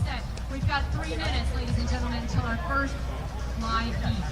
set. We've got 3 minutes, ladies and gentlemen, until our first live heat.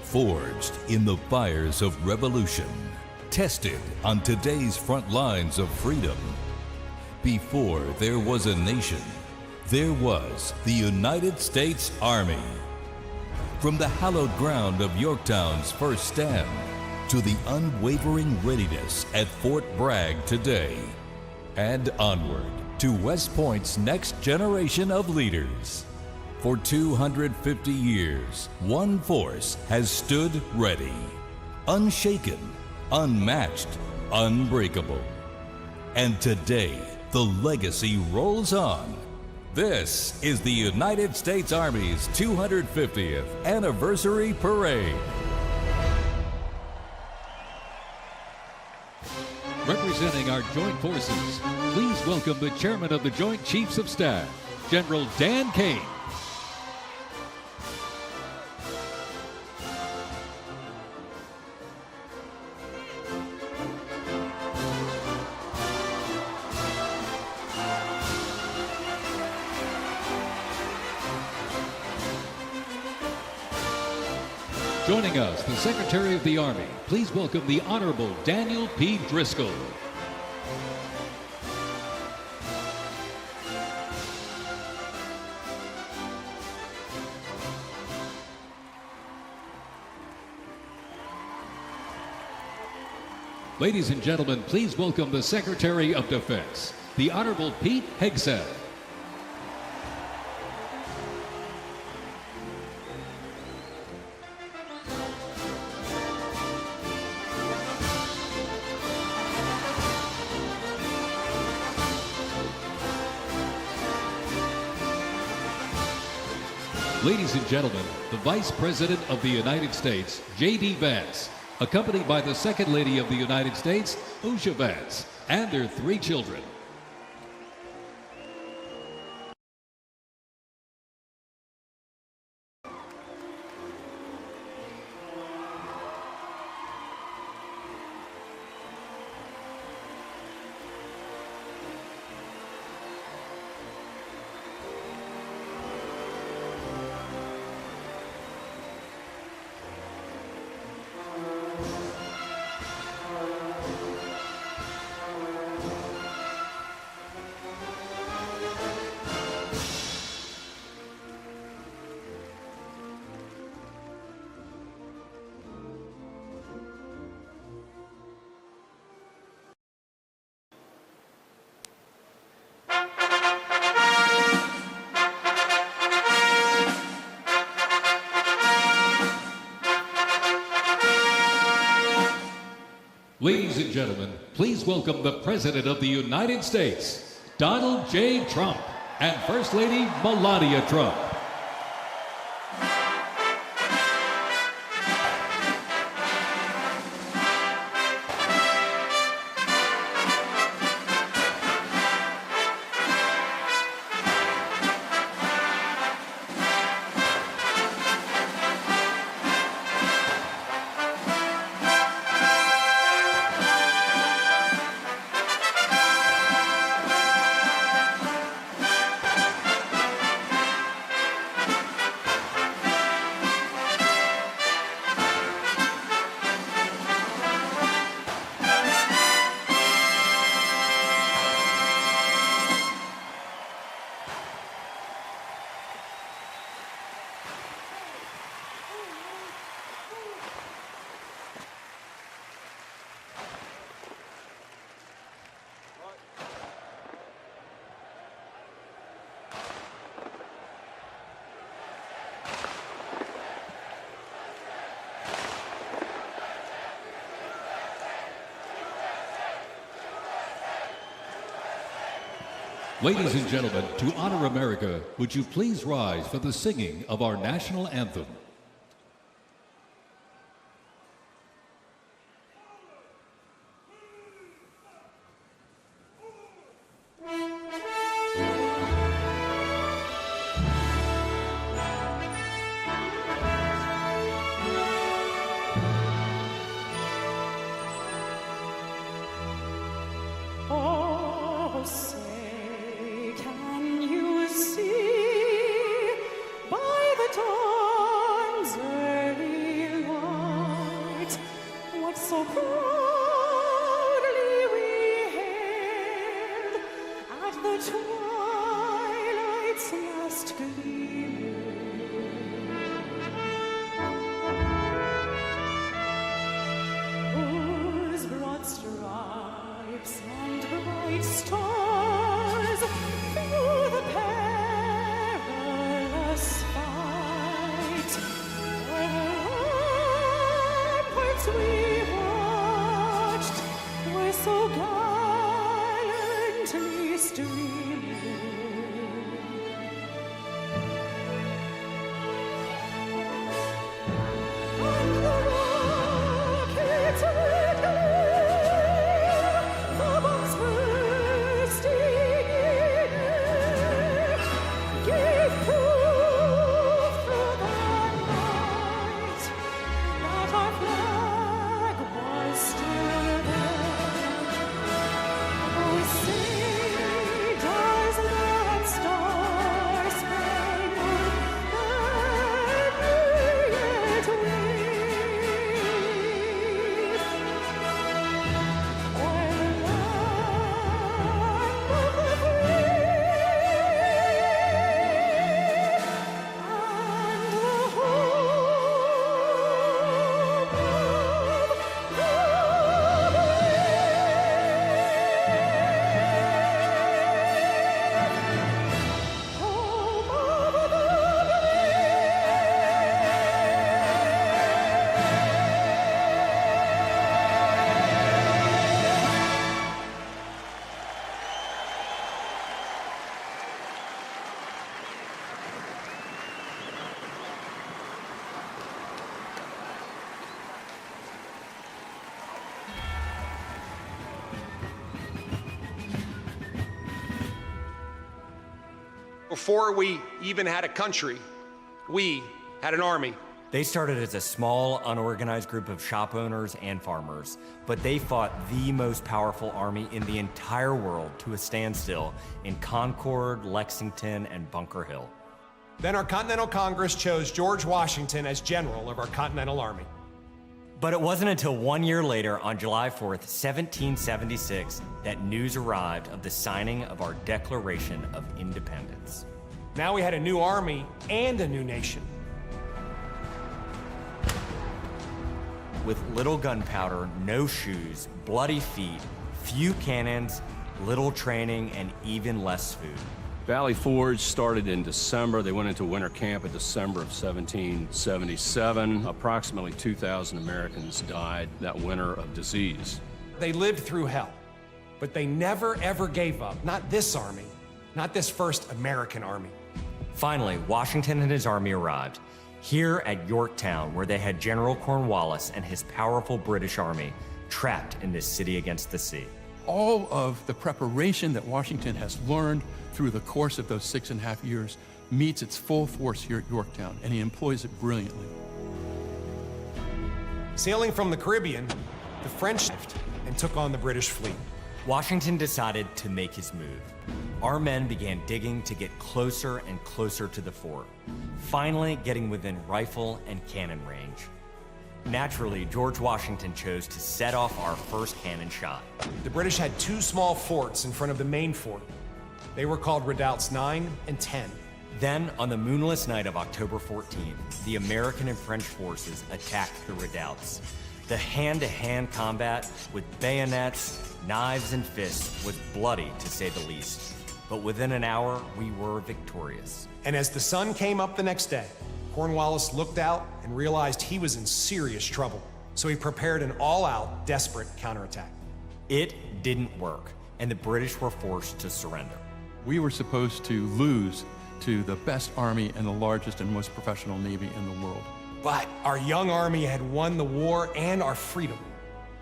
Forged in the fires of revolution, tested on today's front lines of freedom. Before there was a nation, there was the United States Army. From the hallowed ground of Yorktown's first stand to the unwavering readiness at Fort Bragg today, and onward to West Point's next generation of leaders. For 250 years, one force has stood ready, unshaken, unmatched, unbreakable. And today, the legacy rolls on. This is the United States Army's 250th Anniversary Parade. Representing our joint forces, please welcome the Chairman of the Joint Chiefs of Staff, General Dan Kane. Joining us, the Secretary of the Army. Please welcome the Honorable Daniel P. Driscoll. Ladies and gentlemen, please welcome the Secretary of Defense, the Honorable Pete Hegseth. Ladies and gentlemen, the Vice President of the United States, J.D. Vance, accompanied by the Second Lady of the United States, Usha Vance, and their 3 children. Ladies and gentlemen, please welcome the President of the United States, Donald J. Trump. and First Lady Melania Trump. Ladies and gentlemen, to honor America, would you please rise for the singing of our national anthem? Before we even had a country, we had an army. They started as a small, unorganized group of shop owners and farmers, but they fought the most powerful army in the entire world to a standstill in Concord, Lexington, and Bunker Hill. Then our Continental Congress chose George Washington as general of our Continental Army. But it wasn't until 1 year later, on July 4th, 1776, that news arrived of the signing of our Declaration of Independence. Now we had a new army and a new nation. With little gunpowder, no shoes, bloody feet, few cannons, little training, and even less food. Valley Forge started in December. They went into winter camp in December of 1777. Approximately 2,000 Americans died that winter of disease. They lived through hell, but they never ever gave up, not this army, not this first American army. Finally, Washington and his army arrived, here at Yorktown, where they had General Cornwallis and his powerful British army trapped in this city against the sea. All of the preparation that Washington has learned through the course of those 6.5 years meets its full force here at Yorktown, and he employs it brilliantly. Sailing from the Caribbean, the French left and took on the British fleet. Washington decided to make his move. Our men began digging to get closer and closer to the fort, finally getting within rifle and cannon range. Naturally, George Washington chose to set off our first cannon shot. The British had 2 small forts in front of the main fort. They were called redoubts 9 and 10. Then, on the moonless night of October 14th, the American and French forces attacked the redoubts. The hand-to-hand combat with bayonets, knives, and fists was bloody, to say the least. But within an hour, we were victorious. And as the sun came up the next day, Cornwallis looked out and realized he was in serious trouble. So he prepared an all-out, desperate counterattack. It didn't work, and the British were forced to surrender. We were supposed to lose to the best army and the largest and most professional navy in the world. But our young army had won the war and our freedom.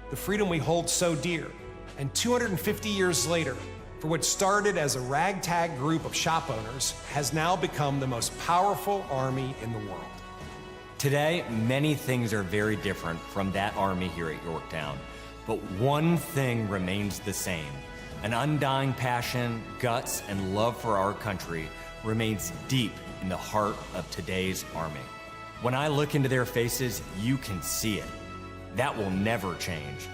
The freedom we hold so dear. And 250 years later, for what started as a ragtag group of shop owners, has now become the most powerful army in the world. Today, many things are very different from that army here at Yorktown, but one thing remains the same. An undying passion, guts, and love for our country remains deep in the heart of today's army. When I look into their faces, you can see it. That will never change.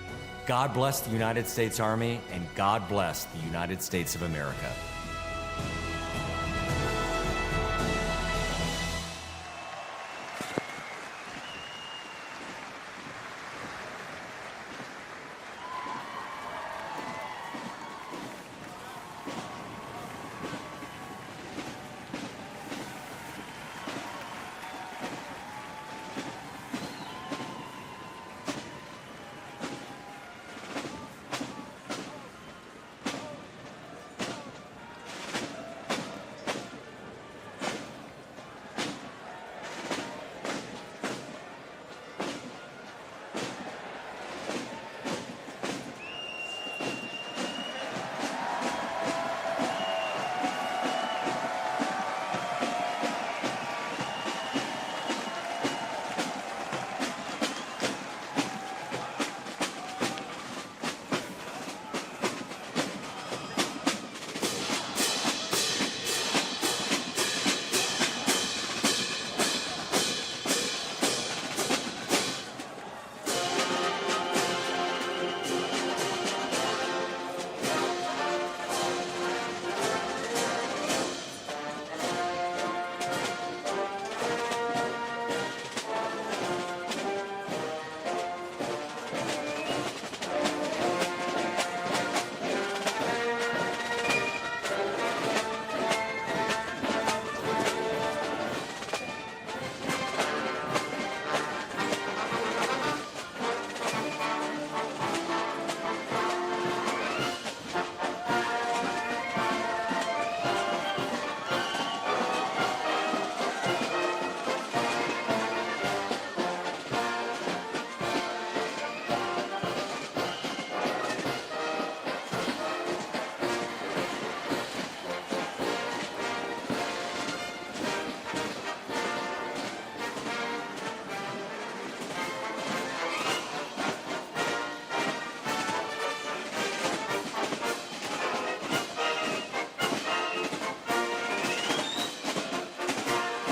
God bless the United States Army, and God bless the United States of America.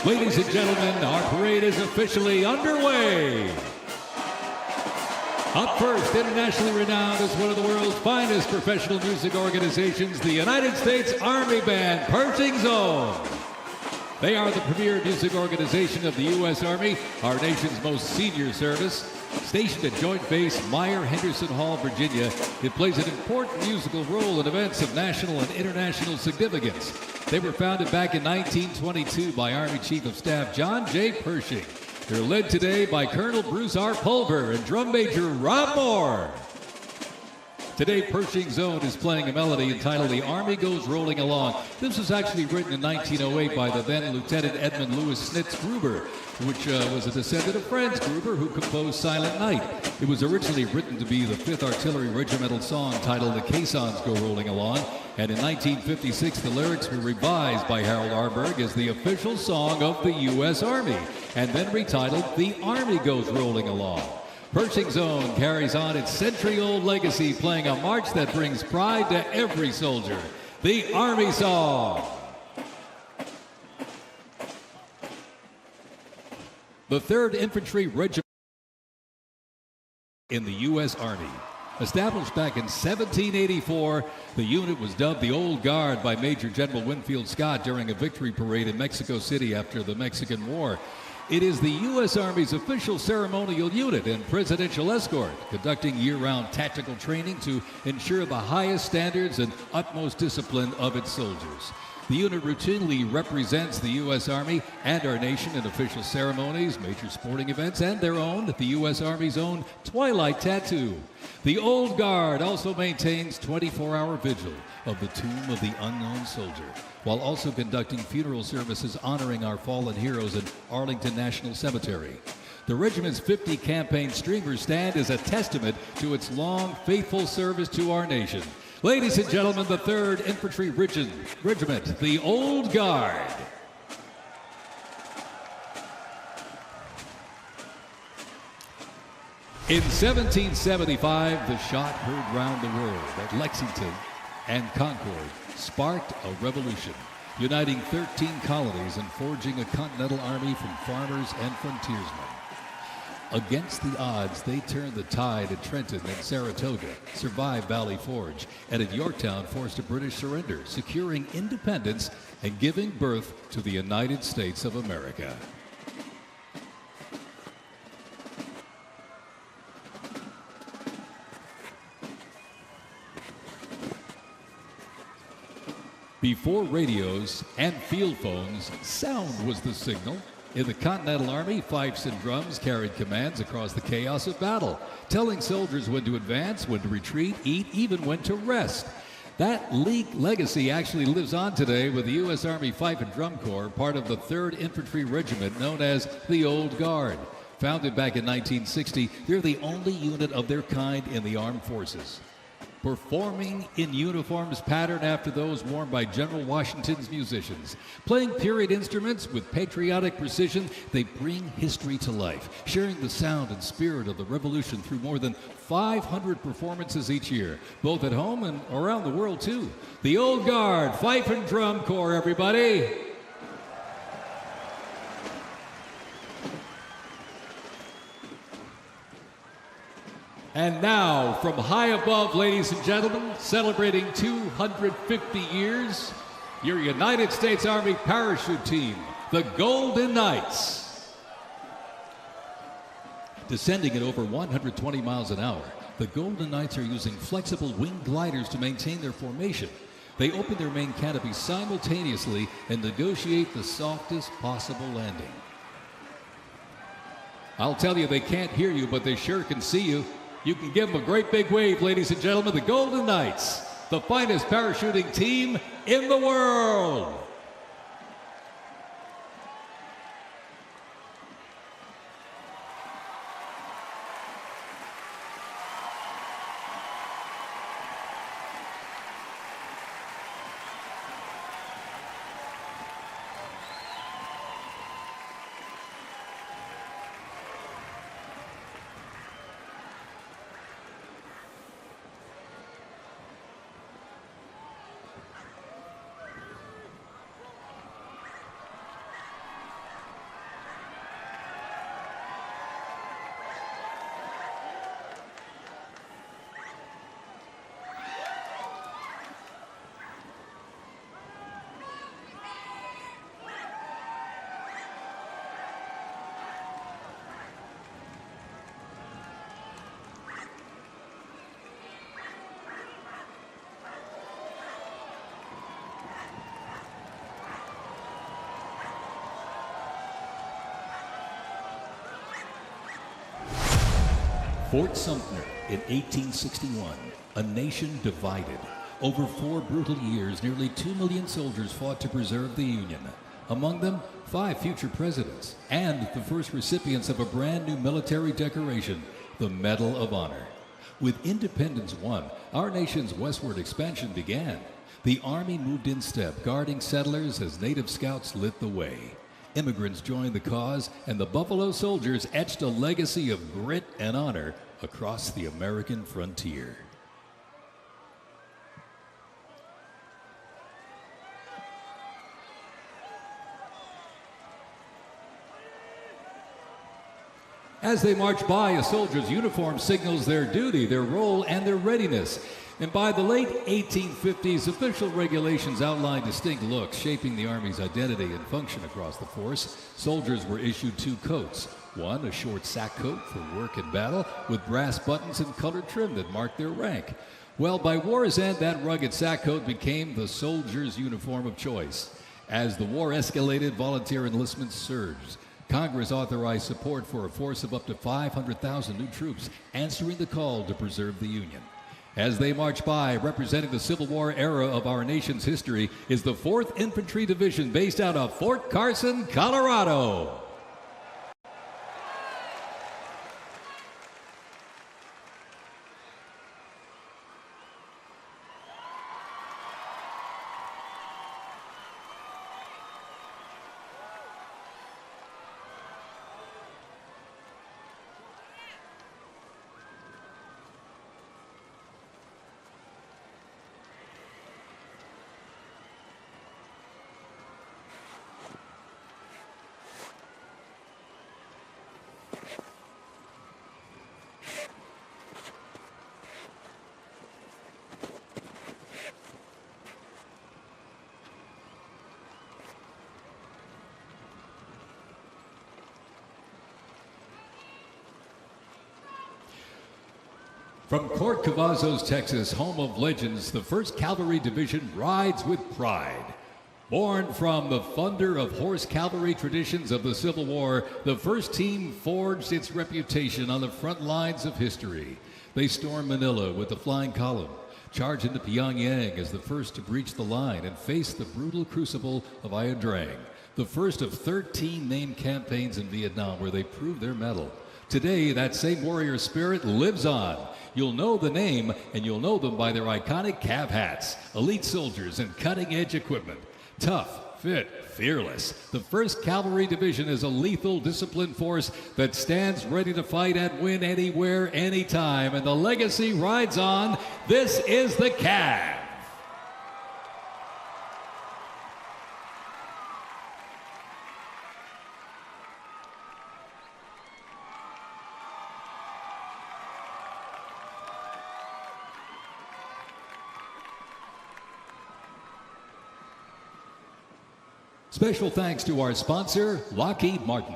Ladies and gentlemen, our parade is officially underway. Up first, internationally renowned as one of the world's finest professional music organizations, the United States Army Band Pershing Zone. They are the premier music organization of the U.S. Army, our nation's most senior service. Stationed at Joint Base Meyer-Henderson Hall, Virginia, it plays an important musical role in events of national and international significance. They were founded back in 1922 by Army Chief of Staff John J. Pershing. They're led today by Colonel Bruce R. Pulver and Drum Major Rob Moore. Today, Pershing Zone is playing a melody entitled The Army Goes Rolling Along. This was actually written in 1908 by the then Lieutenant Edmund Louis Snitz Gruber, which was a descendant of Franz Gruber, who composed Silent Night. It was originally written to be the 5th Artillery Regimental song titled The Caissons Go Rolling Along, and in 1956 the lyrics were revised by Harold Arberg as the official song of the U.S. Army, and then retitled The Army Goes Rolling Along. Pershing Zone carries on its century-old legacy, playing a march that brings pride to every soldier, the Army Song. The 3rd Infantry Regiment in the U.S. Army. Established back in 1784, the unit was dubbed the Old Guard by Major General Winfield Scott during a victory parade in Mexico City after the Mexican War. It is the U.S. Army's official ceremonial unit and presidential escort, conducting year-round tactical training to ensure the highest standards and utmost discipline of its soldiers. The unit routinely represents the U.S. Army and our nation in official ceremonies, major sporting events, and their own, the U.S. Army's own Twilight Tattoo. The Old Guard also maintains 24-hour vigil of the Tomb of the Unknown Soldier, while also conducting funeral services honoring our fallen heroes in Arlington National Cemetery. The regiment's 50 campaign streamer stand is a testament to its long, faithful service to our nation. Ladies and gentlemen, the 3rd Infantry Regiment, the Old Guard. In 1775, the shot heard round the world at Lexington and Concord sparked a revolution, uniting 13 colonies and forging a continental army from farmers and frontiersmen. Against the odds, they turned the tide at Trenton and Saratoga, survived Valley Forge, and at Yorktown forced a British surrender, securing independence and giving birth to the United States of America. Before radios and field phones, sound was the signal. In the Continental Army, fifes and drums carried commands across the chaos of battle, telling soldiers when to advance, when to retreat, eat, even when to rest. That legacy actually lives on today with the U.S. Army Fife and Drum Corps, part of the 3rd Infantry Regiment known as the Old Guard. Founded back in 1960, they're the only unit of their kind in the armed forces. Performing in uniforms patterned after those worn by General Washington's musicians. Playing period instruments with patriotic precision, they bring history to life, sharing the sound and spirit of the Revolution through more than 500 performances each year, both at home and around the world, too. The Old Guard, Fife and Drum Corps, everybody. And now, from high above, ladies and gentlemen, celebrating 250 years, your United States Army parachute team, the Golden Knights. Descending at over 120 miles an hour, the Golden Knights are using flexible wing gliders to maintain their formation. They open their main canopy simultaneously and negotiate the softest possible landing. I'll tell you, they can't hear you, but they sure can see you. You can give them a great big wave, ladies and gentlemen. The Golden Knights, the finest parachuting team in the world. Fort Sumter, in 1861, a nation divided. Over 4 brutal years, nearly 2 million soldiers fought to preserve the Union. Among them, 5 future presidents and the first recipients of a brand new military decoration, the Medal of Honor. With independence won, our nation's westward expansion began. The Army moved in step, guarding settlers as native scouts lit the way. Immigrants joined the cause, and the Buffalo Soldiers etched a legacy of grit and honor across the American frontier. As they march by, a soldier's uniform signals their duty, their role, and their readiness. And by the late 1850s, official regulations outlined distinct looks, shaping the Army's identity and function across the force. Soldiers were issued 2 coats. One, a short sack coat for work and battle, with brass buttons and colored trim that marked their rank. Well, by war's end, that rugged sack coat became the soldier's uniform of choice. As the war escalated, volunteer enlistment surged. Congress authorized support for a force of up to 500,000 new troops, answering the call to preserve the Union. As they march by, representing the Civil War era of our nation's history, is the 4th Infantry Division based out of Fort Carson, Colorado. From Fort Cavazos, Texas, home of legends, the 1st Cavalry Division rides with pride. Born from the thunder of horse cavalry traditions of the Civil War, the 1st team forged its reputation on the front lines of history. They stormed Manila with the flying column, charged into Pyongyang as the first to breach the line and face the brutal crucible of Ia Drang, the first of 13 named campaigns in Vietnam where they proved their mettle. Today, that same warrior spirit lives on. You'll know the name, and you'll know them by their iconic cav hats, elite soldiers, and cutting-edge equipment. Tough, fit, fearless. The 1st Cavalry Division is a lethal, disciplined force that stands ready to fight and win anywhere, anytime, and the legacy rides on. This is the Cav. Special thanks to our sponsor, Lockheed Martin.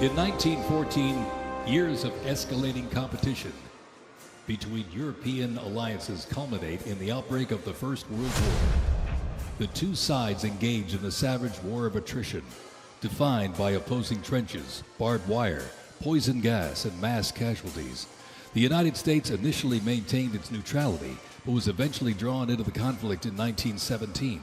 In 1914, years of escalating competition between European alliances culminate in the outbreak of the First World War. The 2 sides engage in a savage war of attrition, defined by opposing trenches, barbed wire, poison gas, and mass casualties. The United States initially maintained its neutrality, but was eventually drawn into the conflict in 1917.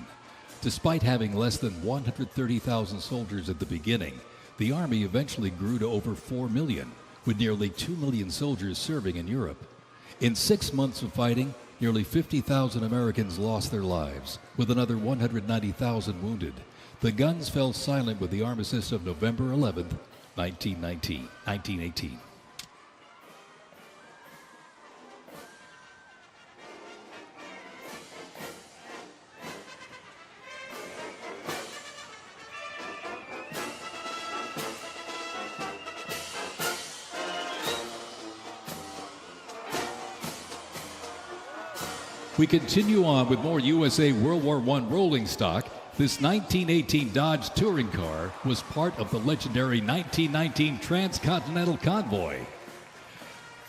Despite having less than 130,000 soldiers at the beginning, the Army eventually grew to over 4 million, with nearly 2 million soldiers serving in Europe. In 6 months of fighting, nearly 50,000 Americans lost their lives, with another 190,000 wounded. The guns fell silent with the armistice of November 11, 1918. We continue on with more USA World War I rolling stock. This 1918 Dodge touring car was part of the legendary 1919 Transcontinental Convoy.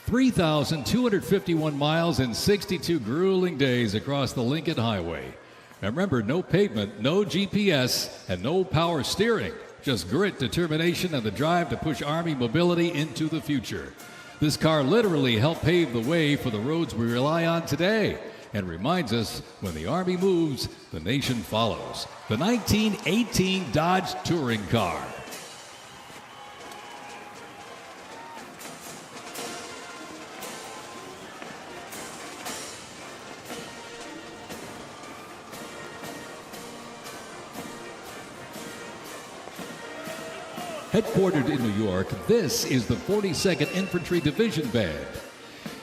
3,251 miles and 62 grueling days across the Lincoln Highway. And remember, no pavement, no GPS, and no power steering. Just grit, determination, and the drive to push Army mobility into the future. This car literally helped pave the way for the roads we rely on today, and reminds us when the Army moves, the nation follows. The 1918 Dodge Touring Car. Headquartered in New York, this is the 42nd Infantry Division Band.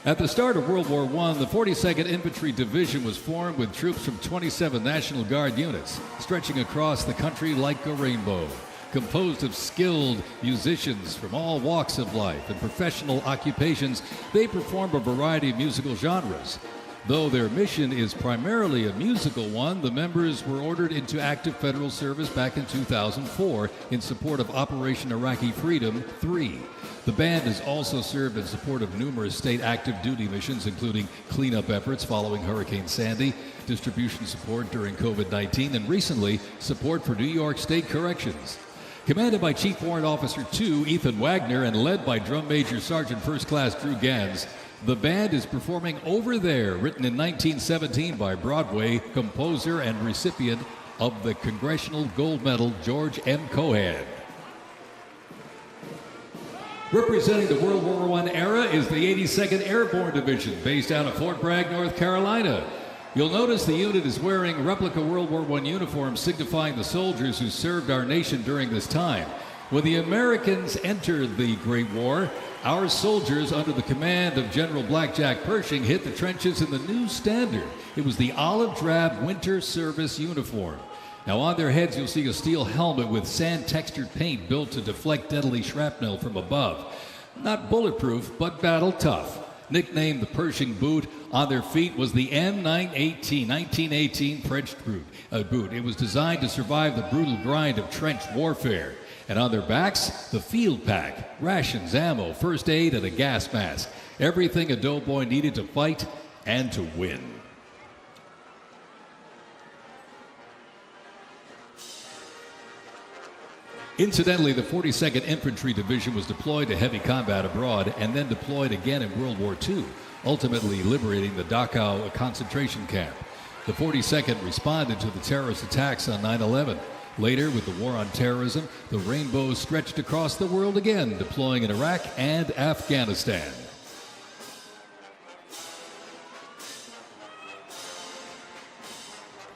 At the start of World War I, the 42nd Infantry Division was formed with troops from 27 National Guard units, stretching across the country like a rainbow. Composed of skilled musicians from all walks of life and professional occupations, they perform a variety of musical genres. Though their mission is primarily a musical one, the members were ordered into active federal service back in 2004 in support of Operation Iraqi Freedom 3. The band has also served in support of numerous state active duty missions, including cleanup efforts following Hurricane Sandy, distribution support during COVID-19, and recently, support for New York State Corrections. Commanded by Chief Warrant Officer 2 Ethan Wagner and led by Drum Major Sergeant First Class Drew Gans, the band is performing Over There, written in 1917 by Broadway composer and recipient of the Congressional Gold Medal George M. Cohan. Representing the World War I era is the 82nd Airborne Division, based out of Fort Bragg, North Carolina. You'll notice the unit is wearing replica World War I uniforms signifying the soldiers who served our nation during this time. When the Americans entered the Great War, our soldiers, under the command of General Blackjack Pershing, hit the trenches in the new standard. It was the olive drab winter service uniform. Now on their heads you'll see a steel helmet with sand-textured paint built to deflect deadly shrapnel from above. Not bulletproof, but battle tough. Nicknamed the Pershing boot, on their feet was the M918, 1918 French boot. It was designed to survive the brutal grind of trench warfare. And on their backs, the field pack, rations, ammo, first aid, and a gas mask. Everything a doughboy needed to fight and to win. Incidentally, the 42nd Infantry Division was deployed to heavy combat abroad and then deployed again in World War II, ultimately liberating the Dachau concentration camp. The 42nd responded to the terrorist attacks on 9/11. Later, with the war on terrorism, the rainbow stretched across the world again, deploying in Iraq and Afghanistan.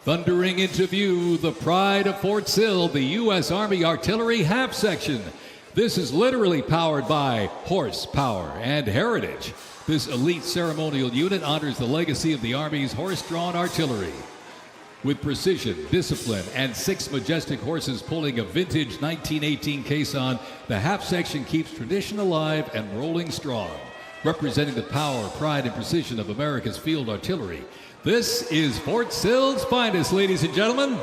Thundering into view, the pride of Fort Sill, the U.S. Army Artillery Half Section. This is literally powered by horsepower and heritage. This elite ceremonial unit honors the legacy of the Army's horse-drawn artillery. With precision, discipline, and 6 majestic horses pulling a vintage 1918 caisson, the half section keeps tradition alive and rolling strong. Representing the power, pride, and precision of America's field artillery, this is Fort Sill's finest, ladies and gentlemen.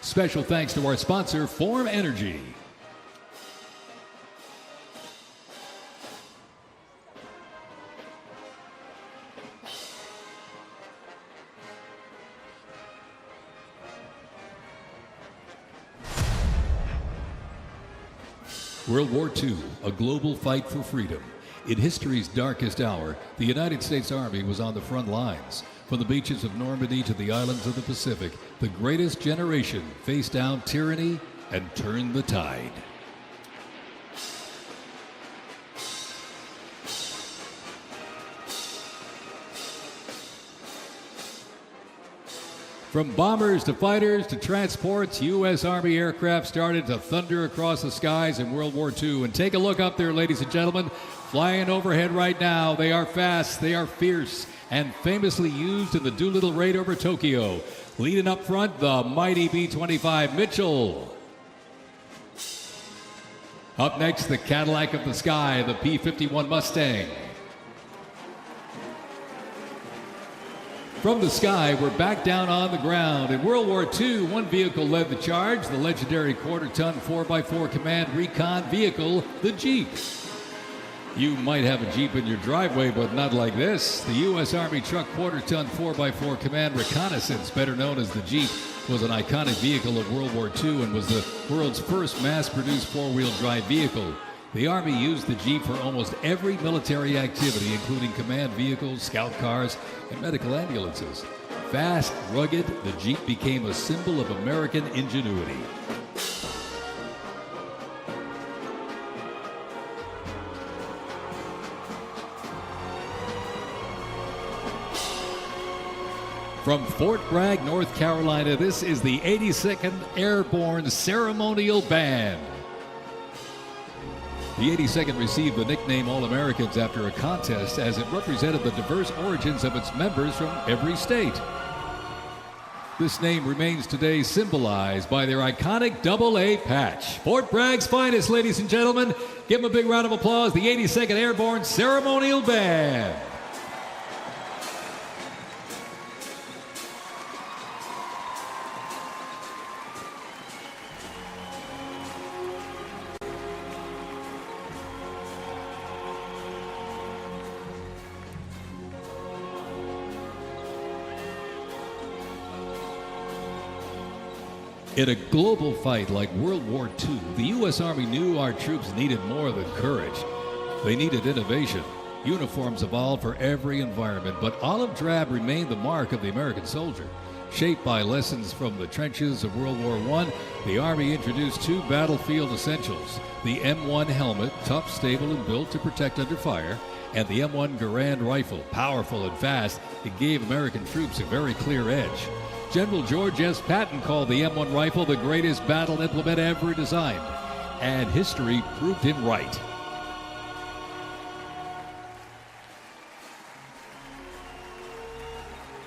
Special thanks to our sponsor, Form Energy. World War II, a global fight for freedom. In history's darkest hour, the United States Army was on the front lines. From the beaches of Normandy to the islands of the Pacific, the greatest generation faced down tyranny and turned the tide. From bombers to fighters to transports, U.S. Army aircraft started to thunder across the skies in World War II. And take a look up there, ladies and gentlemen. Flying overhead right now. They are fast, they are fierce, and famously used in the Doolittle raid over Tokyo. Leading up front, the mighty B-25 Mitchell. Up next, the Cadillac of the sky, the P-51 Mustang. From the sky, we're back down on the ground. In World War II, one vehicle led the charge, the legendary quarter-ton 4x4 command recon vehicle, the Jeep. You might have a Jeep in your driveway, but not like this. The U.S. Army truck quarter-ton 4x4 command reconnaissance, better known as the Jeep, was an iconic vehicle of World War II and was the world's first mass-produced four-wheel drive vehicle. The Army used the Jeep for almost every military activity, including command vehicles, scout cars, and medical ambulances. Fast, rugged, the Jeep became a symbol of American ingenuity. From Fort Bragg, North Carolina, this is the 82nd Airborne Ceremonial Band. The 82nd received the nickname All-Americans after a contest as it represented the diverse origins of its members from every state. This name remains today symbolized by their iconic AA patch. Fort Bragg's finest, ladies and gentlemen. Give them a big round of applause, the 82nd Airborne Ceremonial Band. In a global fight like World War II, the U.S. Army knew our troops needed more than courage. They needed innovation. Uniforms evolved for every environment, but olive drab remained the mark of the American soldier. Shaped by lessons from the trenches of World War I, the Army introduced two battlefield essentials: the M1 helmet, tough, stable, and built to protect under fire, and the M1 Garand rifle, powerful and fast. It gave American troops a very clear edge. General George S. Patton called the M1 rifle the greatest battle implement ever designed, and history proved him right.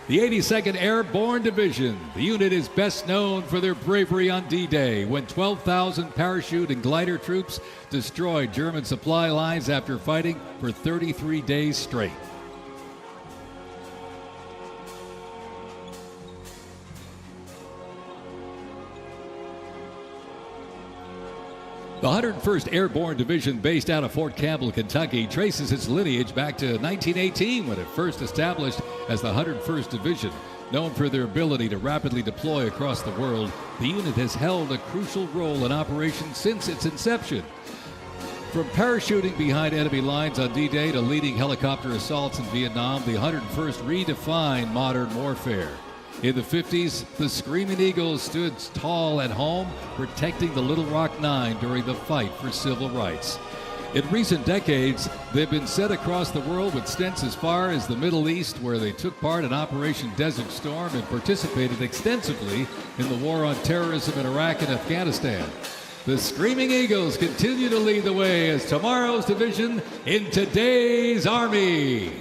The 82nd Airborne Division. The unit is best known for their bravery on D-Day, when 12,000 parachute and glider troops destroyed German supply lines after fighting for 33 days straight. The 101st Airborne Division, based out of Fort Campbell, Kentucky, traces its lineage back to 1918 when it first established as the 101st Division. Known for their ability to rapidly deploy across the world, the unit has held a crucial role in operations since its inception. From parachuting behind enemy lines on D-Day to leading helicopter assaults in Vietnam, the 101st redefined modern warfare. In the 50s, the Screaming Eagles stood tall at home, protecting the Little Rock Nine during the fight for civil rights. In recent decades, they've been sent across the world with stints as far as the Middle East, where they took part in Operation Desert Storm and participated extensively in the war on terrorism in Iraq and Afghanistan. The Screaming Eagles continue to lead the way as tomorrow's division in today's Army.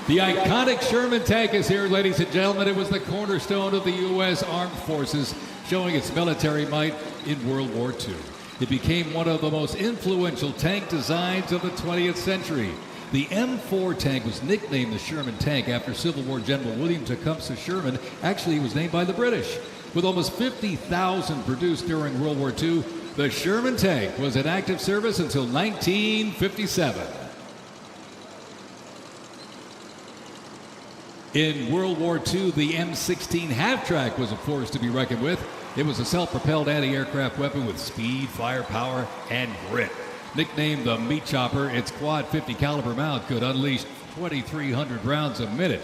The iconic Sherman tank is here, ladies and gentlemen. It was the cornerstone of the U.S. Armed Forces, showing its military might in World War II. It became one of the most influential tank designs of the 20th century. The M4 tank was nicknamed the Sherman tank after Civil War General William Tecumseh Sherman. Actually, it was named by the British. With almost 50,000 produced during World War II, the Sherman tank was in active service until 1957. In World War II, the M16 half-track was a force to be reckoned with. It was a self-propelled anti-aircraft weapon with speed, firepower, and grit. Nicknamed the Meat Chopper, its quad 50 caliber mount could unleash 2,300 rounds a minute.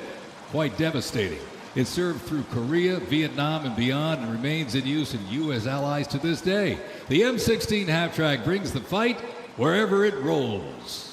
Quite devastating. It served through Korea, Vietnam, and beyond, and remains in use in U.S. allies to this day. The M16 half-track brings the fight wherever it rolls.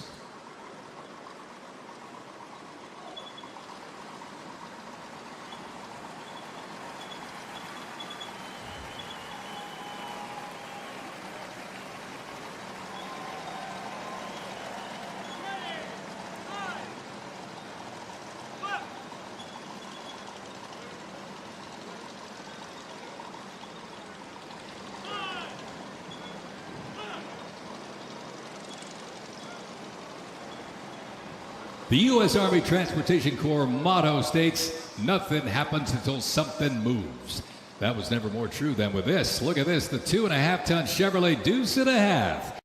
The U.S. Army Transportation Corps motto states, "Nothing happens until something moves." That was never more true than with this. Look at this, the 2.5-ton Chevrolet Deuce and a Half.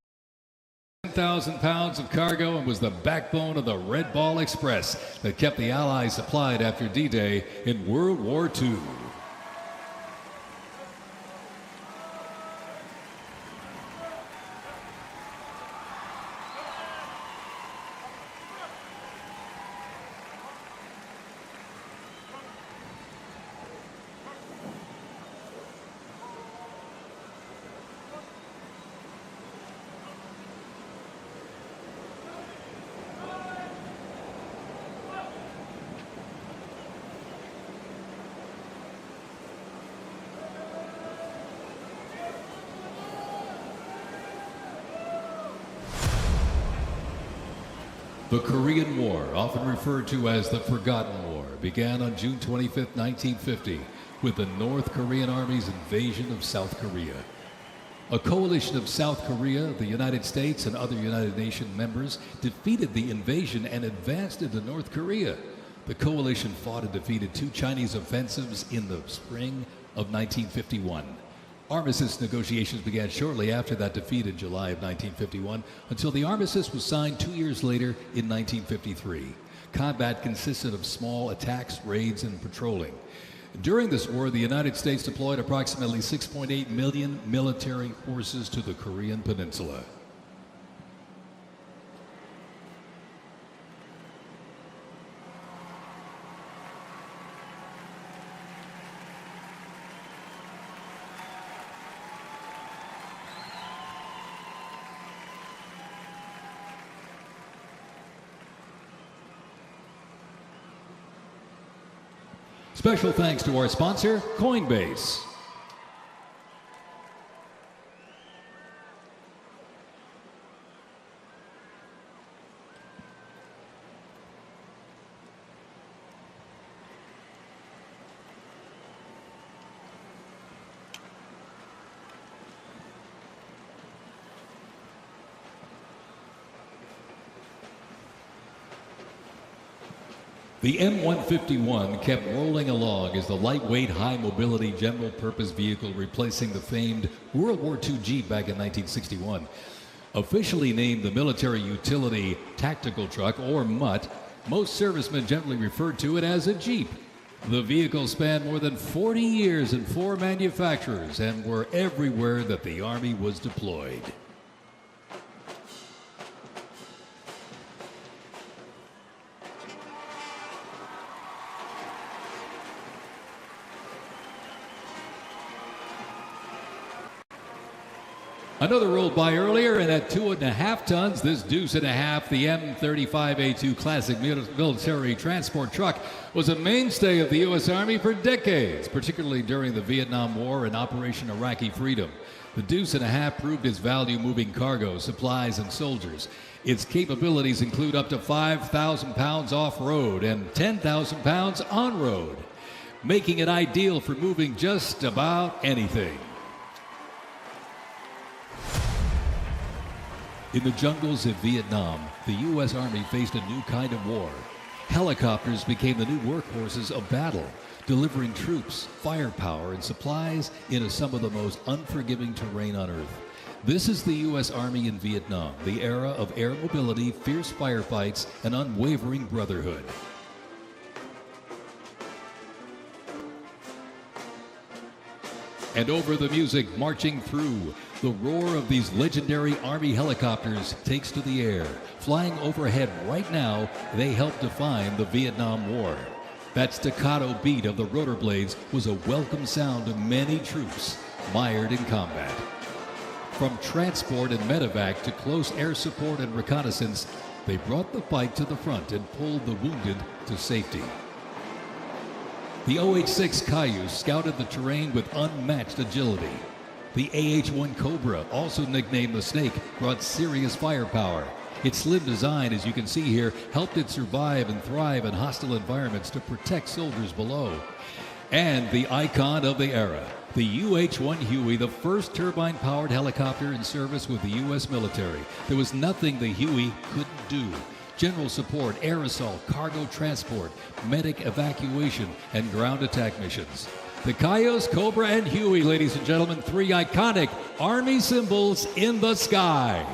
10,000 pounds of cargo and was the backbone of the Red Ball Express that kept the Allies supplied after D-Day in World War II. The Korean War, often referred to as the Forgotten War, began on June 25, 1950, with the North Korean Army's invasion of South Korea. A coalition of South Korea, the United States, and other United Nations members defeated the invasion and advanced into North Korea. The coalition fought and defeated 2 Chinese offensives in the spring of 1951. Armistice negotiations began shortly after that defeat in July of 1951 until the armistice was signed 2 years later in 1953. Combat consisted of small attacks, raids, and patrolling. During this war, the United States deployed approximately 6.8 million military forces to the Korean Peninsula. Special thanks to our sponsor, Coinbase. The M151 kept rolling along as the lightweight, high-mobility general-purpose vehicle replacing the famed World War II Jeep back in 1961. Officially named the Military Utility Tactical Truck, or MUT, most servicemen generally referred to it as a Jeep. The vehicle spanned more than 40 years in 4 manufacturers and were everywhere that the Army was deployed. Another rolled by earlier, and at 2.5 tons, this Deuce and a Half, the M35A2 classic military transport truck, was a mainstay of the U.S. Army for decades, particularly during the Vietnam War and Operation Iraqi Freedom. The Deuce and a Half proved its value moving cargo, supplies, and soldiers. Its capabilities include up to 5,000 pounds off-road and 10,000 pounds on-road, making it ideal for moving just about anything. In the jungles of Vietnam, the U.S. Army faced a new kind of war. Helicopters became the new workhorses of battle, delivering troops, firepower, and supplies into some of the most unforgiving terrain on Earth. This is the U.S. Army in Vietnam, the era of air mobility, fierce firefights, and unwavering brotherhood. And over the music marching through, the roar of these legendary Army helicopters takes to the air. Flying overhead right now, they help define the Vietnam War. That staccato beat of the rotor blades was a welcome sound to many troops mired in combat. From transport and medevac to close air support and reconnaissance, they brought the fight to the front and pulled the wounded to safety. The OH-6 Cayuse scouted the terrain with unmatched agility. The AH-1 Cobra, also nicknamed the Snake, brought serious firepower. Its slim design, as you can see here, helped it survive and thrive in hostile environments to protect soldiers below. And the icon of the era, the UH-1 Huey, the first turbine-powered helicopter in service with the U.S. military. There was nothing the Huey couldn't do. General support, air assault, cargo transport, medic evacuation, and ground attack missions. The Cayuse, Cobra, and Huey, ladies and gentlemen, three iconic Army symbols in the sky.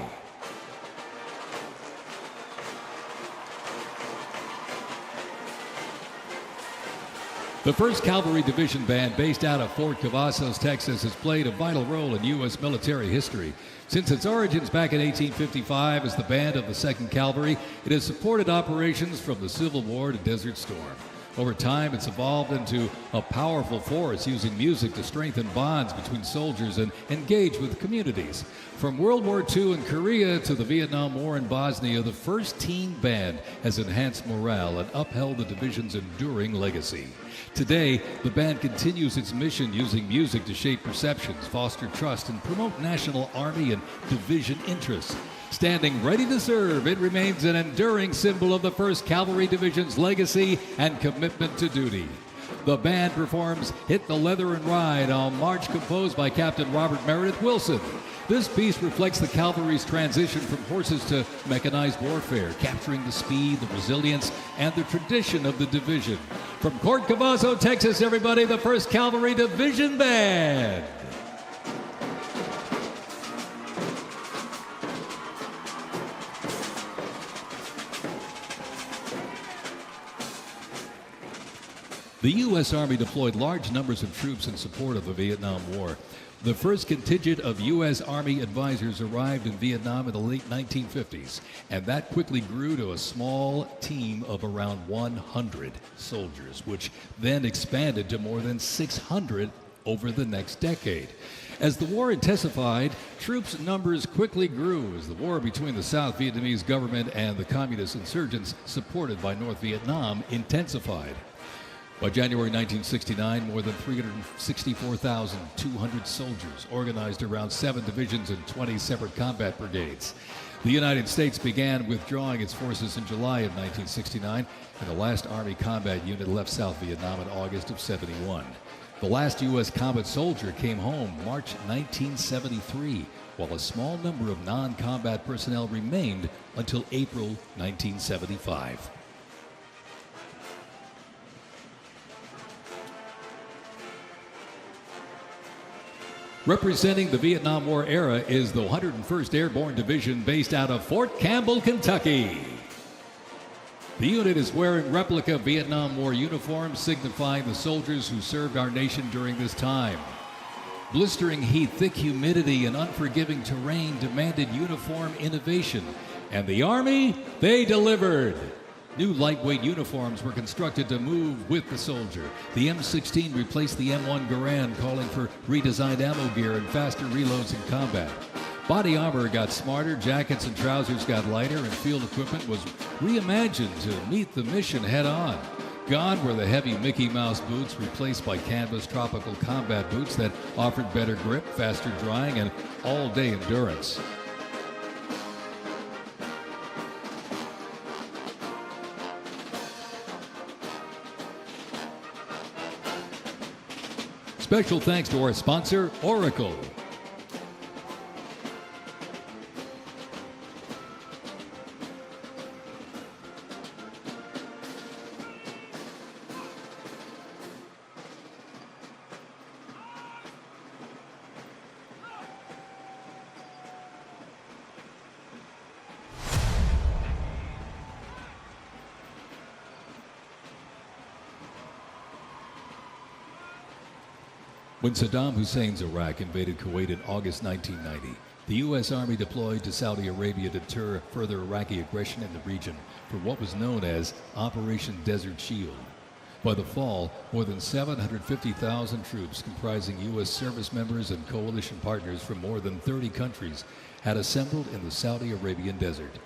The 1st Cavalry Division Band, based out of Fort Cavazos, Texas, has played a vital role in U.S. military history. Since its origins back in 1855 as the band of the 2nd Cavalry, it has supported operations from the Civil War to Desert Storm. Over time, it's evolved into a powerful force using music to strengthen bonds between soldiers and engage with communities. From World War II in Korea to the Vietnam War in Bosnia, the 1st Teen Band has enhanced morale and upheld the division's enduring legacy. Today, the band continues its mission using music to shape perceptions, foster trust, and promote national Army and division interests. Standing ready to serve, it remains an enduring symbol of the 1st Cavalry Division's legacy and commitment to duty. The band performs Hit the Leather and Ride, a march composed by Captain Robert Meredith Wilson. This piece reflects the cavalry's transition from horses to mechanized warfare, capturing the speed, the resilience, and the tradition of the division. From Fort Cavazos, Texas, everybody, the 1st Cavalry Division Band. The U.S. Army deployed large numbers of troops in support of the Vietnam War. The first contingent of U.S. Army advisors arrived in Vietnam in the late 1950s, and that quickly grew to a small team of around 100 soldiers, which then expanded to more than 600 over the next decade. As the war intensified, troops' numbers quickly grew as the war between the South Vietnamese government and the communist insurgents supported by North Vietnam intensified. By January 1969, more than 364,200 soldiers organized around 7 divisions and 20 separate combat brigades. The United States began withdrawing its forces in July of 1969, and the last Army combat unit left South Vietnam in August of '71. The last U.S. combat soldier came home March 1973, while a small number of non-combat personnel remained until April 1975. Representing the Vietnam War era is the 101st Airborne Division based out of Fort Campbell, Kentucky. The unit is wearing replica Vietnam War uniforms signifying the soldiers who served our nation during this time. Blistering heat, thick humidity, and unforgiving terrain demanded uniform innovation, and the Army, they delivered. New lightweight uniforms were constructed to move with the soldier. The M16 replaced the M1 Garand, calling for redesigned ammo gear and faster reloads in combat. Body armor got smarter, jackets and trousers got lighter, and field equipment was reimagined to meet the mission head-on. Gone were the heavy Mickey Mouse boots, replaced by canvas tropical combat boots that offered better grip, faster drying, and all-day endurance. Special thanks to our sponsor, Oracle. When Saddam Hussein's Iraq invaded Kuwait in August 1990, the U.S. Army deployed to Saudi Arabia to deter further Iraqi aggression in the region for what was known as Operation Desert Shield. By the fall, more than 750,000 troops comprising U.S. service members and coalition partners from more than 30 countries had assembled in the Saudi Arabian desert.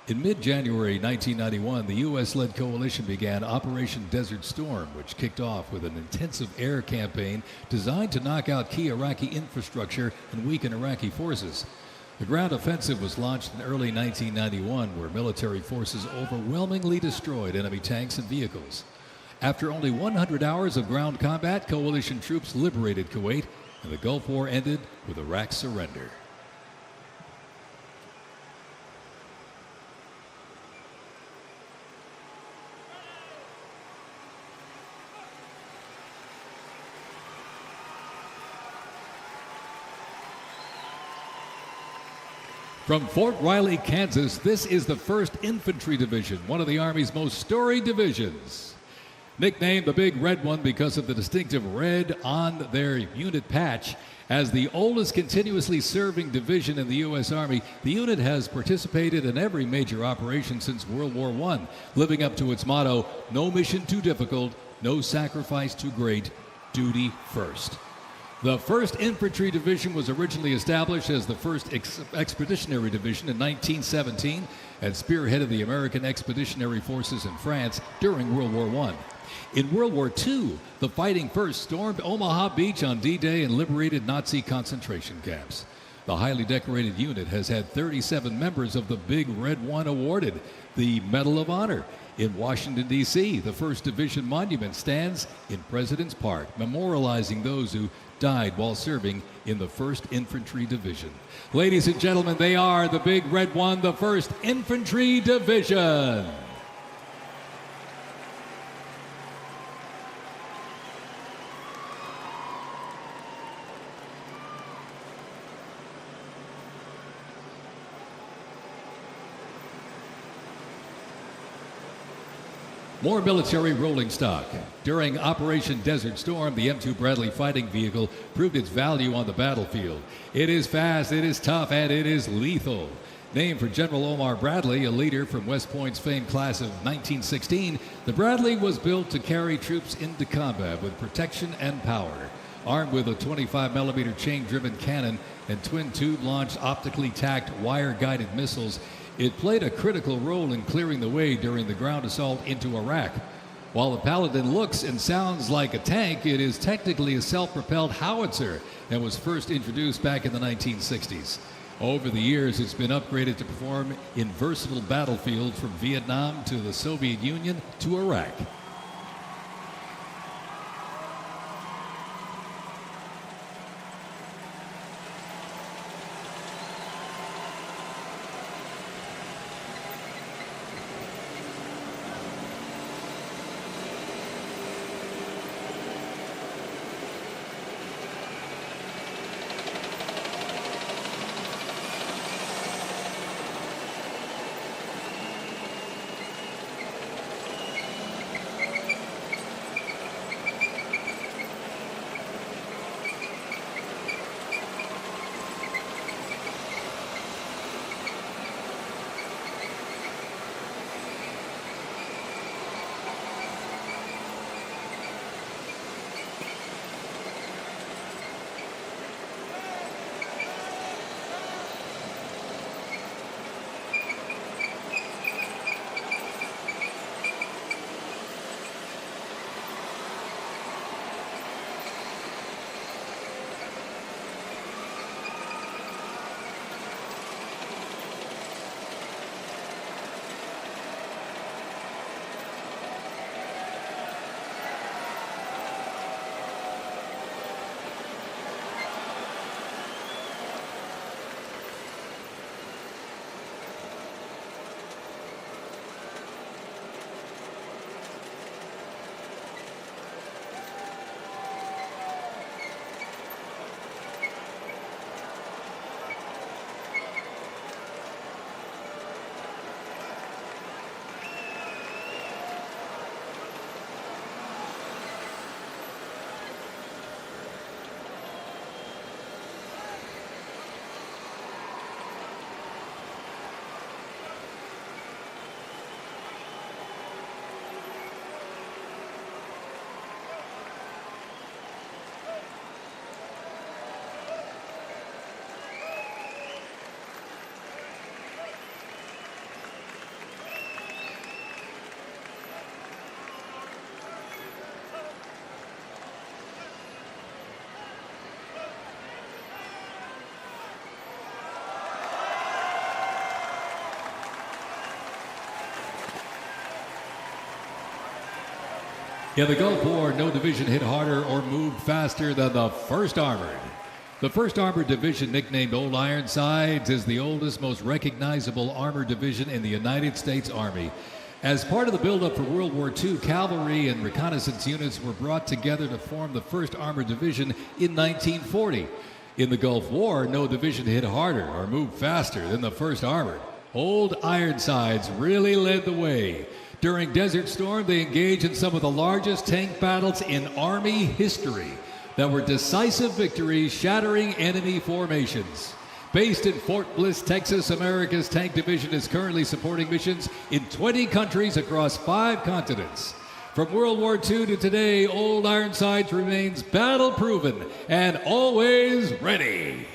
In mid-January 1991, the U.S.-led coalition began Operation Desert Storm, which kicked off with an intensive air campaign designed to knock out key Iraqi infrastructure and weaken Iraqi forces. The ground offensive was launched in early 1991, where military forces overwhelmingly destroyed enemy tanks and vehicles. After only 100 hours of ground combat, coalition troops liberated Kuwait, and the Gulf War ended with Iraq's surrender. From Fort Riley, Kansas, this is the 1st Infantry Division, one of the Army's most storied divisions. Nicknamed the Big Red One because of the distinctive red on their unit patch, as the oldest continuously serving division in the U.S. Army, the unit has participated in every major operation since World War I, living up to its motto, no mission too difficult, no sacrifice too great, duty first. The 1st Infantry Division was originally established as the 1st Expeditionary Division in 1917 and spearheaded the American Expeditionary Forces in France during World War I. In World War II, the Fighting First stormed Omaha Beach on D-Day and liberated Nazi concentration camps. The highly decorated unit has had 37 members of the Big Red One awarded the Medal of Honor. In Washington, D.C., the 1st Division Monument stands in President's Park, memorializing those who died while serving in the 1st Infantry Division. Ladies and gentlemen, they are the Big Red One, the 1st Infantry Division. More military rolling stock. During Operation Desert Storm, the M2 Bradley fighting vehicle proved its value on the battlefield. It is fast, it is tough, and it is lethal. Named for General Omar Bradley, a leader from West Point's famed class of 1916, the Bradley was built to carry troops into combat with protection and power. Armed with a 25mm chain-driven cannon and twin-tube-launched optically tacked wire-guided missiles, it played a critical role in clearing the way during the ground assault into Iraq. While the Paladin looks and sounds like a tank, it is technically a self-propelled howitzer and was first introduced back in the 1960s. Over the years, it's been upgraded to perform in versatile battlefields from Vietnam to the Soviet Union to Iraq. In the Gulf War, no division hit harder or moved faster than the 1st Armored. The 1st Armored Division, nicknamed Old Ironsides, is the oldest, most recognizable armored division in the United States Army. As part of the buildup for World War II, cavalry and reconnaissance units were brought together to form the 1st Armored Division in 1940. In the Gulf War, no division hit harder or moved faster than the 1st Armored. Old Ironsides really led the way. During Desert Storm, they engaged in some of the largest tank battles in Army history that were decisive victories, shattering enemy formations. Based in Fort Bliss, Texas, America's Tank Division is currently supporting missions in 20 countries across 5 continents. From World War II to today, Old Ironsides remains battle-proven and always ready.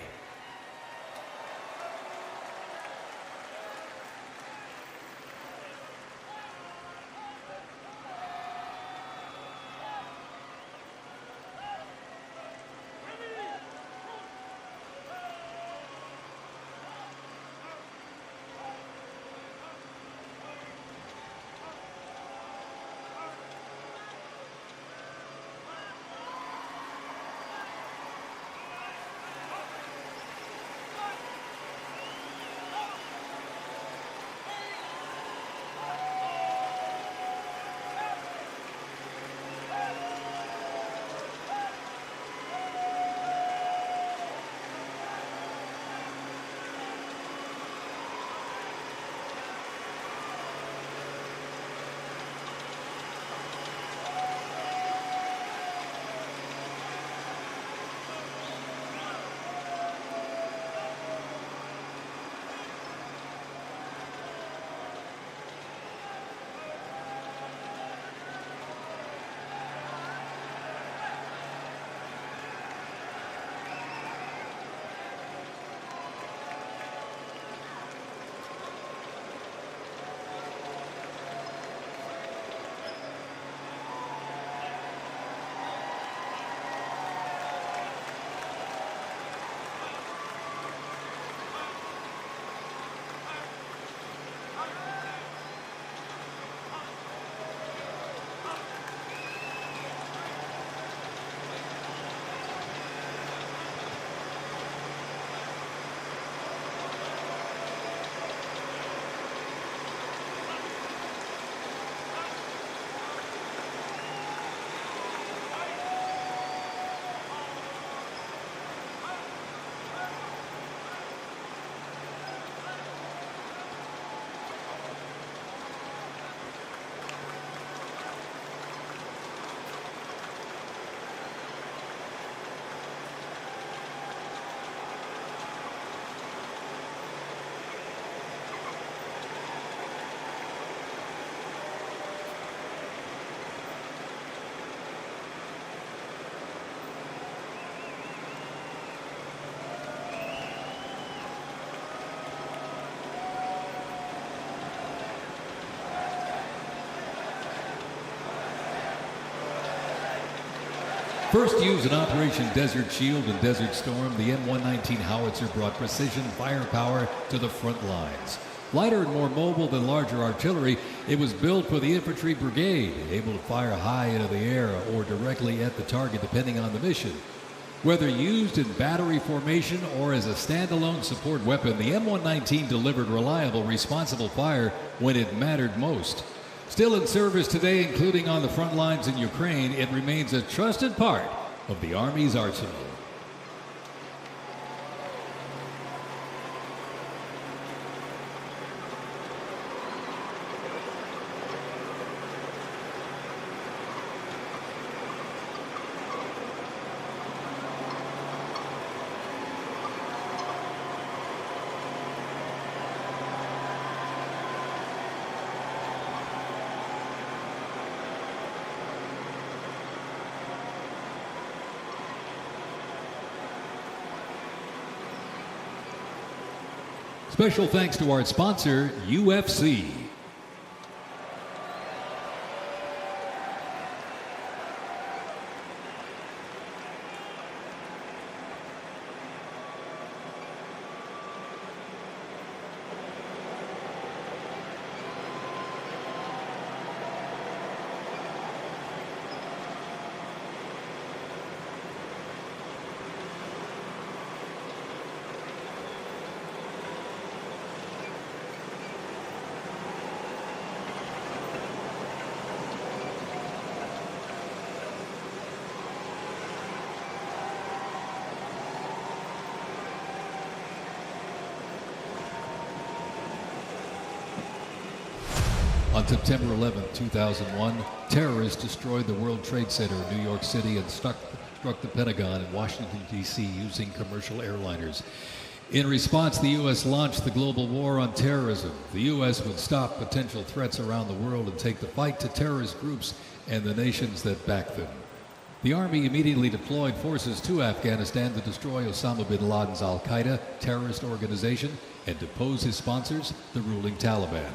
First used in Operation Desert Shield and Desert Storm, the M119 howitzer brought precision firepower to the front lines. Lighter and more mobile than larger artillery, it was built for the infantry brigade, able to fire high into the air or directly at the target depending on the mission. Whether used in battery formation or as a standalone support weapon, the M119 delivered reliable, responsible fire when it mattered most. Still in service today, including on the front lines in Ukraine, it remains a trusted part of the Army's arsenal. Special thanks to our sponsor, UFC. On September 11, 2001, terrorists destroyed the World Trade Center in New York City and struck the Pentagon in Washington, D.C. using commercial airliners. In response, the U.S. launched the global war on terrorism. The U.S. would stop potential threats around the world and take the fight to terrorist groups and the nations that back them. The Army immediately deployed forces to Afghanistan to destroy Osama bin Laden's al-Qaeda terrorist organization and depose his sponsors, the ruling Taliban.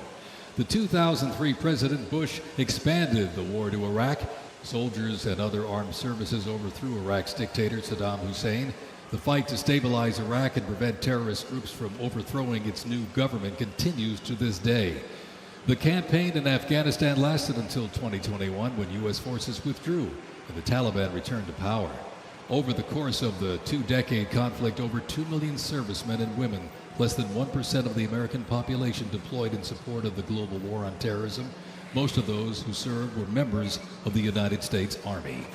The 2003 President Bush expanded the war to Iraq. Soldiers and other armed services overthrew Iraq's dictator Saddam Hussein. The fight to stabilize Iraq and prevent terrorist groups from overthrowing its new government continues to this day. The campaign in Afghanistan lasted until 2021 when U.S. forces withdrew and the Taliban returned to power. Over the course of the two-decade conflict, over 2 million servicemen and women, less than 1% of the American population, deployed in support of the global war on terrorism. Most of those who served were members of the United States Army.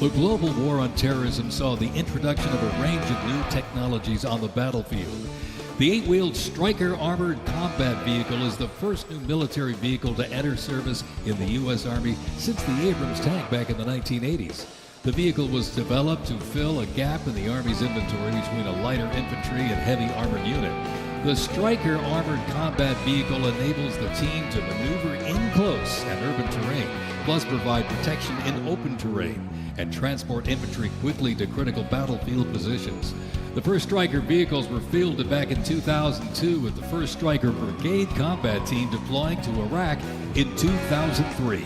The global war on terrorism saw the introduction of a range of new technologies on the battlefield. The 8-wheeled Stryker Armored Combat Vehicle is the first new military vehicle to enter service in the U.S. Army since the Abrams tank back in the 1980s. The vehicle was developed to fill a gap in the Army's inventory between a lighter infantry and heavy armored unit. The Stryker Armored Combat Vehicle enables the team to maneuver in close and urban terrain, plus provide protection in open terrain and transport infantry quickly to critical battlefield positions. The first Stryker vehicles were fielded back in 2002 with the 1st Stryker Brigade combat team deploying to Iraq in 2003.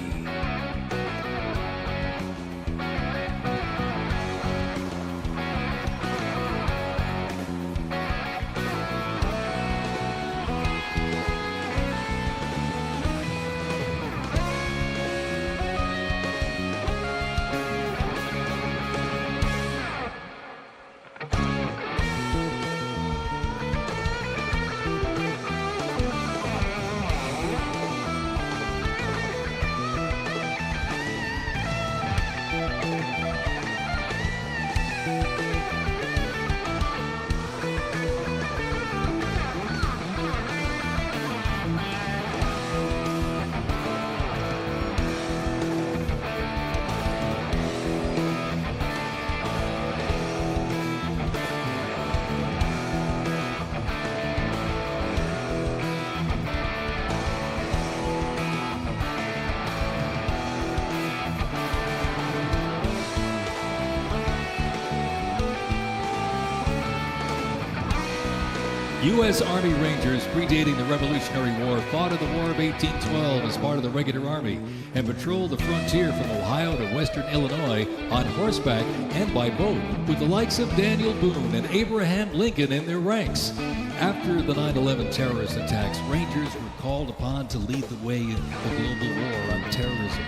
U.S. Army Rangers, predating the Revolutionary War, fought in the War of 1812 as part of the regular Army and patrolled the frontier from Ohio to western Illinois on horseback and by boat, with the likes of Daniel Boone and Abraham Lincoln in their ranks. After the 9/11 terrorist attacks, Rangers were called upon to lead the way in the global war on terrorism.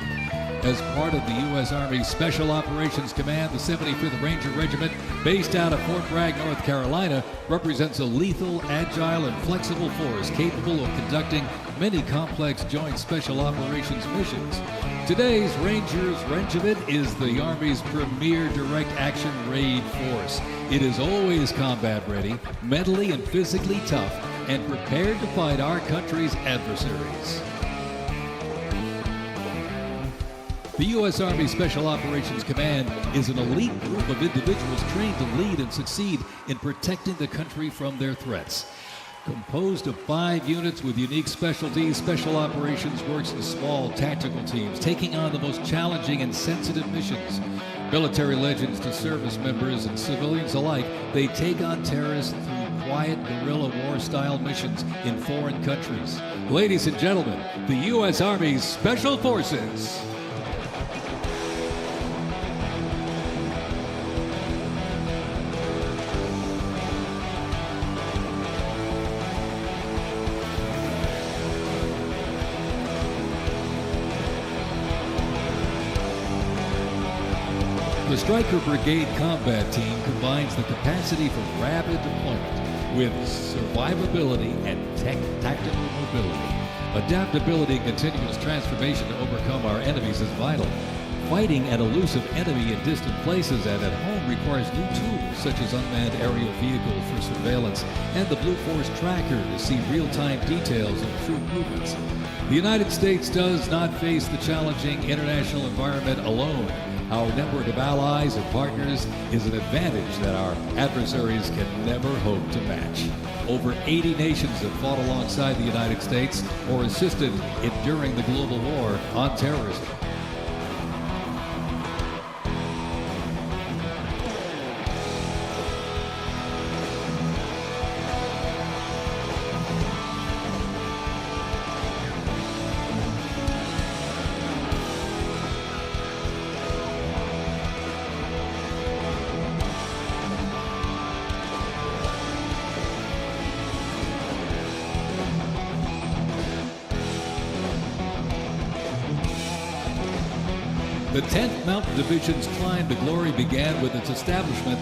As part of the U.S. Army Special Operations Command, the 75th Ranger Regiment, based out of Fort Bragg, North Carolina, represents a lethal, agile, and flexible force capable of conducting many complex joint special operations missions. Today's Rangers Regiment is the Army's premier direct action raid force. It is always combat ready, mentally and physically tough, and prepared to fight our country's adversaries. The U.S. Army Special Operations Command is an elite group of individuals trained to lead and succeed in protecting the country from their threats. Composed of 5 units with unique specialties, Special Operations works in small tactical teams, taking on the most challenging and sensitive missions. Military legends to service members and civilians alike, they take on terrorists through quiet guerrilla war-style missions in foreign countries. Ladies and gentlemen, the U.S. Army's Special Forces. The Stryker Brigade Combat Team combines the capacity for rapid deployment with survivability and tactical mobility. Adaptability and continuous transformation to overcome our enemies is vital. Fighting an elusive enemy in distant places and at home requires new tools such as unmanned aerial vehicles for surveillance and the Blue Force Tracker to see real-time details of troop movements. The United States does not face the challenging international environment alone. Our network of allies and partners is an advantage that our adversaries can never hope to match. Over 80 nations have fought alongside the United States or assisted during the global war on terrorism. The 10th Mountain Division's climb to glory began with its establishment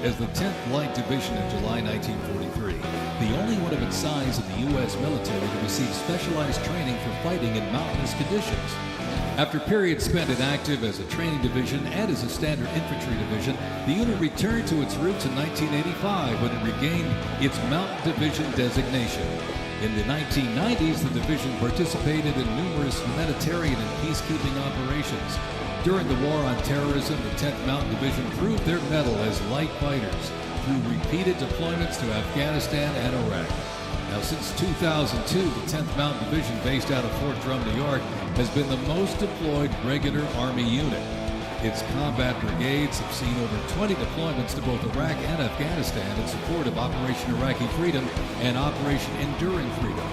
as the 10th Light Division in July 1943, the only one of its size in the U.S. military to receive specialized training for fighting in mountainous conditions. After periods spent inactive as a training division and as a standard infantry division, the unit returned to its roots in 1985 when it regained its Mountain Division designation. In the 1990s, the division participated in numerous humanitarian and peacekeeping operations. During the War on Terrorism, the 10th Mountain Division proved their mettle as light fighters through repeated deployments to Afghanistan and Iraq. Now, since 2002, the 10th Mountain Division, based out of Fort Drum, New York, has been the most deployed regular Army unit. Its combat brigades have seen over 20 deployments to both Iraq and Afghanistan in support of Operation Iraqi Freedom and Operation Enduring Freedom.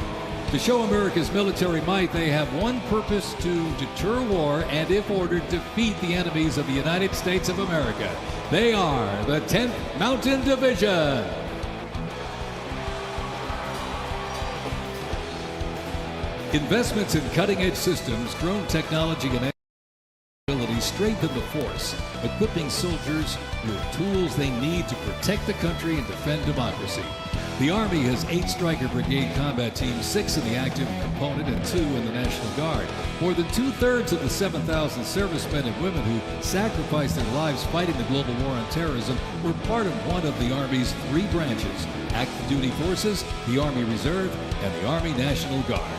To show America's military might, they have one purpose: to deter war and, if ordered, defeat the enemies of the United States of America. They are the 10th Mountain Division. Investments in cutting-edge systems, drone technology, and abilities strengthen the force, equipping soldiers with tools they need to protect the country and defend democracy. The Army has 8 Stryker Brigade combat teams, 6 in the active component and 2 in the National Guard. More than 2/3 of the 7,000 servicemen and women who sacrificed their lives fighting the global war on terrorism were part of one of the Army's 3 branches: active duty forces, the Army Reserve, and the Army National Guard.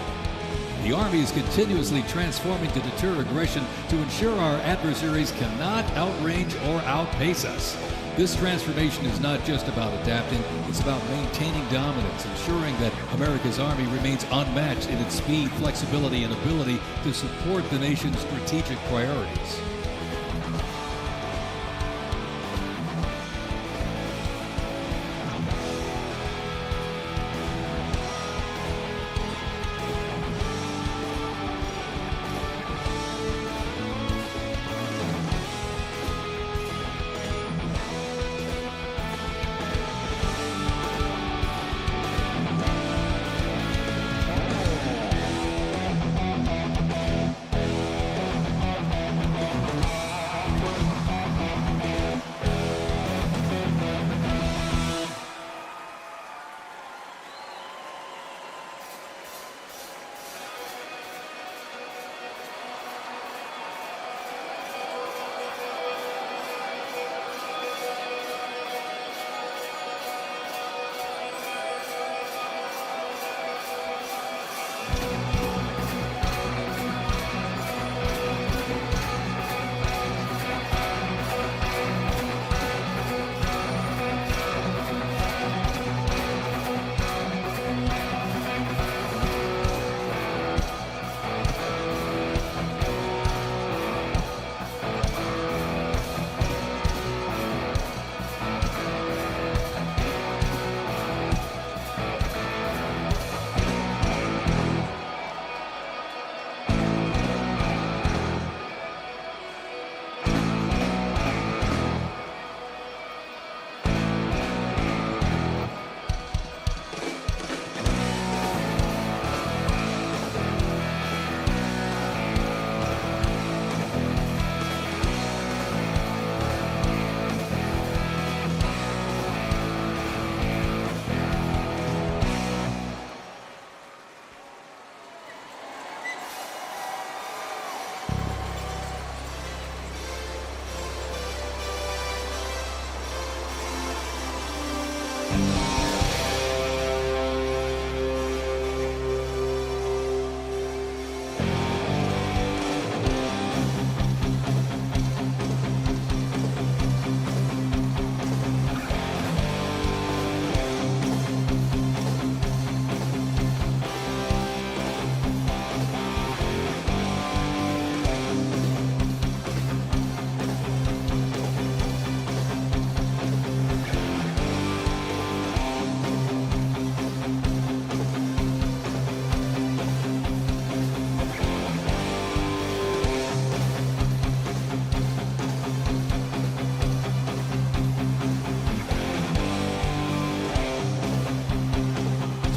The Army is continuously transforming to deter aggression to ensure our adversaries cannot outrange or outpace us. This transformation is not just about adapting, it's about maintaining dominance, ensuring that America's Army remains unmatched in its speed, flexibility, and ability to support the nation's strategic priorities.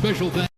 Special thanks.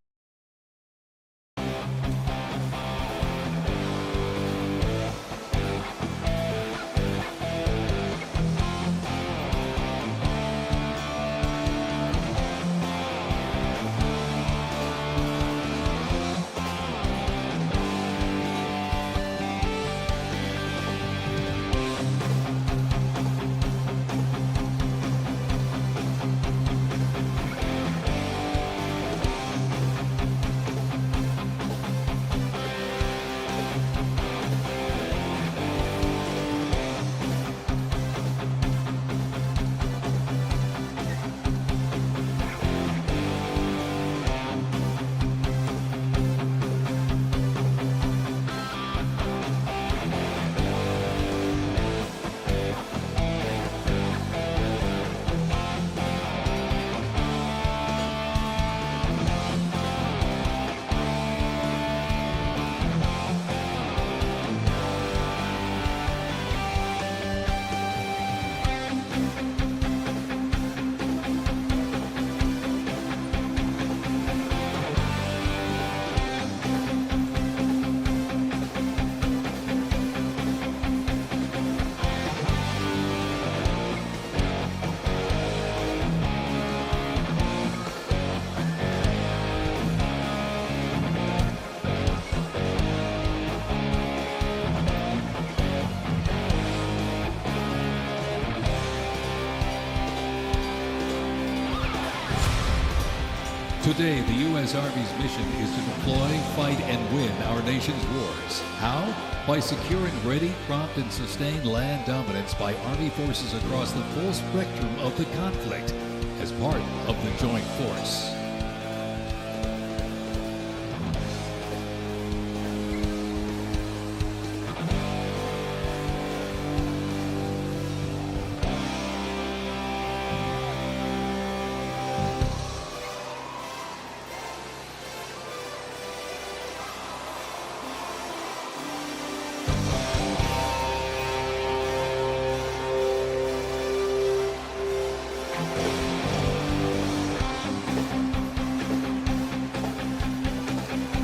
Today, the U.S. Army's mission is to deploy, fight, and win our nation's wars. How? By securing ready, prompt, and sustained land dominance by Army forces across the full spectrum of the conflict as part of the Joint Force.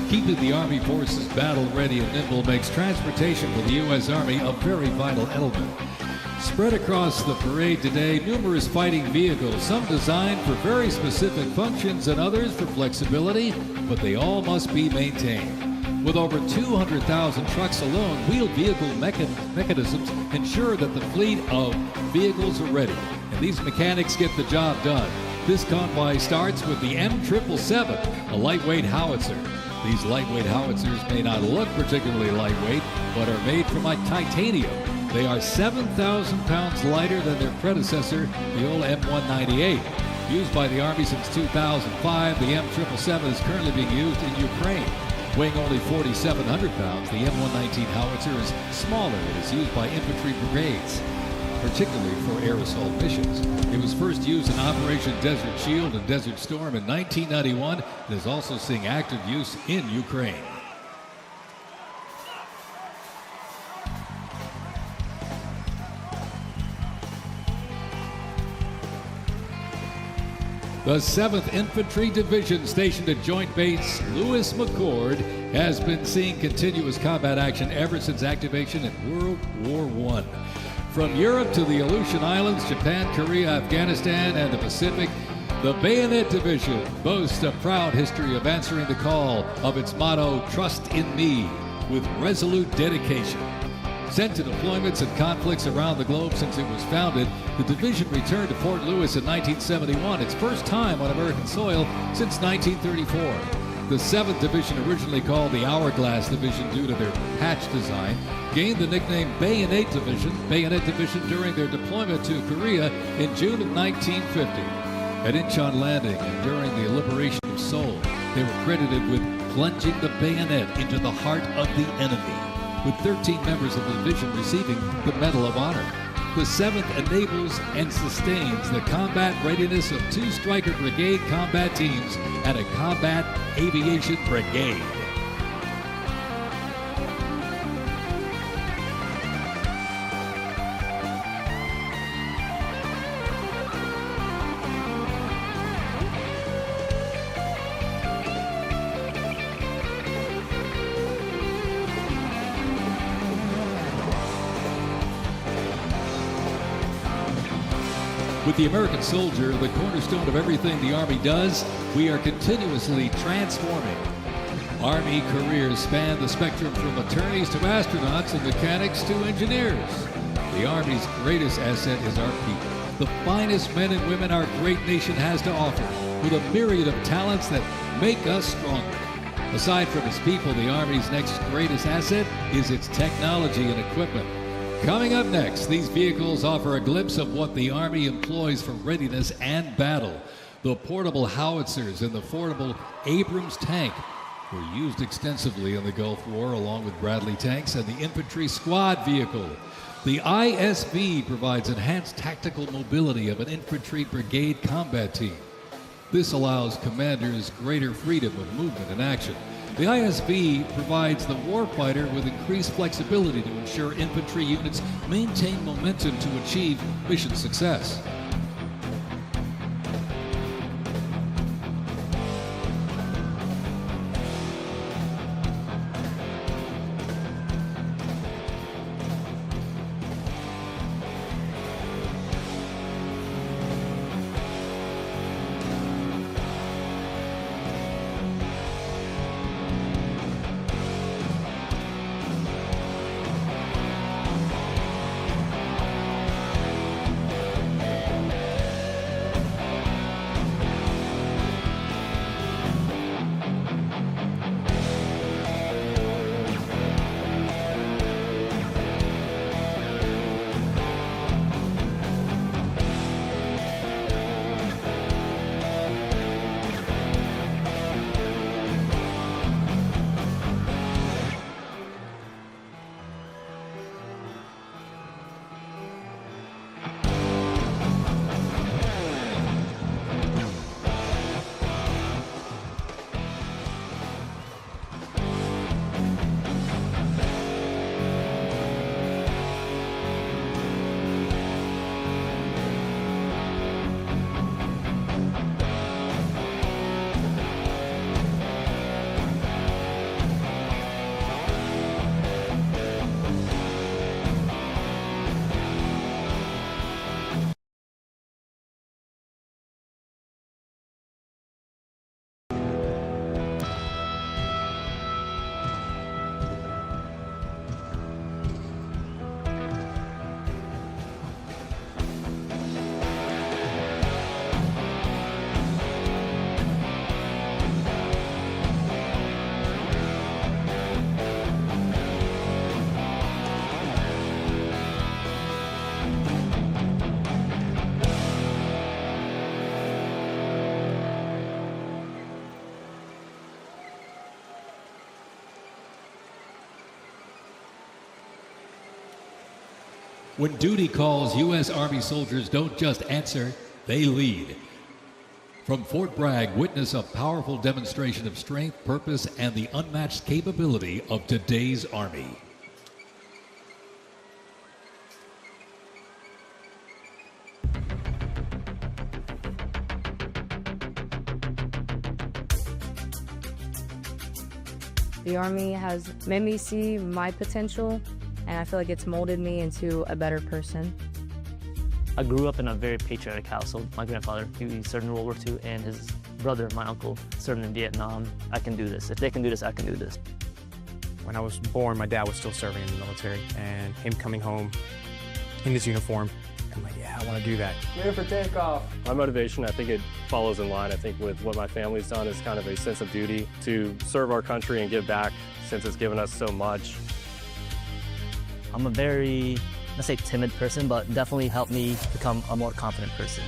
Keeping the Army forces battle-ready and nimble makes transportation for the U.S. Army a very vital element. Spread across the parade today, numerous fighting vehicles, some designed for very specific functions and others for flexibility, but they all must be maintained. With over 200,000 trucks alone, wheeled vehicle mechanisms ensure that the fleet of vehicles are ready, and these mechanics get the job done. This convoy starts with the M777, a lightweight howitzer. These lightweight howitzers may not look particularly lightweight, but are made from titanium. They are 7,000 pounds lighter than their predecessor, the old M198. Used by the Army since 2005, the M777 is currently being used in Ukraine. Weighing only 4,700 pounds, the M119 howitzer is smaller and is used by infantry brigades, particularly for air assault missions. It was first used in Operation Desert Shield and Desert Storm in 1991 and is also seeing active use in Ukraine. The 7th Infantry Division, stationed at Joint Base Lewis McChord, has been seeing continuous combat action ever since activation in World War I. From Europe to the Aleutian Islands, Japan, Korea, Afghanistan, and the Pacific, the Bayonet Division boasts a proud history of answering the call of its motto, "Trust in Me," with resolute dedication. Sent to deployments and conflicts around the globe since it was founded, the division returned to Fort Lewis in 1971, its first time on American soil since 1934. The 7th Division, originally called the Hourglass Division due to their patch design, gained the nickname Bayonet Division during their deployment to Korea in June of 1950. At Incheon Landing and during the liberation of Seoul, they were credited with plunging the bayonet into the heart of the enemy, with 13 members of the division receiving the Medal of Honor. The 7th enables and sustains the combat readiness of 2 Stryker Brigade combat teams and a Combat Aviation Brigade. With the American soldier, the cornerstone of everything the Army does, we are continuously transforming. Army careers span the spectrum from attorneys to astronauts and mechanics to engineers. The Army's greatest asset is our people, the finest men and women our great nation has to offer, with a myriad of talents that make us stronger. Aside from its people, the Army's next greatest asset is its technology and equipment. Coming up next, these vehicles offer a glimpse of what the Army employs for readiness and battle. The portable howitzers and the portable Abrams tank were used extensively in the Gulf War, along with Bradley tanks and the infantry squad vehicle. The ISB provides enhanced tactical mobility of an infantry brigade combat team. This allows commanders greater freedom of movement and action. The ISB provides the warfighter with increased flexibility to ensure infantry units maintain momentum to achieve mission success. When duty calls, U.S. Army soldiers don't just answer, they lead. From Fort Bragg, witness a powerful demonstration of strength, purpose, and the unmatched capability of today's Army. The Army has made me see my potential, and I feel like it's molded me into a better person. I grew up in a very patriotic household. My grandfather, he served in World War II, and his brother, my uncle, served in Vietnam. I can do this. If they can do this, I can do this. When I was born, my dad was still serving in the military, and him coming home in his uniform, I'm like, yeah, I want to do that. Clear for takeoff. My motivation, I think it follows in line, I think, with what my family's done is kind of a sense of duty to serve our country and give back since it's given us so much. I'm a very, let's say, timid person, but definitely helped me become a more confident person.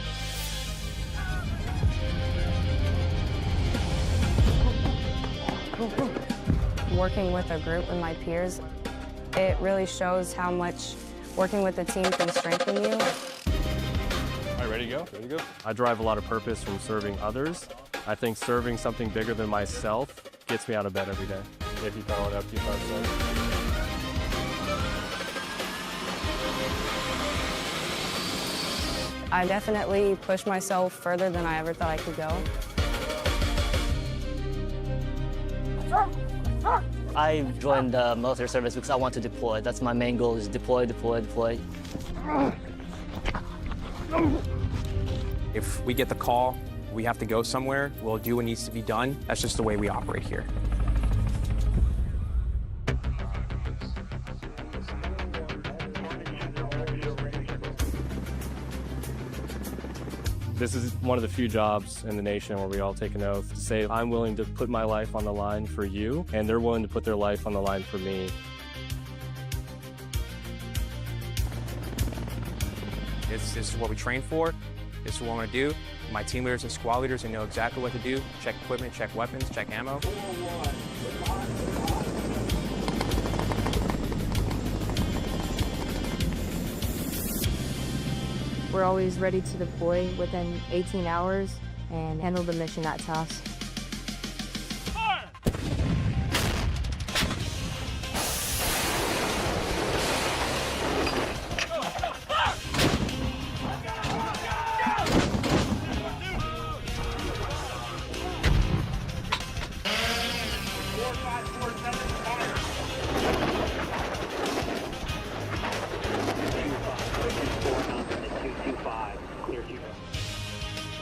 Working with a group and my peers, it really shows how much working with a team can strengthen you. All right, ready to go? Ready to go. I derive a lot of purpose from serving others. I think serving something bigger than myself gets me out of bed every day. If you follow it up, you follow it up. I definitely pushed myself further than I ever thought I could go. I joined the military service because I want to deploy. That's my main goal, is deploy, deploy, deploy. If we get the call, we have to go somewhere, we'll do what needs to be done. That's just the way we operate here. This is one of the few jobs in the nation where we all take an oath to say, I'm willing to put my life on the line for you, and they're willing to put their life on the line for me. This is what we train for. This is what I want to do. My team leaders and squad leaders, they know exactly what to do. Check equipment, check weapons, check ammo. We're always ready to deploy within 18 hours and handle the mission at task.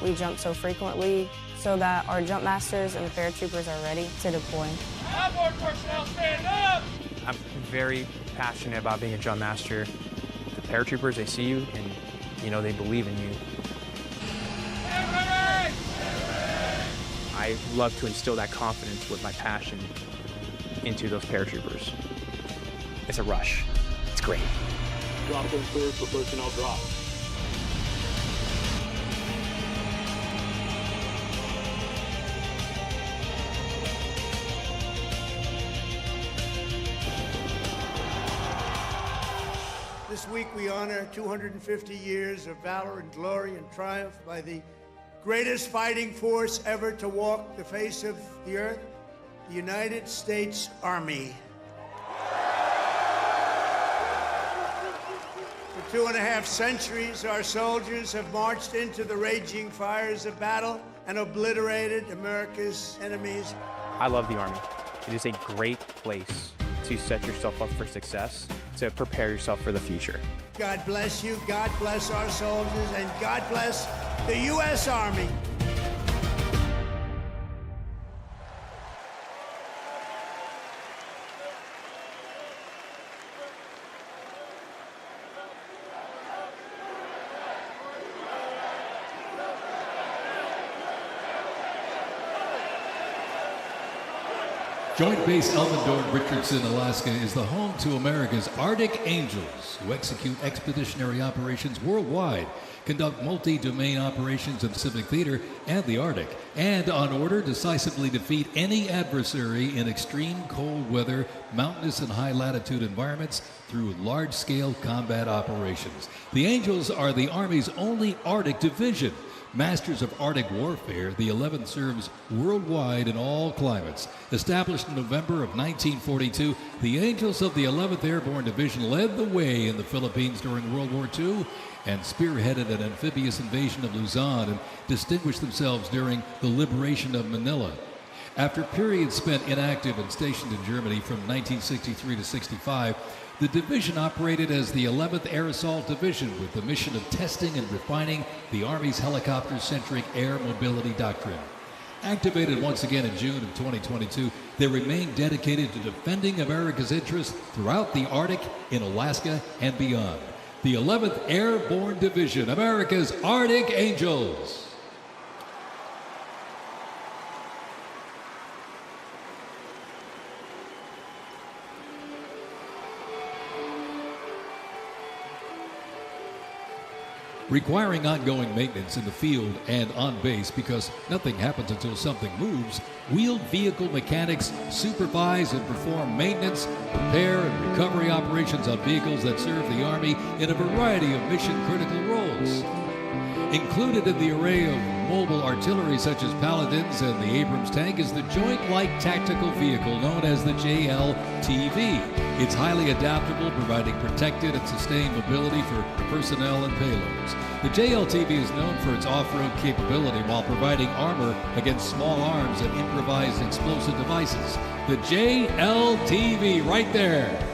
We jump so frequently so that our jump masters and the paratroopers are ready to deploy. Outboard personnel, stand up! I'm very passionate about being a jump master. The paratroopers, they see you and, you know, they believe in you. I love to instill that confidence with my passion into those paratroopers. It's a rush. It's great. Drop them clear for personnel drop. This week we honor 250 years of valor and glory and triumph by the greatest fighting force ever to walk the face of the earth, the United States Army. For 2.5 centuries, our soldiers have marched into the raging fires of battle and obliterated America's enemies. I love the Army. It is a great place to set yourself up for success, to prepare yourself for the future. God bless you, God bless our soldiers, and God bless the U.S. Army. Joint Base Elmendorf, Richardson, Alaska is the home to America's Arctic Angels, who execute expeditionary operations worldwide, conduct multi-domain operations in the Pacific Theater and the Arctic, and on order decisively defeat any adversary in extreme cold weather, mountainous and high-latitude environments through large-scale combat operations. The Angels are the Army's only Arctic division. Masters of Arctic warfare, the 11th serves worldwide in all climates. Established in November of 1942, the Angels of the 11th Airborne Division led the way in the Philippines during World War II and spearheaded an amphibious invasion of Luzon and distinguished themselves during the liberation of Manila. After periods spent inactive and stationed in Germany from 1963 to 65, the division operated as the 11th Air Assault Division with the mission of testing and refining the Army's helicopter-centric air mobility doctrine. Activated once again in June of 2022, they remain dedicated to defending America's interests throughout the Arctic, in Alaska, and beyond. The 11th Airborne Division, America's Arctic Angels. Requiring ongoing maintenance in the field and on base because nothing happens until something moves, wheeled vehicle mechanics supervise and perform maintenance, repair, and recovery operations on vehicles that serve the Army in a variety of mission-critical roles. Included in the array of mobile artillery such as Paladins and the Abrams tank is the Joint Light Tactical Vehicle known as the JLTV. It's highly adaptable, providing protected and sustained mobility for personnel and payloads. The JLTV is known for its off-road capability while providing armor against small arms and improvised explosive devices. The JLTV, right there.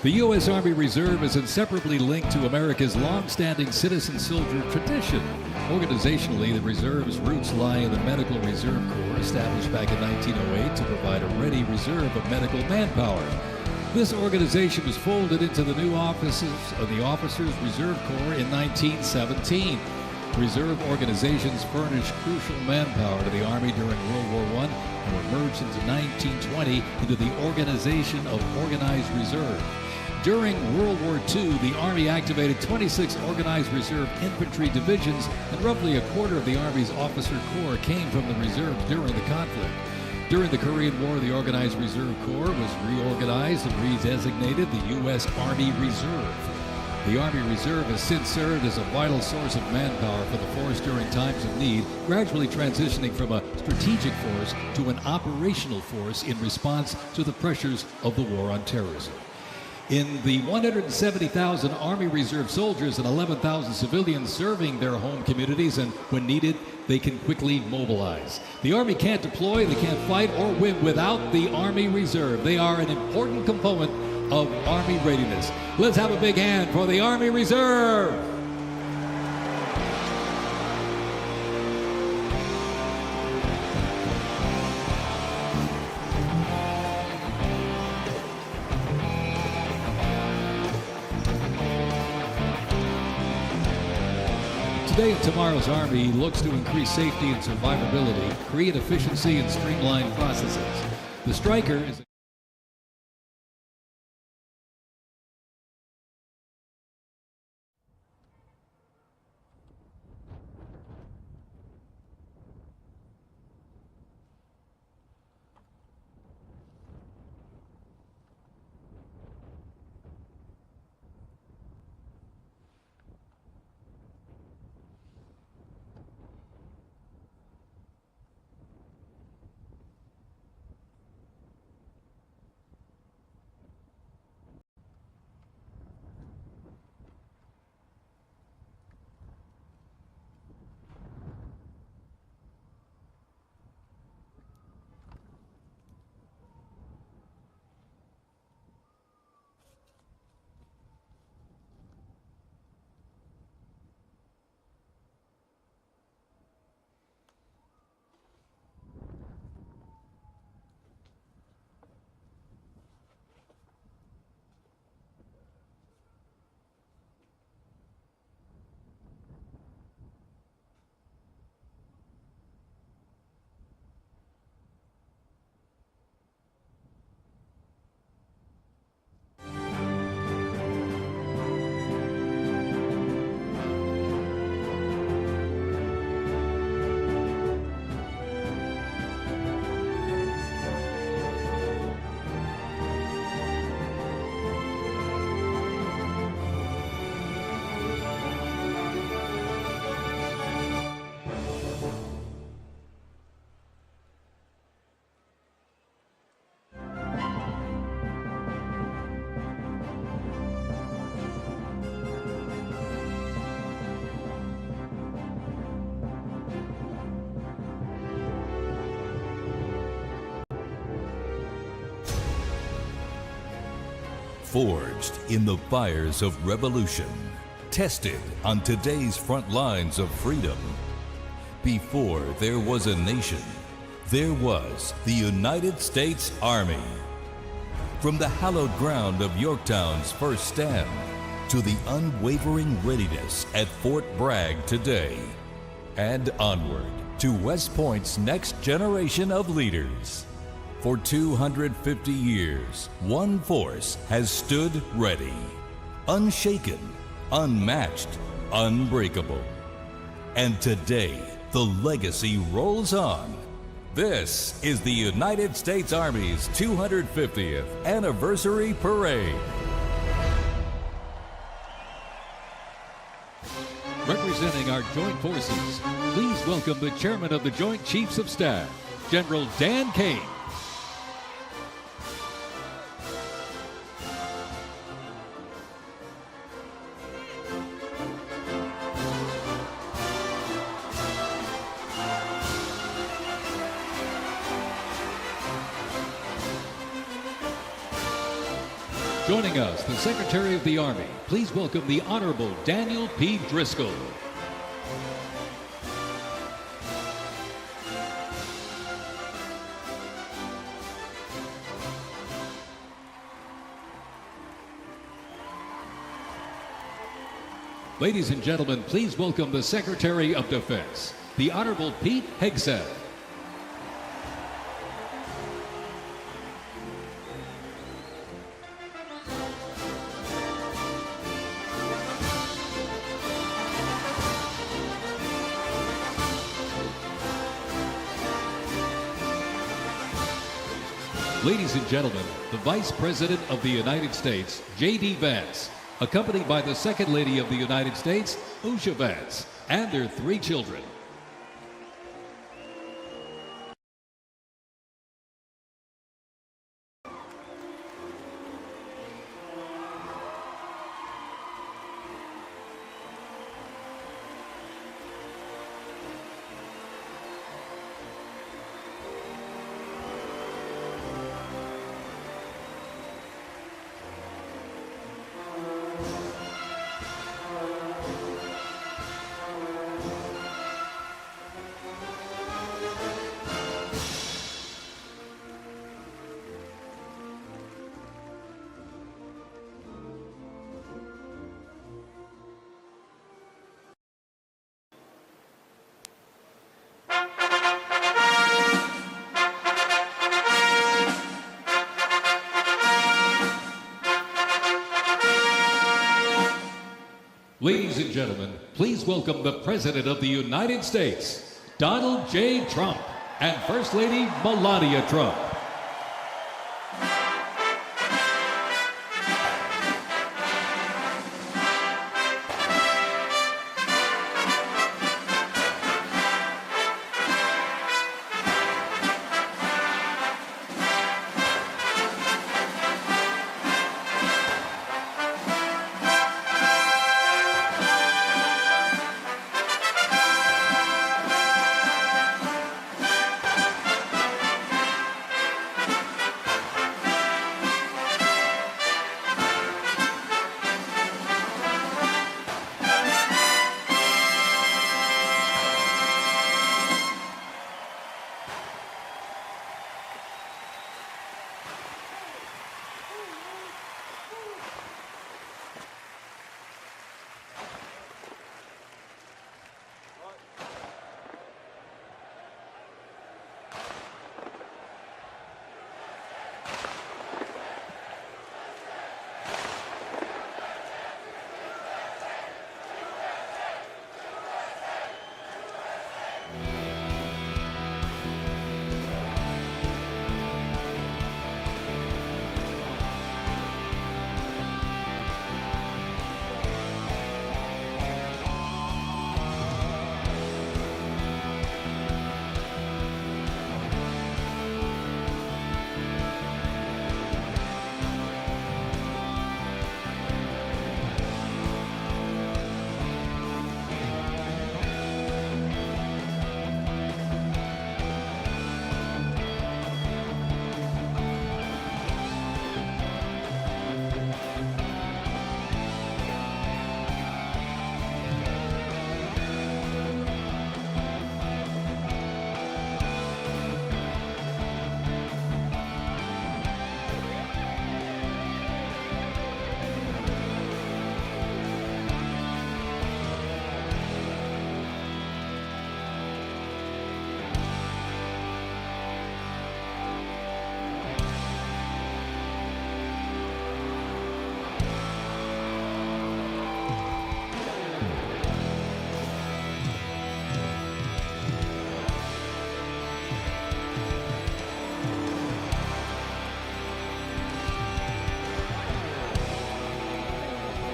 The U.S. Army Reserve is inseparably linked to America's long-standing citizen soldier tradition. Organizationally, the Reserve's roots lie in the Medical Reserve Corps, established back in 1908 to provide a ready reserve of medical manpower. This organization was folded into the new offices of the Officers Reserve Corps in 1917. Reserve organizations furnished crucial manpower to the Army during World War I and were merged into 1920 into the Organization of Organized Reserve. During World War II, the Army activated 26 Organized Reserve infantry divisions, and roughly a quarter of the Army's officer corps came from the reserves during the conflict. During the Korean War, the Organized Reserve Corps was reorganized and redesignated the U.S. Army Reserve. The Army Reserve has since served as a vital source of manpower for the force during times of need, gradually transitioning from a strategic force to an operational force in response to the pressures of the war on terrorism. In the 170,000 Army Reserve soldiers and 11,000 civilians serving their home communities, and when needed, they can quickly mobilize. The Army can't deploy, they can't fight or win without the Army Reserve. They are an important component of Army readiness. Let's have a big hand for the Army Reserve. Today and tomorrow's Army looks to increase safety and survivability, create efficiency, and streamline processes. The Striker is forged in the fires of revolution, tested on today's front lines of freedom. Before there was a nation, there was the United States Army. From the hallowed ground of Yorktown's first stand to the unwavering readiness at Fort Bragg today, and onward to West Point's next generation of leaders. For 250 years, one force has stood ready, unshaken, unmatched, unbreakable. And today, the legacy rolls on. This is the United States Army's 250th Anniversary Parade. Representing our joint forces, please welcome the Chairman of the Joint Chiefs of Staff, General Dan Kane. Joining us, the Secretary of the Army. Please welcome the Honorable Daniel P. Driscoll. Ladies and gentlemen, please welcome the Secretary of Defense, the Honorable Pete Hegseth. Ladies and gentlemen, the Vice President of the United States, J.D. Vance, accompanied by the Second Lady of the United States, Usha Vance, and their 3 children. Ladies and gentlemen, please welcome the President of the United States, Donald J. Trump, and First Lady Melania Trump.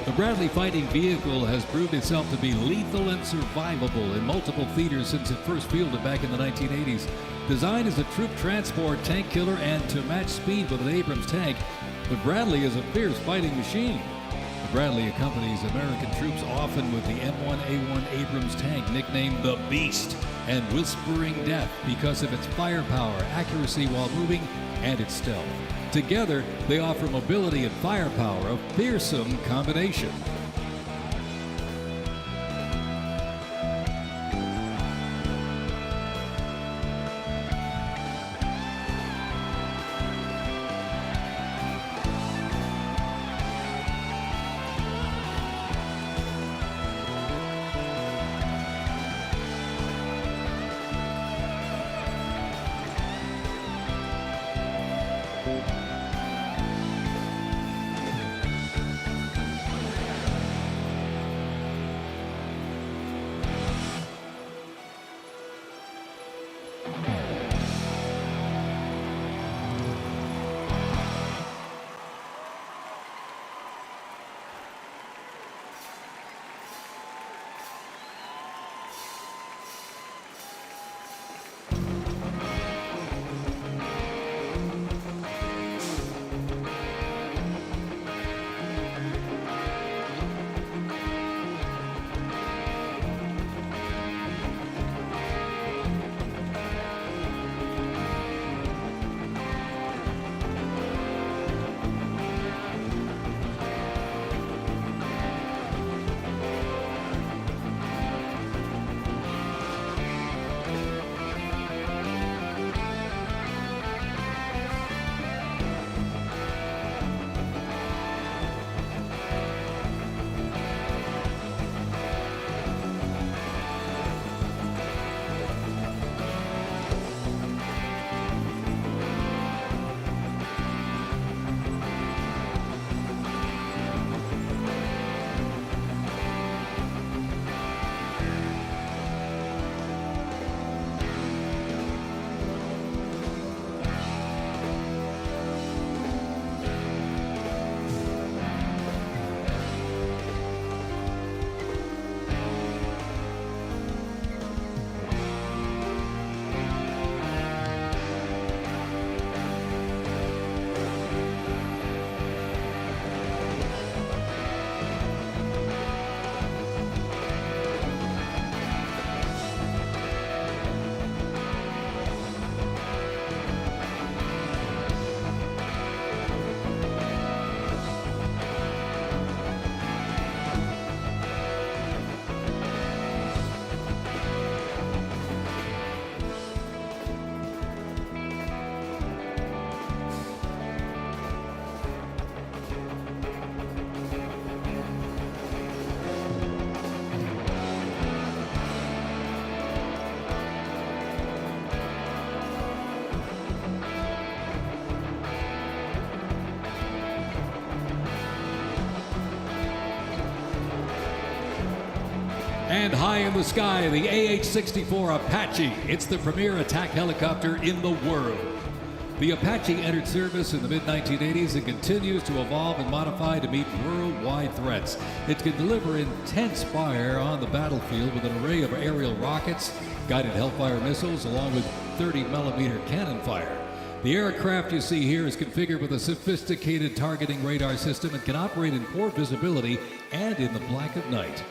The Bradley fighting vehicle has proved itself to be lethal and survivable in multiple theaters since it first fielded back in the 1980s. Designed as a troop transport, tank killer, and to match speed with an Abrams tank, the Bradley is a fierce fighting machine. The Bradley accompanies American troops often with the M1A1 Abrams tank, nicknamed the Beast, and Whispering Death because of its firepower, accuracy while moving, and its stealth. Together, they offer mobility and firepower, a fearsome combination. And high in the sky, the AH-64 Apache. It's the premier attack helicopter in the world. The Apache entered service in the mid-1980s and continues to evolve and modify to meet worldwide threats. It can deliver intense fire on the battlefield with an array of aerial rockets, guided Hellfire missiles, along with 30mm cannon fire. The aircraft you see here is configured with a sophisticated targeting radar system and can operate in poor visibility and in the black of night.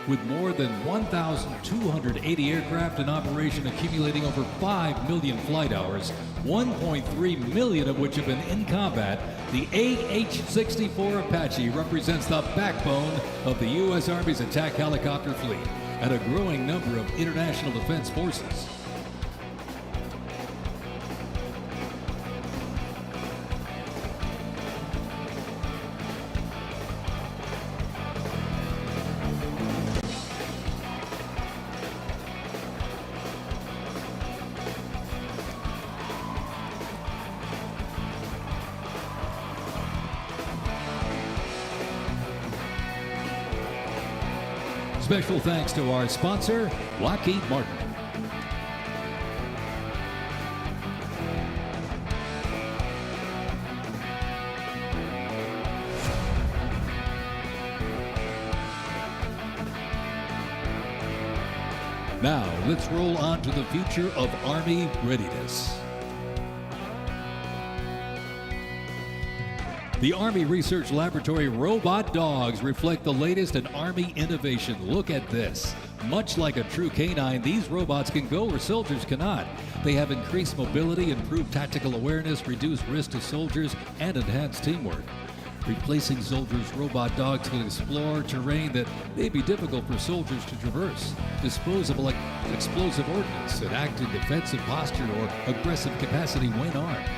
With more than 1,280 aircraft in operation accumulating over 5 million flight hours, 1.3 million of which have been in combat, the AH-64 Apache represents the backbone of the U.S. Army's attack helicopter fleet and a growing number of international defense forces. Special thanks to our sponsor, Lockheed Martin. Now, let's roll on to the future of Army readiness. The Army Research Laboratory robot dogs reflect the latest in Army innovation. Look at this. Much like a true canine, these robots can go where soldiers cannot. They have increased mobility, improved tactical awareness, reduced risk to soldiers, and enhanced teamwork. Replacing soldiers, robot dogs can explore terrain that may be difficult for soldiers to traverse, dispose of explosive ordnance, and act in defensive posture or aggressive capacity when armed.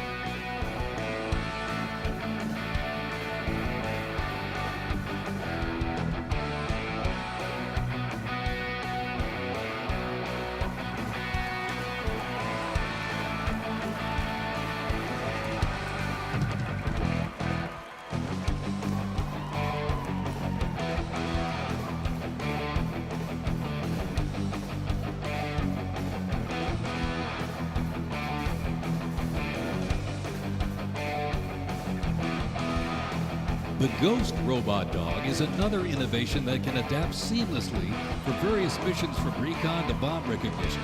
The Ghost Robot Dog is another innovation that can adapt seamlessly for various missions from recon to bomb recognition.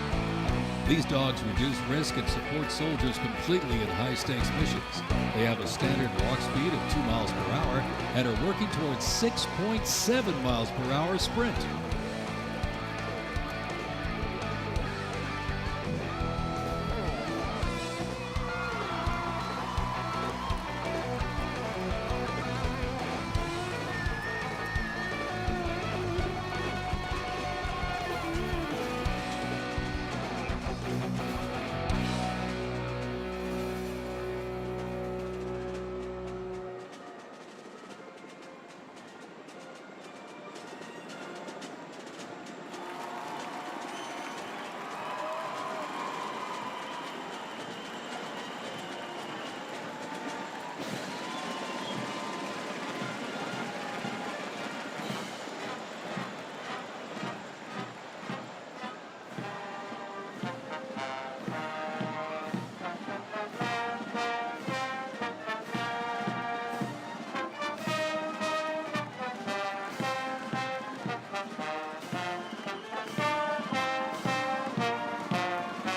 These dogs reduce risk and support soldiers completely in high-stakes missions. They have a standard walk speed of 2 miles per hour and are working towards 6.7 miles per hour sprint.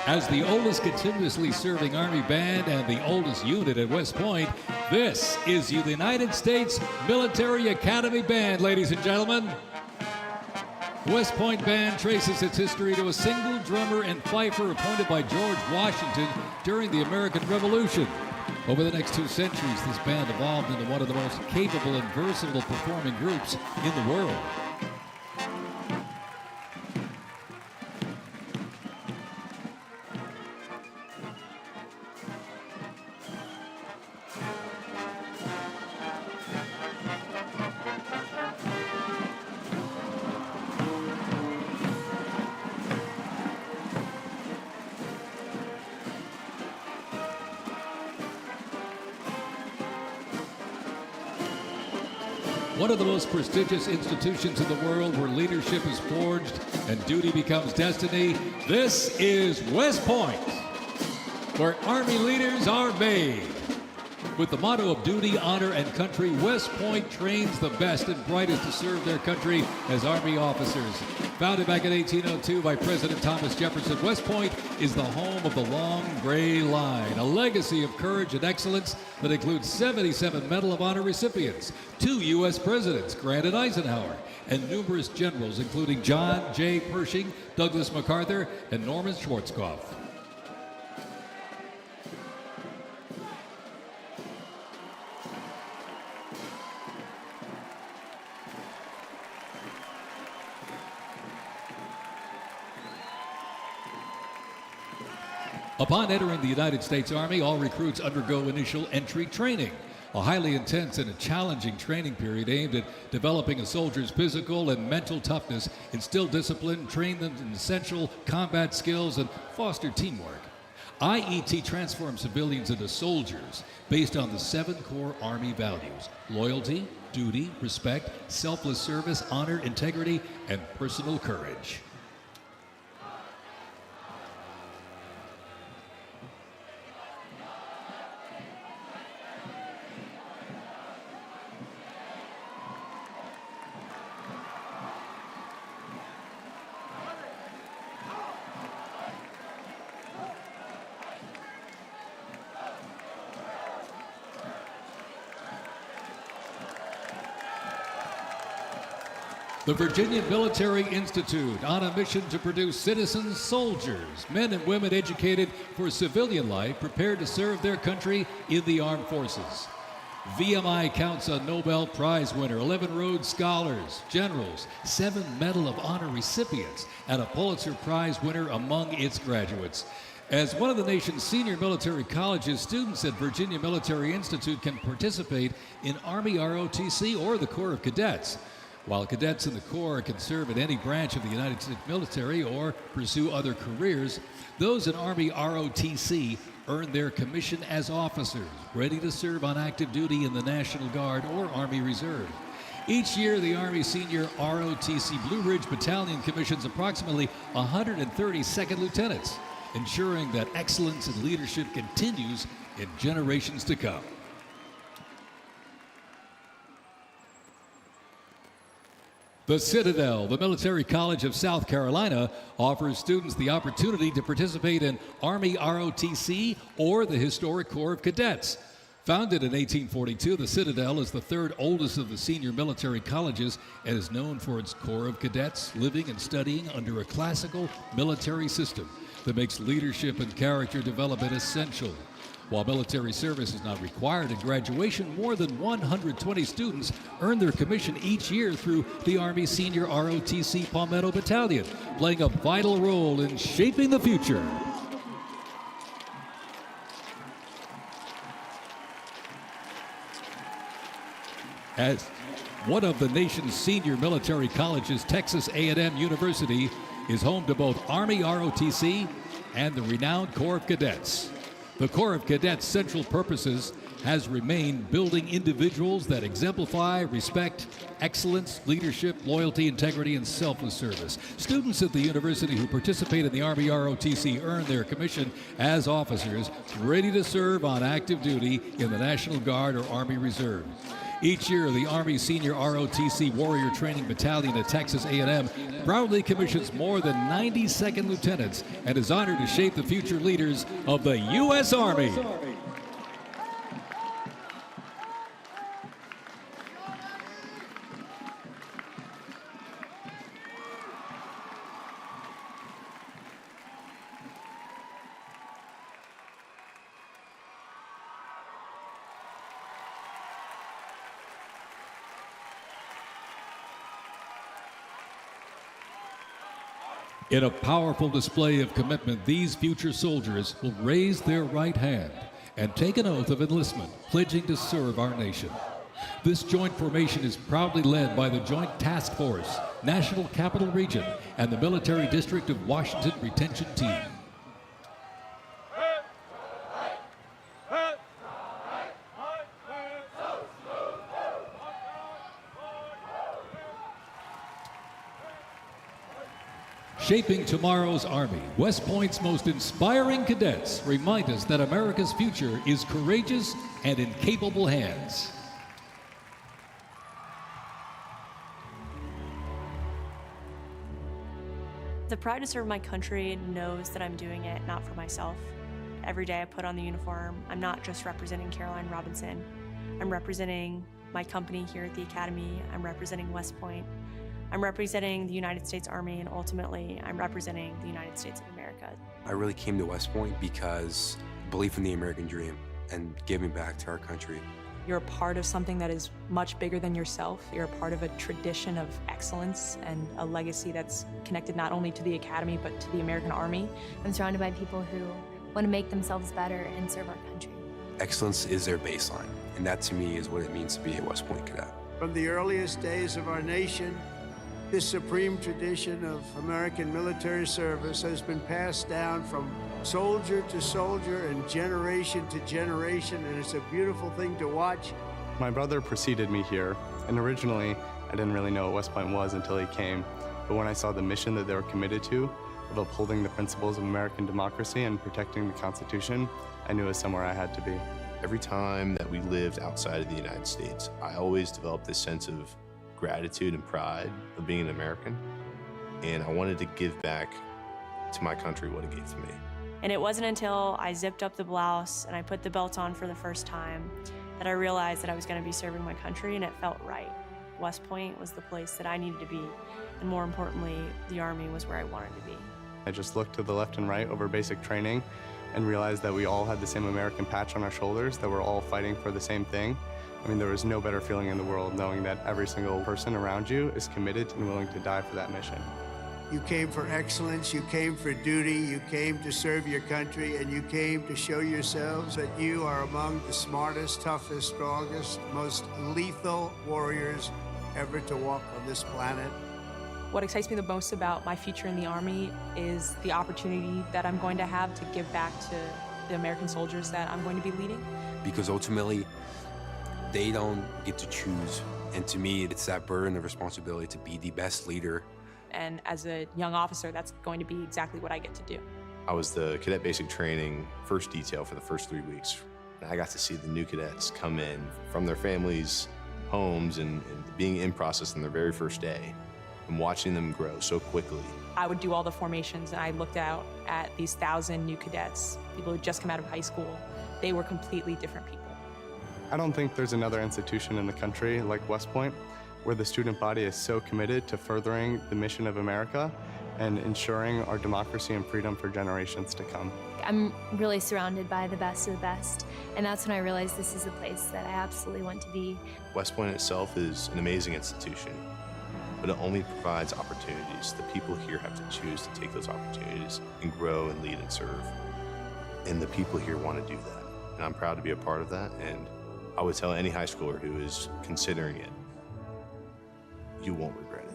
As the oldest continuously serving Army band and the oldest unit at West Point, this is the United States Military Academy Band, ladies and gentlemen. The West Point Band traces its history to a single drummer and fifer appointed by George Washington during the American Revolution. Over the next 2 centuries, this band evolved into one of the most capable and versatile performing groups in the world. One of the most prestigious institutions in the world where leadership is forged and duty becomes destiny. This is West Point, where Army leaders are made. With the motto of duty, honor, and country, West Point trains the best and brightest to serve their country as Army officers. Founded back in 1802 by President Thomas Jefferson, West Point is the home of the Long Gray Line, a legacy of courage and excellence that includes 77 Medal of Honor recipients, 2 U.S. presidents, Grant and Eisenhower, and numerous generals, including John J. Pershing, Douglas MacArthur, and Norman Schwarzkopf. Upon entering the United States Army, all recruits undergo initial entry training, a highly intense and a challenging training period aimed at developing a soldier's physical and mental toughness, instill discipline, train them in essential combat skills, and foster teamwork. IET transforms civilians into soldiers based on the 7 core Army values: loyalty, duty, respect, selfless service, honor, integrity, and personal courage. The Virginia Military Institute, on a mission to produce citizen soldiers, men and women educated for civilian life, prepared to serve their country in the armed forces. VMI counts a Nobel Prize winner, 11 Rhodes Scholars, generals, 7 Medal of Honor recipients, and a Pulitzer Prize winner among its graduates. As one of the nation's senior military colleges, students at Virginia Military Institute can participate in Army ROTC or the Corps of Cadets. While cadets in the Corps can serve in any branch of the United States military or pursue other careers, those in Army ROTC earn their commission as officers, ready to serve on active duty in the National Guard or Army Reserve. Each year, the Army Senior ROTC Blue Ridge Battalion commissions approximately 130 second lieutenants, ensuring that excellence in leadership continues in generations to come. The Citadel, the Military College of South Carolina, offers students the opportunity to participate in Army ROTC or the Historic Corps of Cadets. Founded in 1842, the Citadel is the third oldest of the senior military colleges and is known for its Corps of Cadets living and studying under a classical military system that makes leadership and character development essential. While military service is not required in graduation, more than 120 students earn their commission each year through the Army Senior ROTC Palmetto Battalion, playing a vital role in shaping the future. As one of the nation's senior military colleges, Texas A&M University is home to both Army ROTC and the renowned Corps of Cadets. The Corps of Cadets' central purposes has remained building individuals that exemplify respect, excellence, leadership, loyalty, integrity, and selfless service. Students at the university who participate in the Army ROTC earn their commission as officers ready to serve on active duty in the National Guard or Army Reserve. Each year, the Army Senior ROTC Warrior Training Battalion at Texas A&M proudly commissions more than 90 second lieutenants and is honored to shape the future leaders of the U.S. Army. In a powerful display of commitment, these future soldiers will raise their right hand and take an oath of enlistment, pledging to serve our nation. This joint formation is proudly led by the Joint Task Force, National Capital Region, and the Military District of Washington Retention Team. Shaping tomorrow's Army, West Point's most inspiring cadets remind us that America's future is courageous and in capable hands. The pride to serve my country knows that I'm doing it not for myself. Every day I put on the uniform, I'm not just representing Caroline Robinson. I'm representing my company here at the Academy. I'm representing West Point. I'm representing the United States Army, and ultimately, I'm representing the United States of America. I really came to West Point because belief in the American dream and giving back to our country. You're a part of something that is much bigger than yourself. You're a part of a tradition of excellence and a legacy that's connected not only to the Academy, but to the American Army. I'm surrounded by people who want to make themselves better and serve our country. Excellence is their baseline, and that to me is what it means to be a West Point cadet. From the earliest days of our nation, this supreme tradition of American military service has been passed down from soldier to soldier and generation to generation, and it's a beautiful thing to watch. My brother preceded me here, and originally I didn't really know what West Point was until he came. But when I saw the mission that they were committed to, of upholding the principles of American democracy and protecting the Constitution, I knew it was somewhere I had to be. Every time that we lived outside of the United States, I always developed this sense of gratitude and pride of being an American, and I wanted to give back to my country what it gave to me. And it wasn't until I zipped up the blouse and I put the belt on for the first time that I realized that I was going to be serving my country, and it felt right. West Point was the place that I needed to be, and more importantly, the Army was where I wanted to be. I just looked to the left and right over basic training and realized that we all had the same American patch on our shoulders, that we're all fighting for the same thing. I mean, there was no better feeling in the world knowing that every single person around you is committed and willing to die for that mission. You came for excellence, you came for duty, you came to serve your country, and you came to show yourselves that you are among the smartest, toughest, strongest, most lethal warriors ever to walk on this planet. What excites me the most about my future in the Army is the opportunity that I'm going to have to give back to the American soldiers that I'm going to be leading. Because ultimately, they don't get to choose. And to me, it's that burden of responsibility to be the best leader. And as a young officer, that's going to be exactly what I get to do. I was the cadet basic training first detail for the first 3 weeks. And I got to see the new cadets come in from their families' homes and being in process on their very first day and watching them grow so quickly. I would do all the formations, and I looked out at these 1,000 new cadets, people who just come out of high school. They were completely different people. I don't think there's another institution in the country like West Point where the student body is so committed to furthering the mission of America and ensuring our democracy and freedom for generations to come. I'm really surrounded by the best of the best, and that's when I realized this is a place that I absolutely want to be. West Point itself is an amazing institution, but it only provides opportunities. The people here have to choose to take those opportunities and grow and lead and serve. And the people here want to do that. And I'm proud to be a part of that. And I would tell any high schooler who is considering it, you won't regret it.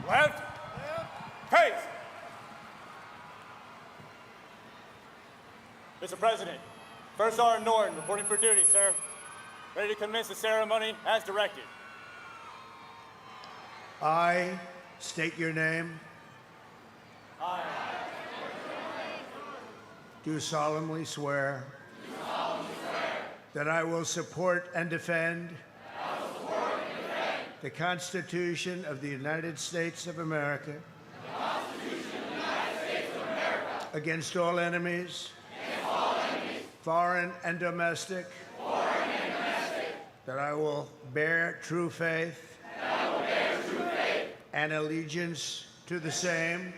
Left. Pace. Mr. President, First Sergeant Norton reporting for duty, sir. Ready to commence the ceremony as directed. I state your name. I Do solemnly swear that I will support and defend the Constitution of the United States of America against all enemies, foreign and domestic, that I will bear true faith and allegiance to the same,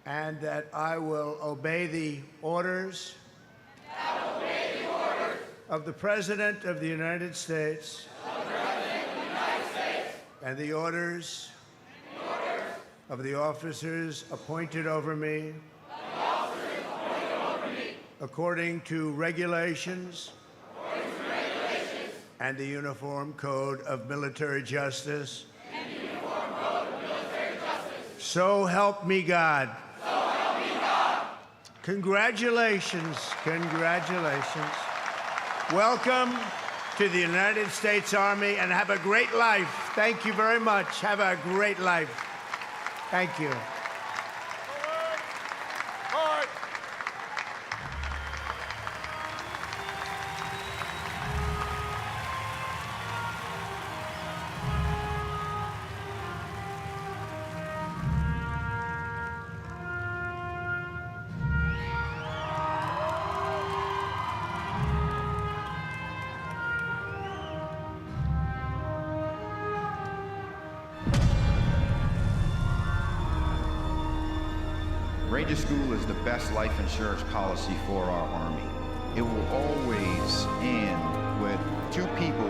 and that I will obey the orders of the President of the United States and the orders of the officers appointed over me according to regulations and the Uniform Code of Military Justice. So help me God. Congratulations, congratulations. Welcome to the United States Army, and have a great life. Thank you very much. Have a great life. Thank you. Ranger School is the best life insurance policy for our Army. It will always end with two people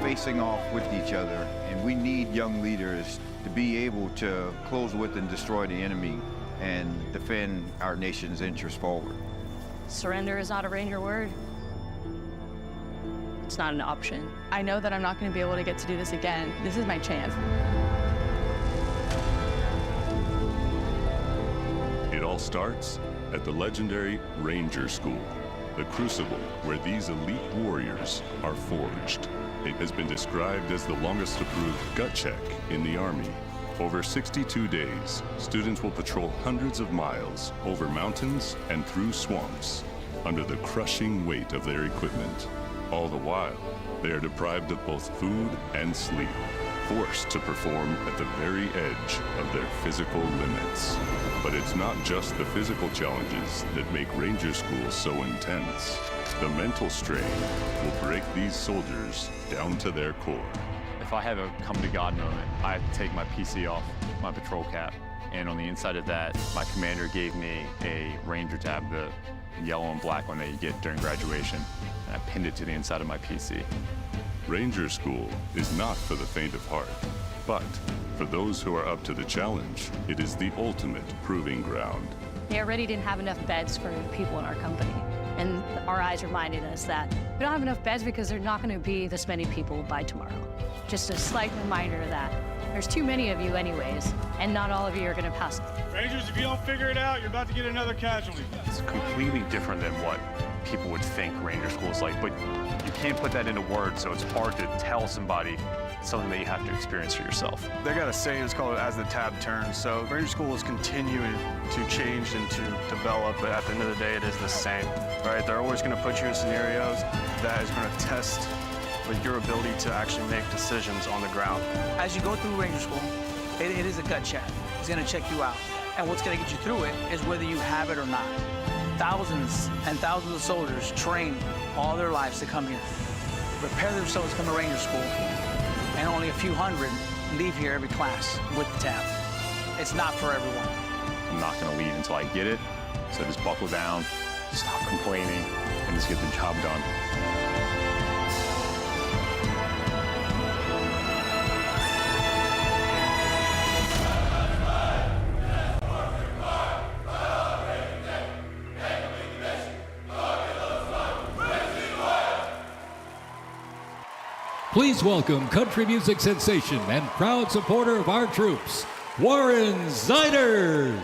facing off with each other, and we need young leaders to be able to close with and destroy the enemy and defend our nation's interests forward. Surrender is not a Ranger word. It's not an option. I know that I'm not going to be able to get to do this again. This is my chance. It all starts at the legendary Ranger School, the Crucible, where these elite warriors are forged. It has been described as the longest approved gut check in the Army. Over 62 days, students will patrol hundreds of miles over mountains and through swamps under the crushing weight of their equipment. All the while, they are deprived of both food and sleep, forced to perform at the very edge of their physical limits. But it's not just the physical challenges that make Ranger School so intense. The mental strain will break these soldiers down to their core. If I have a come to God moment, I have to take my PC off my patrol cap. And on the inside of that, my commander gave me a Ranger tab, the yellow and black one that you get during graduation. And I pinned it to the inside of my PC. Ranger School is not for the faint of heart, but for those who are up to the challenge, it is the ultimate proving ground. They already didn't have enough beds for people in our company. And our eyes reminded us that we don't have enough beds because there's not going to be this many people by tomorrow. Just a slight reminder that there's too many of you anyways, and not all of you are going to pass. Rangers, if you don't figure it out, you're about to get another casualty. It's completely different than what people would think Ranger School is like, but you can't put that into words, so it's hard to tell somebody something that you have to experience for yourself. They got a saying, it's called as the tab turns. So Ranger School is continuing to change and to develop, but at the end of the day, it is the same, right? They're always going to put you in scenarios that is going to test with your ability to actually make decisions on the ground. As you go through Ranger School, it is a gut check. It's going to check you out. And what's going to get you through it is whether you have it or not. Thousands and thousands of soldiers train all their lives to come here, prepare themselves to come to Ranger School, and only a few hundred leave here every class with the tab. It's not for everyone. I'm not going to leave until I get it, so just buckle down, stop complaining, and just get the job done. Please welcome country music sensation and proud supporter of our troops, Warren Ziders.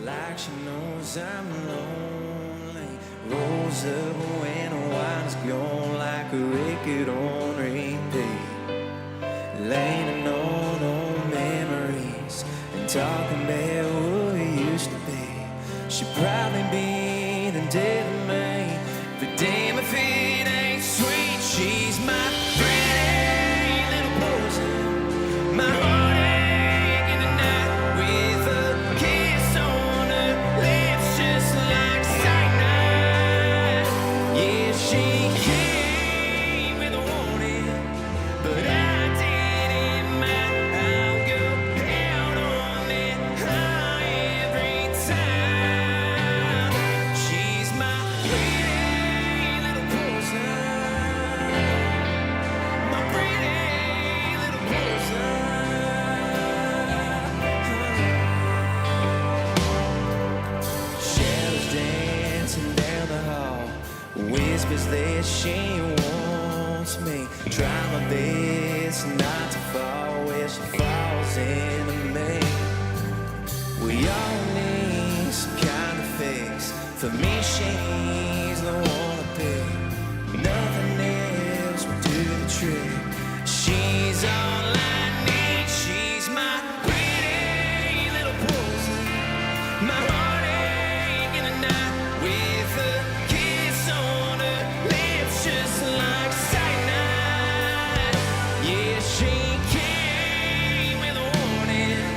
Like she knows I'm lonely. Rolls up when the wine's gone like a record on repeat. Leaning on old memories and talking about what it used to be. She'd probably be the death of me, but damn if it ain't sweet. She's my pretty little poison, my heartache in the night with a kiss on her lips just like cyanide. Yeah, she came with a warning, but I didn't mind. I'll go down on it every time. She's my pretty little poison, my pretty little poison. Shadows dancing down the hall, whispers that she wants me. Try my best not to fall where she falls into me. We all need some kind of fix. For me, she's the one to pick. Nothing else will do the trick. She's all I need. She's my pretty little poison, my heartache in the night with a kiss on her lips just like cyanide. Yeah, she came with a warning,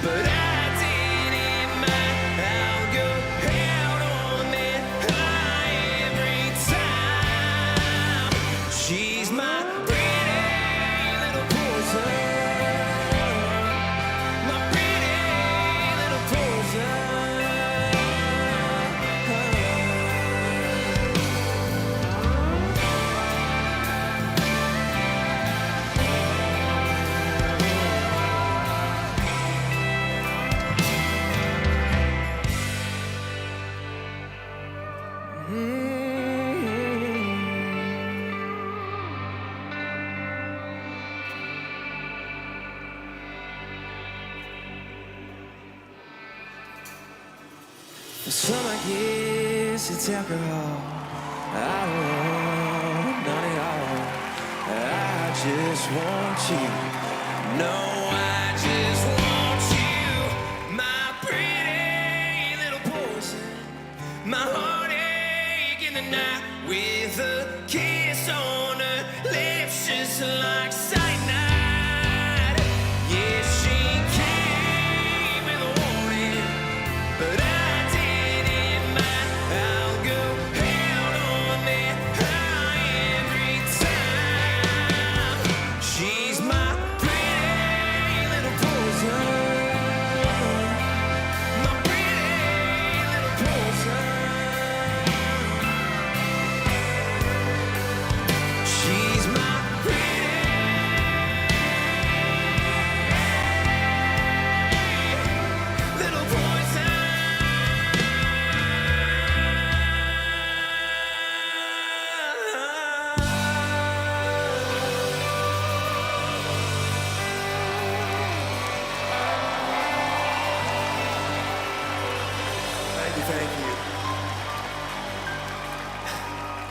but I didn't mind. I'll go out on that high For some, I guess it's alcohol. I don't want none at all. I just want you. No, I just want you. My pretty little poison. My heartache in the night with a kiss on her lips just like cyanide. Yeah, she came with a warning, but I didn't mind. I'll go hell on that high every time. She's my pretty little poison. My pretty little poison. She's my little poison. Thank you.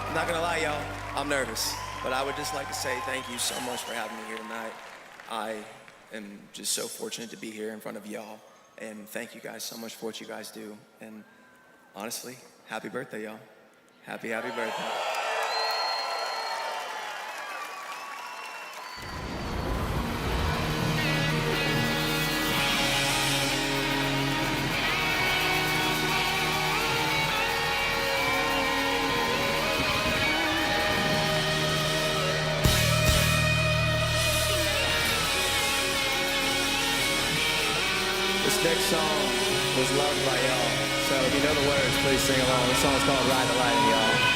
I'm not gonna lie, y'all. I'm nervous, but I would just like to say thank you so much for having me here tonight. I am just so fortunate to be here in front of y'all, and thank you guys so much for what you guys do. And honestly, happy birthday, y'all. Happy birthday. This next song was loved by y'all. So if you know the words, please sing along. This song's called Ride the Lightning, y'all.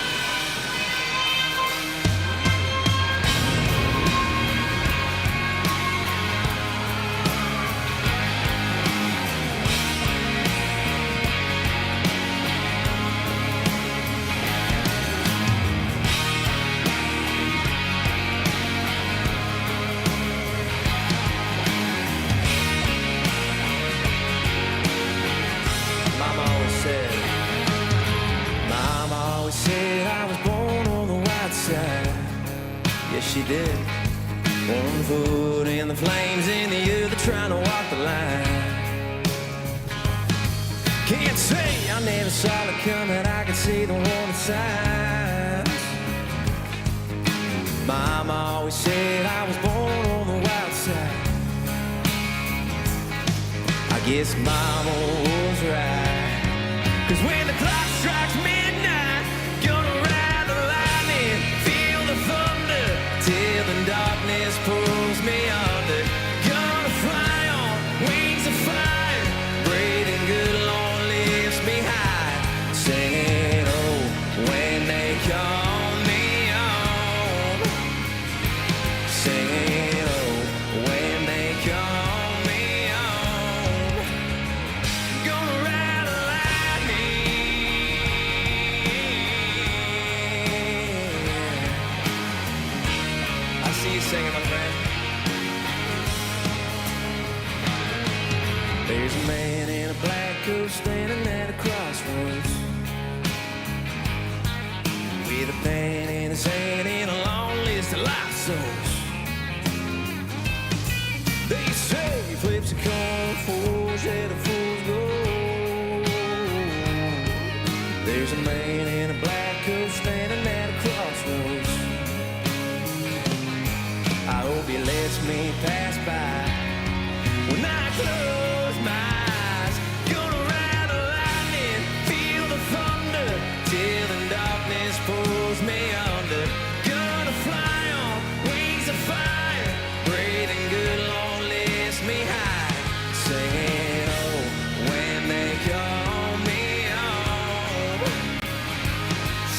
She did. One foot in the flames and the other trying to walk the line. Can't say I never saw it coming. I could see the warning signs. Mama always said I was born on the wild side. I guess Mama was right. 'Cause when the clock strikes midnight, gonna ride the lightning, feel the thunder till the darkness pulls me under. Gonna fly on wings of fire, breathing good, Lord lifts me high. Singing, oh, when they call me home. Singing, oh, when they call me home. Gonna ride the lightning. I see you singing, my friend. There's a man in a black coat standing at a crossroads, with a pen in his hand and a long list of life souls. They say he flips a coin, fools let the fools go. There's a man in a black coat standing at a crossroads. I hope he lets me pass by when I close my eyes. Gonna ride the lightning, feel the thunder till the darkness pulls me under. Gonna fly on wings of fire, breathing good, Lord lifts me high. Singing, oh, when they call me home.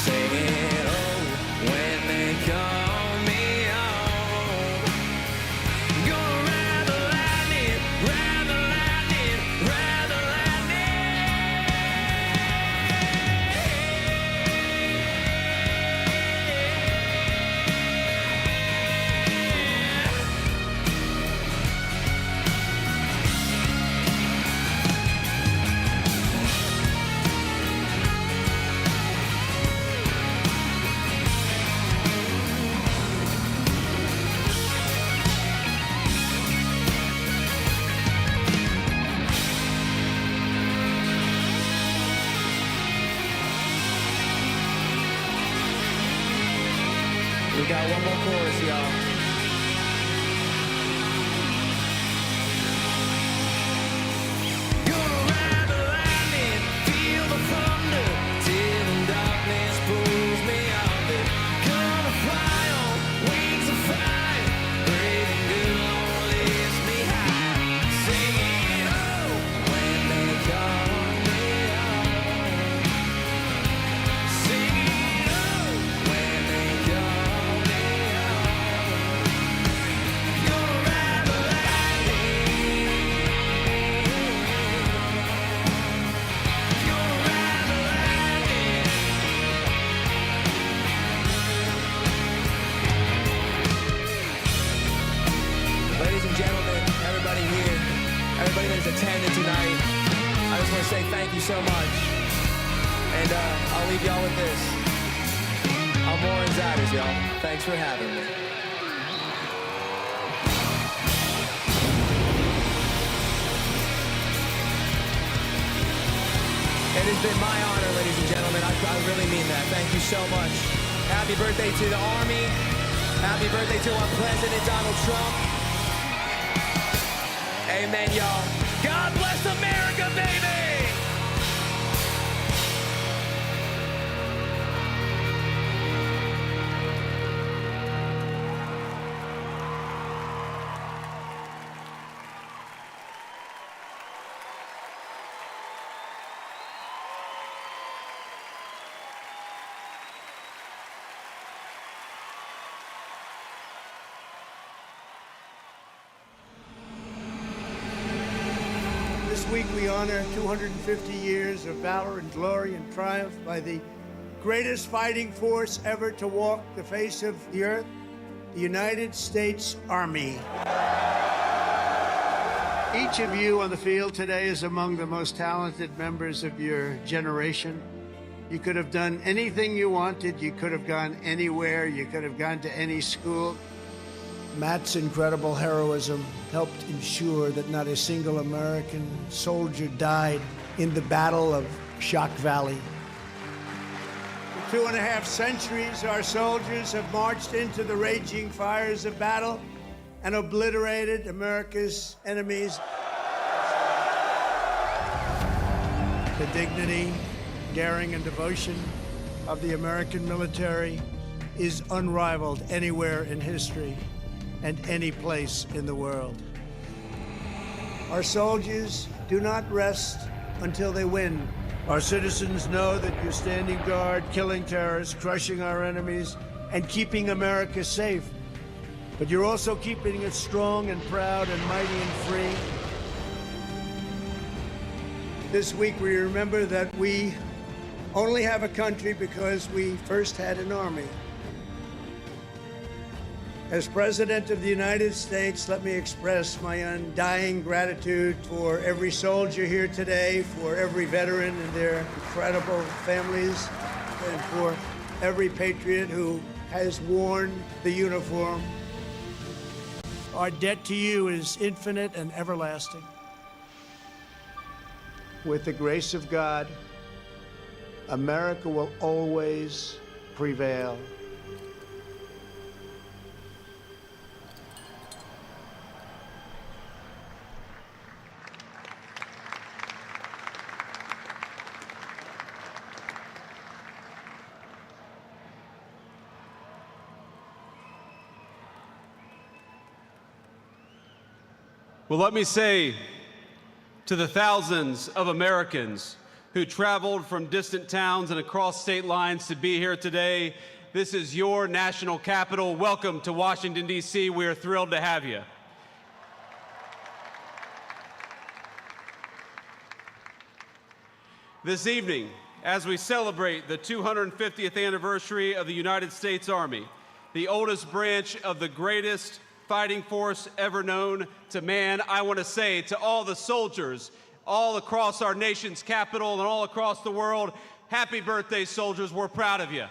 Singing, oh, when they call me home. Gonna ride chorus, y'all. Attended tonight. I just want to say thank you so much. And I'll leave y'all with this. I'm Warren Zatters, y'all. Thanks for having me. It has been my honor, ladies and gentlemen. I really mean that. Thank you so much. Happy birthday to the Army. Happy birthday to our President, Donald Trump. Amen, y'all. God bless America, baby! This week we honor 250 years of valor and glory and triumph by the greatest fighting force ever to walk the face of the earth, the United States Army. Each of you on the field today is among the most talented members of your generation. You could have done anything you wanted. You could have gone anywhere. You could have gone to any school. Matt's incredible heroism helped ensure that not a single American soldier died in the Battle of Shock Valley. For 2.5 centuries, our soldiers have marched into the raging fires of battle and obliterated America's enemies. The dignity, daring, and devotion of the American military is unrivaled anywhere in history and any place in the world. Our soldiers do not rest until they win. Our citizens know that you're standing guard, killing terrorists, crushing our enemies, and keeping America safe. But you're also keeping it strong and proud and mighty and free. This week we remember that we only have a country because we first had an army. As President of the United States, let me express my undying gratitude for every soldier here today, for every veteran and their incredible families, and for every patriot who has worn the uniform. Our debt to you is infinite and everlasting. With the grace of God, America will always prevail. Well, let me say to the thousands of Americans who traveled from distant towns and across state lines to be here today, this is your national capital. Welcome to Washington, D.C. We are thrilled to have you. This evening, as we celebrate the 250th anniversary of the United States Army, the oldest branch of the greatest fighting force ever known to man, I want to say to all the soldiers all across our nation's capital and all across the world, happy birthday, soldiers. We're proud of you.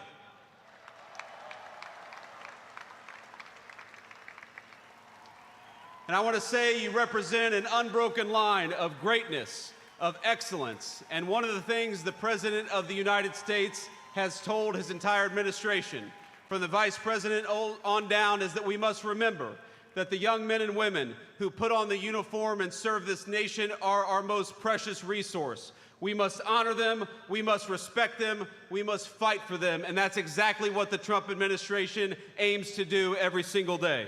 And I want to say you represent an unbroken line of greatness, of excellence. And one of the things the President of the United States has told his entire administration from the Vice President on down is that we must remember that the young men and women who put on the uniform and serve this nation are our most precious resource. We must honor them, we must respect them, we must fight for them, and that's exactly what the Trump administration aims to do every single day.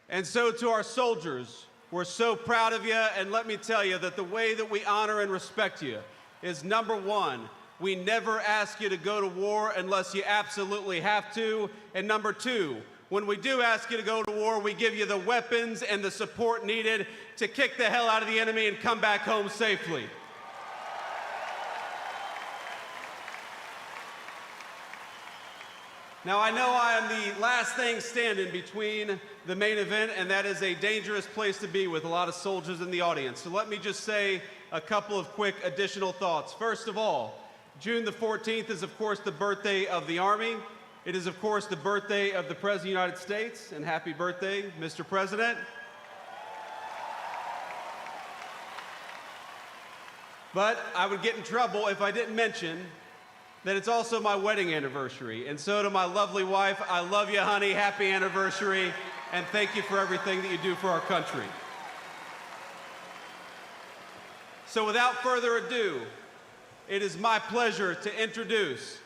And so to our soldiers, we're so proud of you, and let me tell you that the way that we honor and respect you is, number one, we never ask you to go to war unless you absolutely have to, and number two, when we do ask you to go to war, we give you the weapons and the support needed to kick the hell out of the enemy and come back home safely. Now, I know I am the last thing standing between the main event, and that is a dangerous place to be with a lot of soldiers in the audience. So let me just say a couple of quick additional thoughts. First of all, June the 14th is, of course, the birthday of the Army. It is, of course, the birthday of the President of the United States, and happy birthday, Mr. President. But I would get in trouble if I didn't mention that it's also my wedding anniversary. And so to my lovely wife, I love you, honey, happy anniversary, and thank you for everything that you do for our country. So without further ado, it is my pleasure to introduce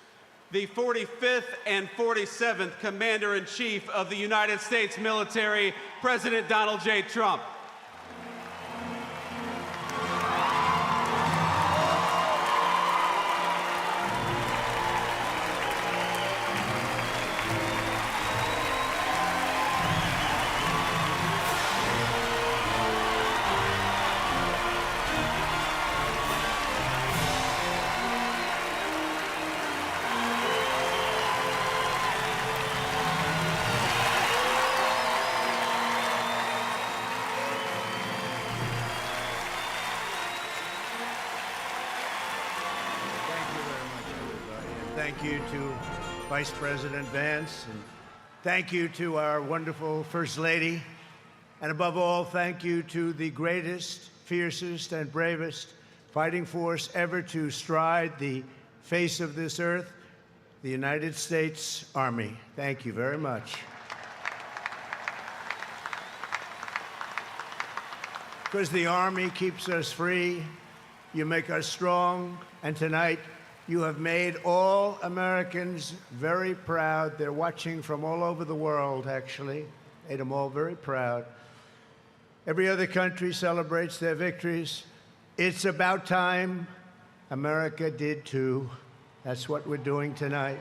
the 45th and 47th Commander-in-Chief of the United States military, President Donald J. Trump. Thank you to Vice President Vance, and thank you to our wonderful First Lady, and above all, thank you to the greatest, fiercest, and bravest fighting force ever to stride the face of this earth, the United States Army. Thank you very much. Because the Army keeps us free, you make us strong, and tonight, you have made all Americans very proud. They're watching from all over the world, actually. Made them all very proud. Every other country celebrates their victories. It's about time America did too. That's what we're doing tonight.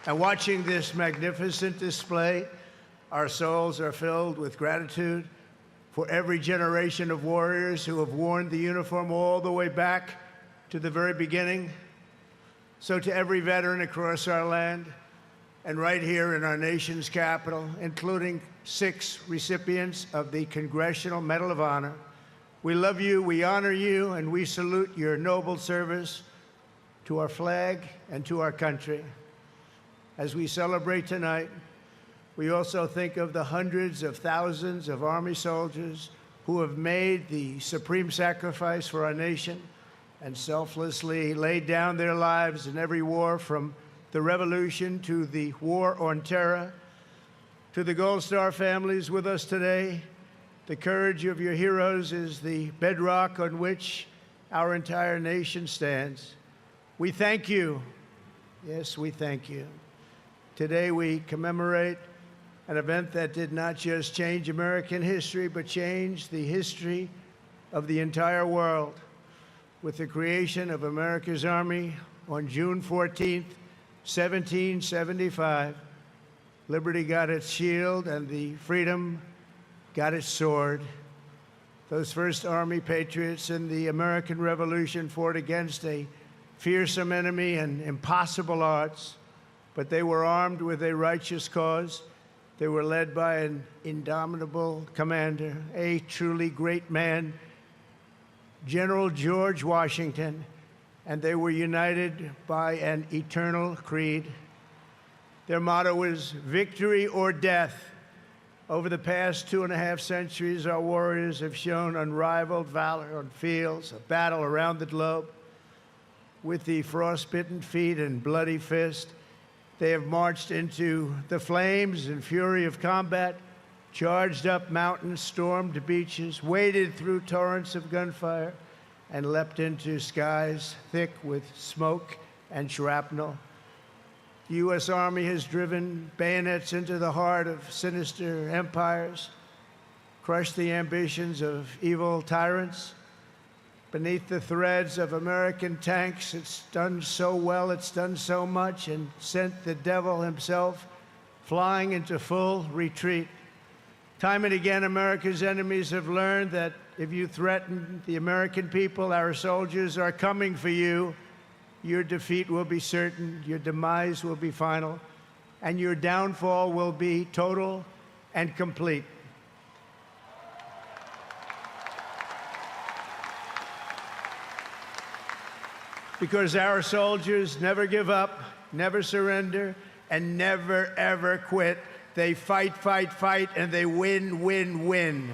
And watching this magnificent display, our souls are filled with gratitude for every generation of warriors who have worn the uniform all the way back to the very beginning. So to every veteran across our land, and right here in our nation's capital, including 6 recipients of the Congressional Medal of Honor, we love you, we honor you, and we salute your noble service to our flag and to our country. As we celebrate tonight, we also think of the hundreds of thousands of Army soldiers who have made the supreme sacrifice for our nation and selflessly laid down their lives in every war, from the Revolution to the War on Terror. To the Gold Star families with us today, the courage of your heroes is the bedrock on which our entire nation stands. We thank you. Yes, we thank you. Today we commemorate an event that did not just change American history, but changed the history of the entire world. With the creation of America's Army on June 14th, 1775, liberty got its shield and the freedom got its sword. Those first Army patriots in the American Revolution fought against a fearsome enemy and impossible odds, but they were armed with a righteous cause. They were led by an indomitable commander, a truly great man, General George Washington, and they were united by an eternal creed. Their motto was victory or death, Over the past 2.5 centuries, our warriors have shown unrivaled valor on fields of battle around the globe. With the frostbitten feet and bloody fist, they have marched into the flames and fury of combat, charged up mountains, stormed beaches, waded through torrents of gunfire, and leapt into skies thick with smoke and shrapnel. The U.S. Army has driven bayonets into the heart of sinister empires, crushed the ambitions of evil tyrants. Beneath the threads of American tanks, it's done so well, it's done so much, and sent the devil himself flying into full retreat. Time and again, America's enemies have learned that if you threaten the American people, our soldiers are coming for you. Your defeat will be certain, your demise will be final, and your downfall will be total and complete. Because our soldiers never give up, never surrender, and never, ever quit. They fight, fight, fight, and they win, win, win.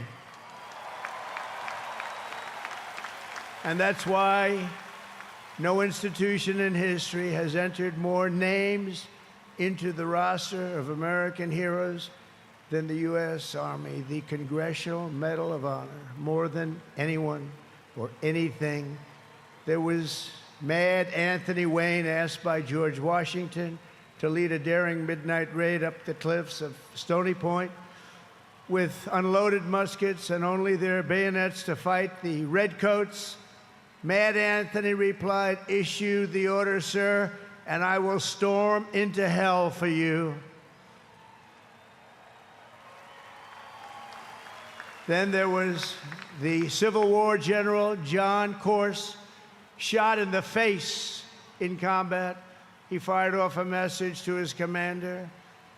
And that's why no institution in history has entered more names into the roster of American heroes than the U.S. Army, the Congressional Medal of Honor, more than anyone or anything. There was Mad Anthony Wayne asked by George Washington to lead a daring midnight raid up the cliffs of Stony Point with unloaded muskets and only their bayonets to fight the redcoats. Mad Anthony replied, "Issue the order, sir, and I will storm into hell for you." Then there was the Civil War general, John Corse, shot in the face in combat. He fired off a message to his commander: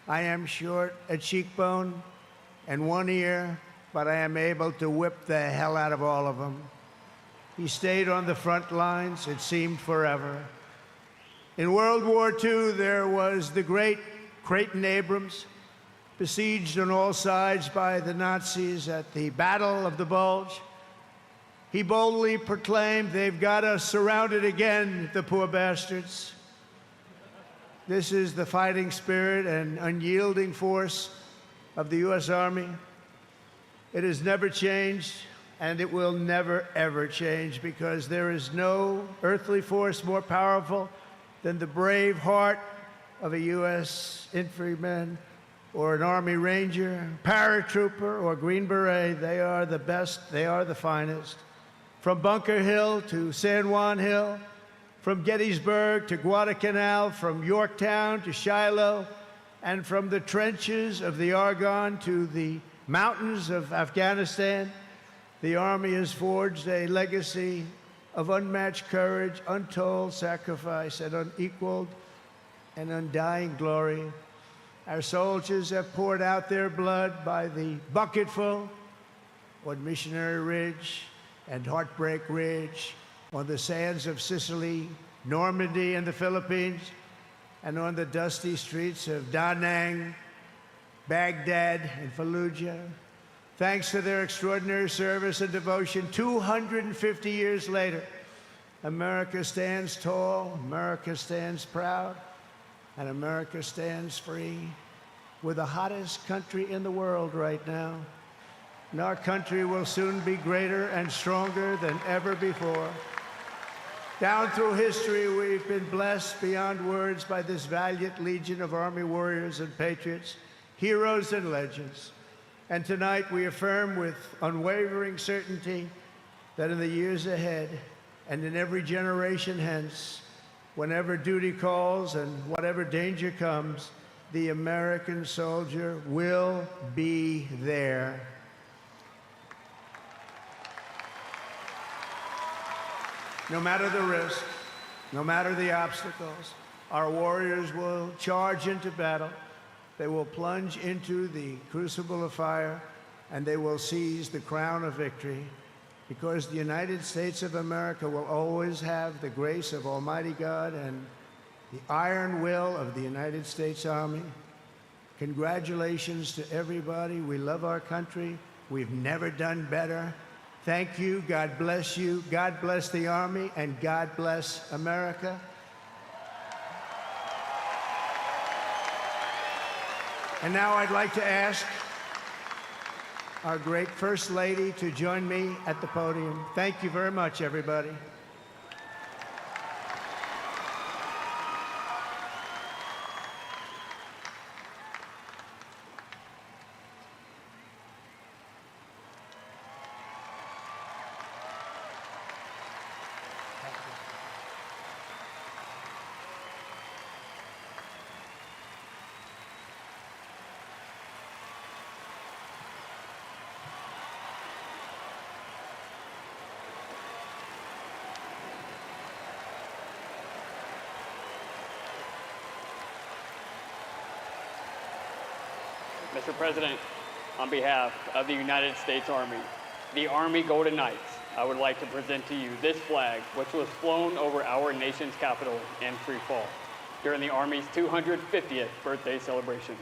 "I am short a cheekbone and one ear, but I am able to whip the hell out of all of them." He stayed on the front lines, it seemed forever. In World War II, there was the great Creighton Abrams, besieged on all sides by the Nazis at the Battle of the Bulge. He boldly proclaimed, "They've got us surrounded again, the poor bastards." This is the fighting spirit and unyielding force of the U.S. Army. It has never changed, and it will never, ever change, because there is no earthly force more powerful than the brave heart of a U.S. infantryman or an Army Ranger, paratrooper, or Green Beret. They are the best, they are the finest. From Bunker Hill to San Juan Hill, from Gettysburg to Guadalcanal, from Yorktown to Shiloh, and from the trenches of the Argonne to the mountains of Afghanistan, the Army has forged a legacy of unmatched courage, untold sacrifice, and unequaled and undying glory. Our soldiers have poured out their blood by the bucketful on Missionary Ridge and Heartbreak Ridge, on the sands of Sicily, Normandy, and the Philippines, and on the dusty streets of Da Nang, Baghdad, and Fallujah. Thanks to their extraordinary service and devotion, 250 years later, America stands tall, America stands proud, and America stands free. We're the hottest country in the world right now, and our country will soon be greater and stronger than ever before. Down through history, we've been blessed beyond words by this valiant legion of Army warriors and patriots, heroes and legends. And tonight we affirm with unwavering certainty that in the years ahead and in every generation hence, whenever duty calls and whatever danger comes, the American soldier will be there. No matter the risk, no matter the obstacles, our warriors will charge into battle. They will plunge into the crucible of fire, and they will seize the crown of victory, because the United States of America will always have the grace of Almighty God and the iron will of the United States Army. Congratulations to everybody. We love our country. We've never done better. Thank you. God bless you. God bless the Army, and God bless America. And now I'd like to ask our great First Lady to join me at the podium. Thank you very much, everybody. Mr. President, on behalf of the United States Army, the Army Golden Knights, I would like to present to you this flag, which was flown over our nation's capital in free fall during the Army's 250th birthday celebration.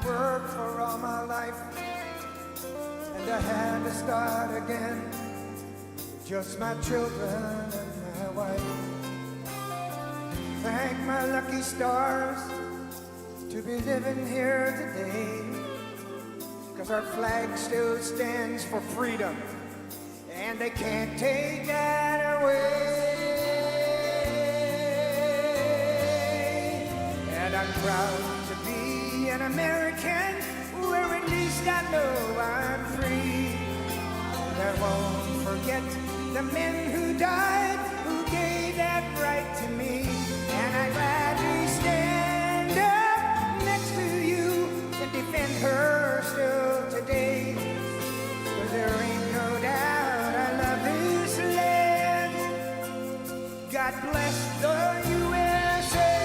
Worked for all my life, and I had to start again with just my children and my wife. Thank my lucky stars to be living here today, 'cause our flag still stands for freedom, and they can't take that away. And I'm proud to be an American, where at least I know I'm free. And I won't forget the men who died, who gave that right to me. And I gladly stand up next to you and defend her still today. 'Cause there ain't no doubt I love this land. God bless the USA.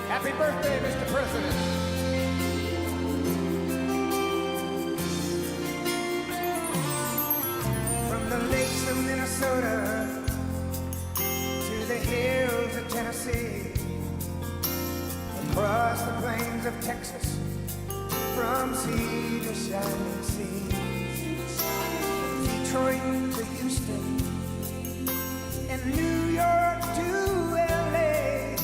Happy birthday, Mr. President. From the lakes of Minnesota to the hills of Tennessee, across the plains of Texas, from sea to shining sea, Detroit to Houston, and New York to LA.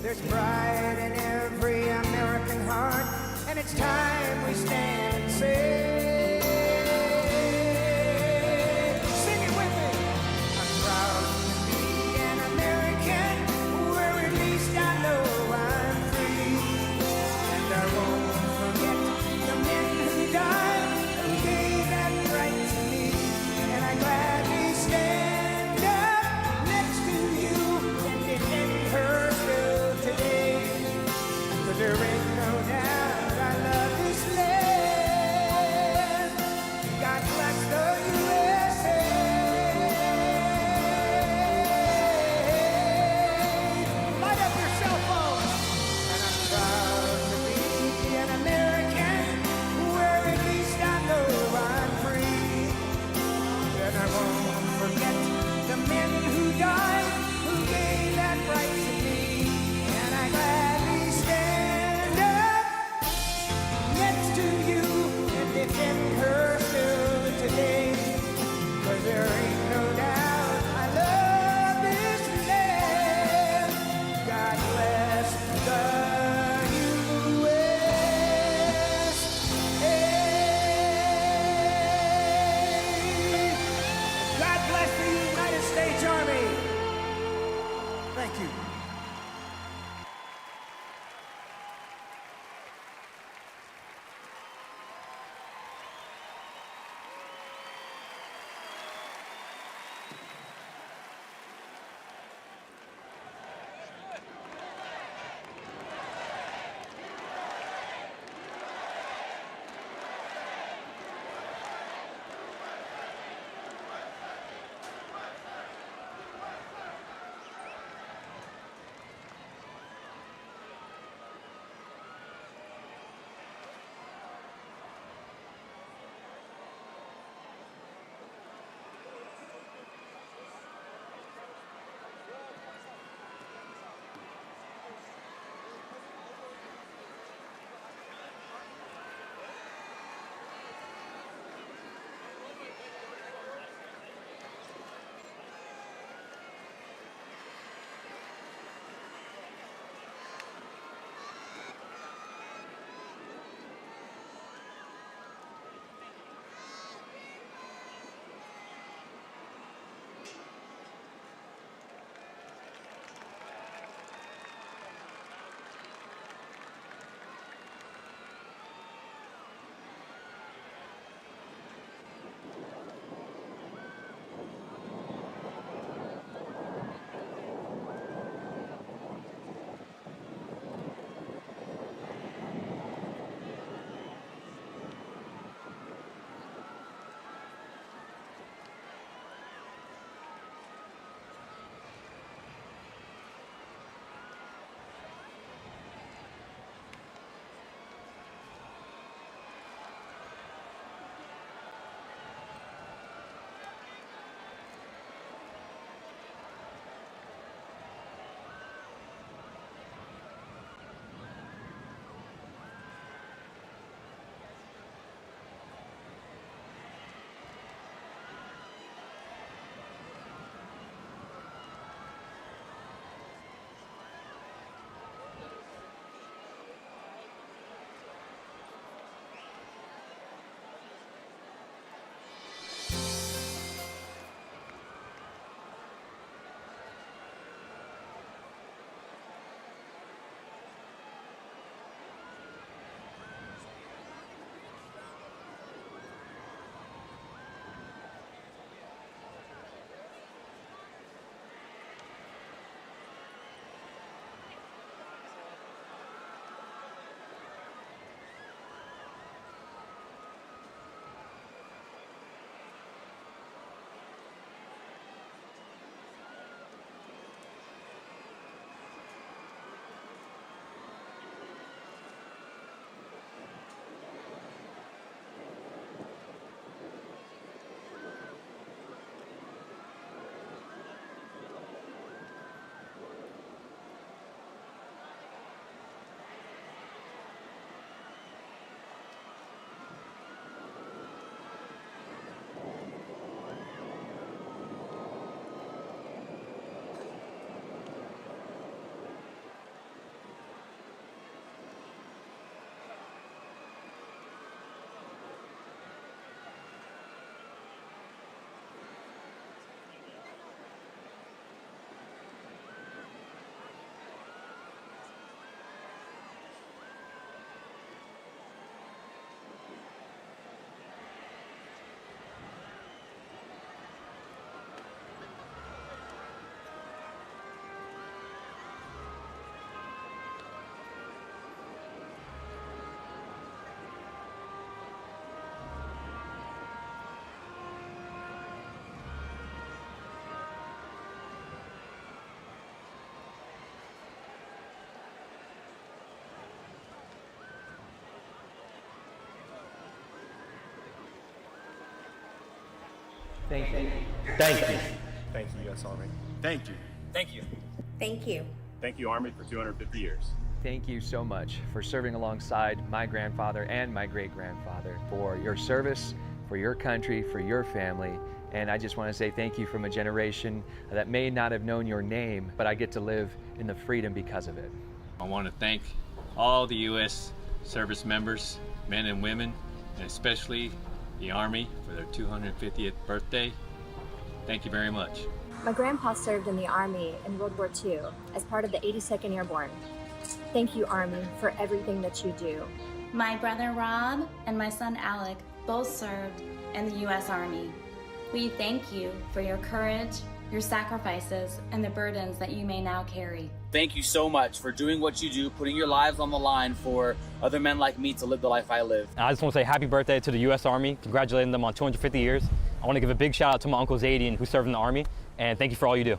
There's pride in every American heart, and it's time we stand and say, sing it with me. I'm proud to be an American, where at least I know I'm free. And I won't forget the men who died, who gave that right to me. And I gladly stand up next to you and defend her still today. 'Cause there ain't no doubt I love this land. God bless the USA. Light up your cell phone. And I'm proud to be an American, where at least I know I'm free. And I won't forget the men who died, who gave that right to me. And I gladly stand up next to you and defend her still today. 'Cause there ain't no doubt I love Thank you. Thank you. Thank you, U.S. Army. Thank you. Thank you. Thank you. Thank you, Army, for 250 years. Thank you so much for serving alongside my grandfather and my great-grandfather, for your service, for your country, for your family. And I just want to say thank you from a generation that may not have known your name, but I get to live in the freedom because of it. I want to thank all the U.S. service members, men and women, and especially the Army for their 250th birthday. Thank you very much. My grandpa served in the Army in World War II as part of the 82nd Airborne. Thank you, Army, for everything that you do. My brother Rob and my son Alec both served in the U.S. Army. We thank you for your courage, your sacrifices, and the burdens that you may now carry. Thank you so much for doing what you do, putting your lives on the line for other men like me to live the life I live. I just want to say happy birthday to the U.S. Army, congratulating them on 250 years. I want to give a big shout out to my Uncle Zadian, who served in the Army, and thank you for all you do.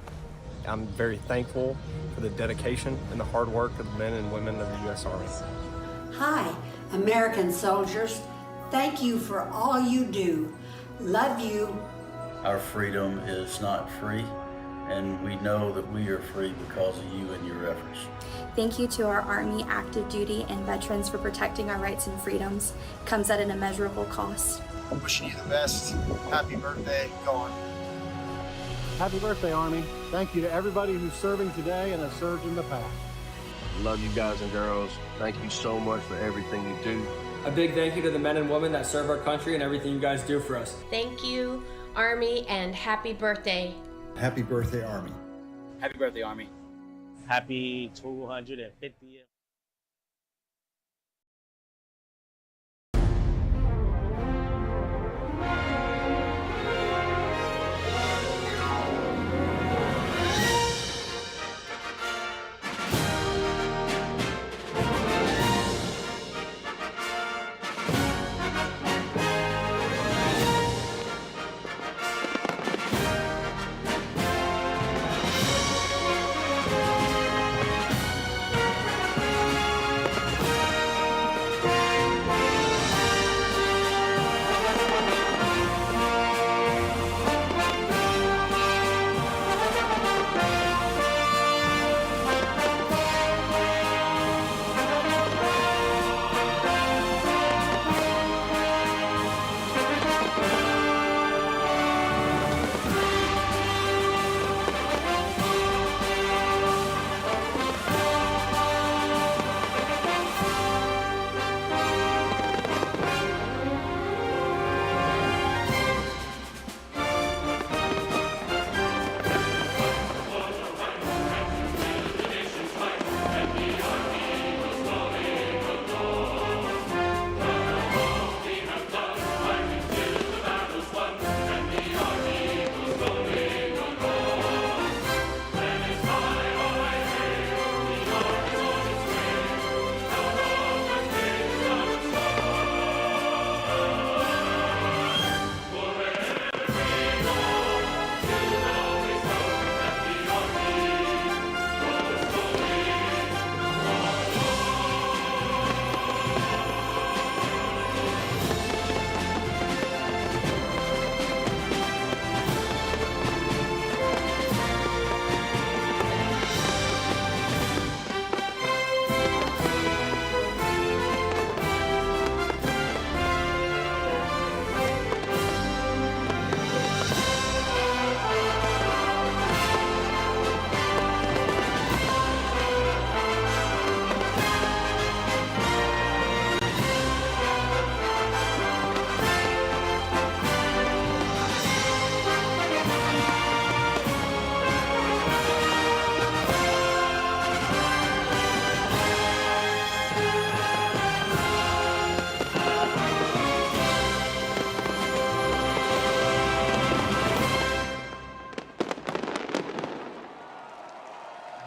I'm very thankful for the dedication and the hard work of the men and women of the U.S. Army. Hi, American soldiers. Thank you for all you do. Love you. Our freedom is not free, and we know that we are free because of you and your efforts. Thank you to our Army active duty and veterans for protecting our rights and freedoms. Comes at an immeasurable cost. I'm wishing you the best. Happy birthday. Go on. Happy birthday, Army. Thank you to everybody who's serving today and has served in the past. Love you guys and girls. Thank you so much for everything you do. A big thank you to the men and women that serve our country and everything you guys do for us. Thank you, Army, and happy birthday. Happy birthday, Army. Happy birthday, Army. Happy 250th.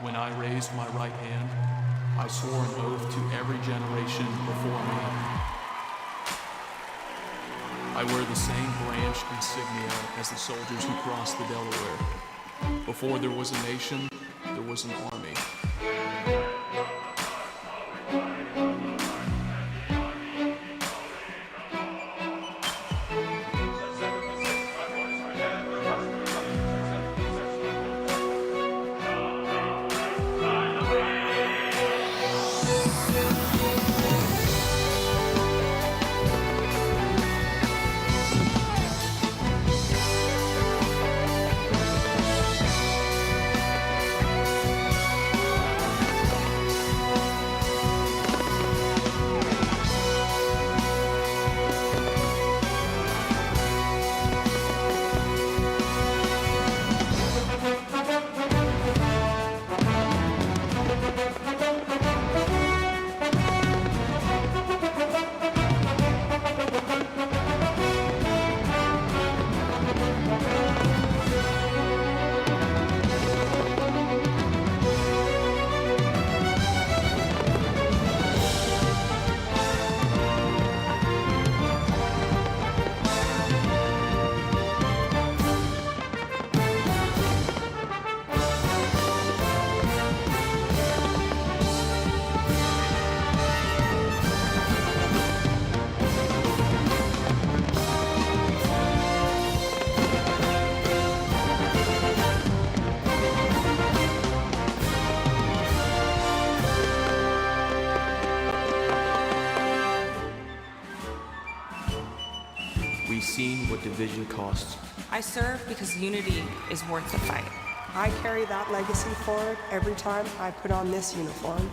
When I raised my right hand, I swore an oath to every generation before me. I wear the same branch insignia as the soldiers who crossed the Delaware. Before there was a nation, there was an army. division costs. I serve because unity is worth the fight. I carry that legacy forward every time I put on this uniform.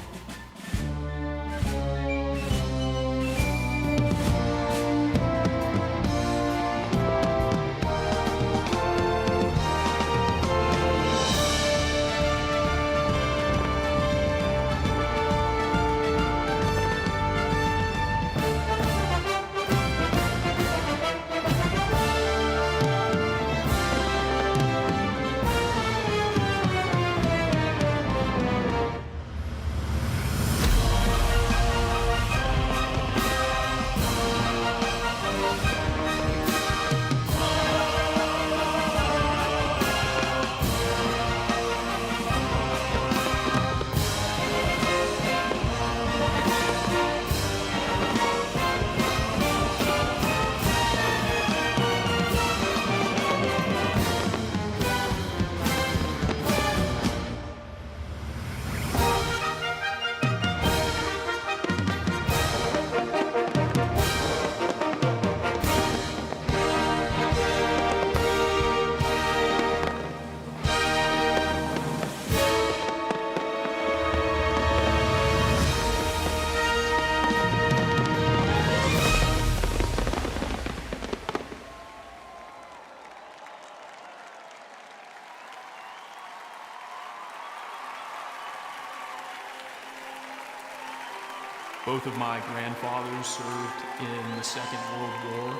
Both of my grandfathers served in the Second World War.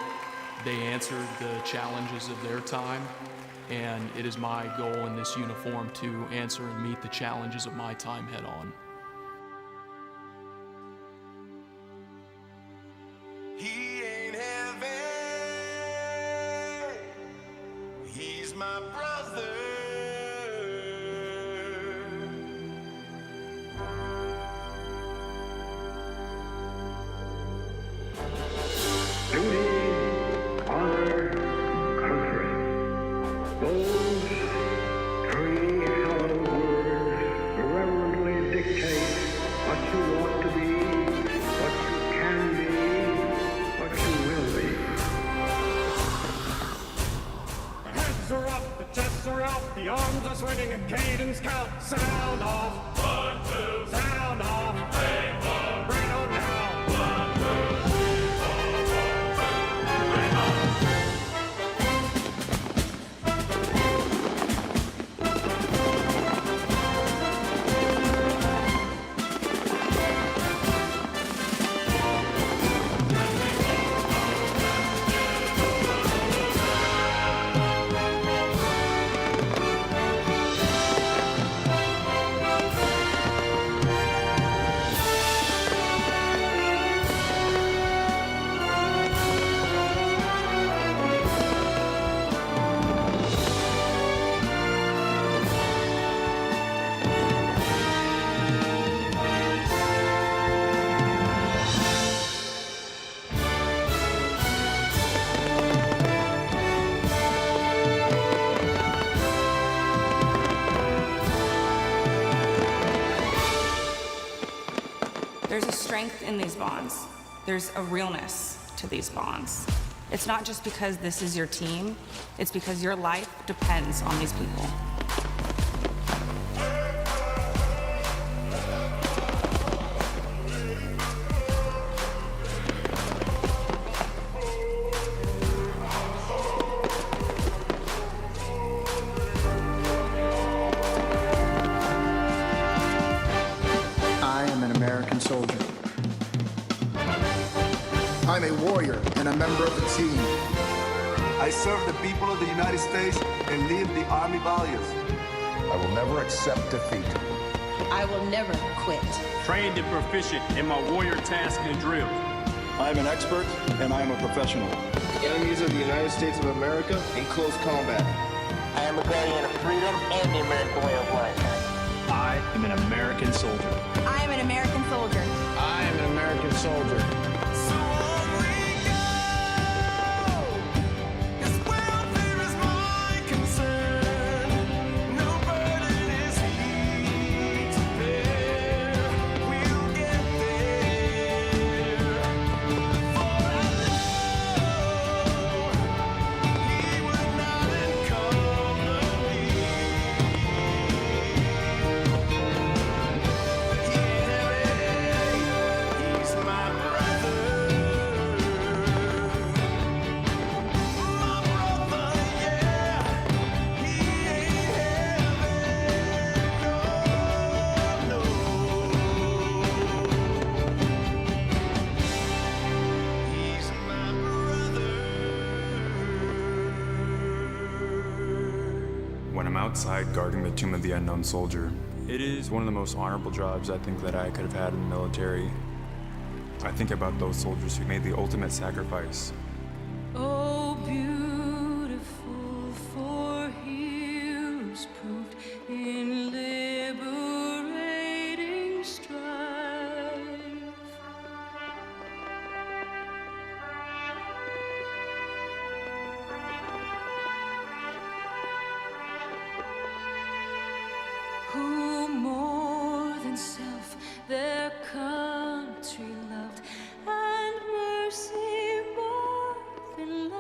They answered the challenges of their time, and it is my goal in this uniform to answer and meet the challenges of my time head on. He ain't heaven, he's my brother. Duty, honor, country. Those three hallowed words irreverently dictate what you ought to be, what you can be, what you will be. The heads are up, the chests are out, the arms are swinging, a cadence count. Sound off. 1, 2. Sound off. 3, 4. Bring it on down. There's a strength in these bonds. There's a realness to these bonds. It's not just because this is your team, it's because your life depends on these people. I am an American soldier. I'm a warrior and a member of the team. I serve the people of the United States and live the Army values. I will never accept defeat. I will never quit. Trained and proficient in my warrior tasks and drills. I am an expert and I am a professional. Enemies of the United States of America in close combat. I am a guardian of freedom and the American way of life. I am an American soldier. I am an American soldier. I am an American soldier. when I'm outside guarding the tomb of the unknown soldier. It is one of the most honorable jobs I think that I could have had in the military. I think about those soldiers who made the ultimate sacrifice. Oh, beautiful for heroes proved in liberating strife. Who more than self their country loved, and mercy more than love.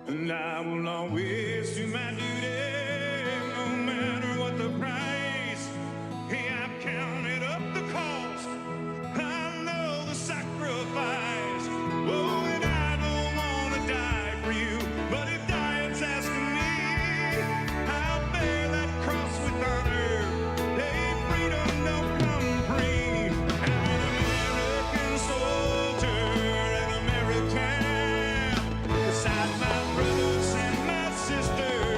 And I will always do my duty, no matter what the price. Hey, I've counted up the cost, I know the sacrifice. Oh, and I don't want to die for you, but if dying's asking me, I'll bear that cross with honor. Hey, freedom don't come free. I'm an American soldier, an American. Beside my brothers and my sisters,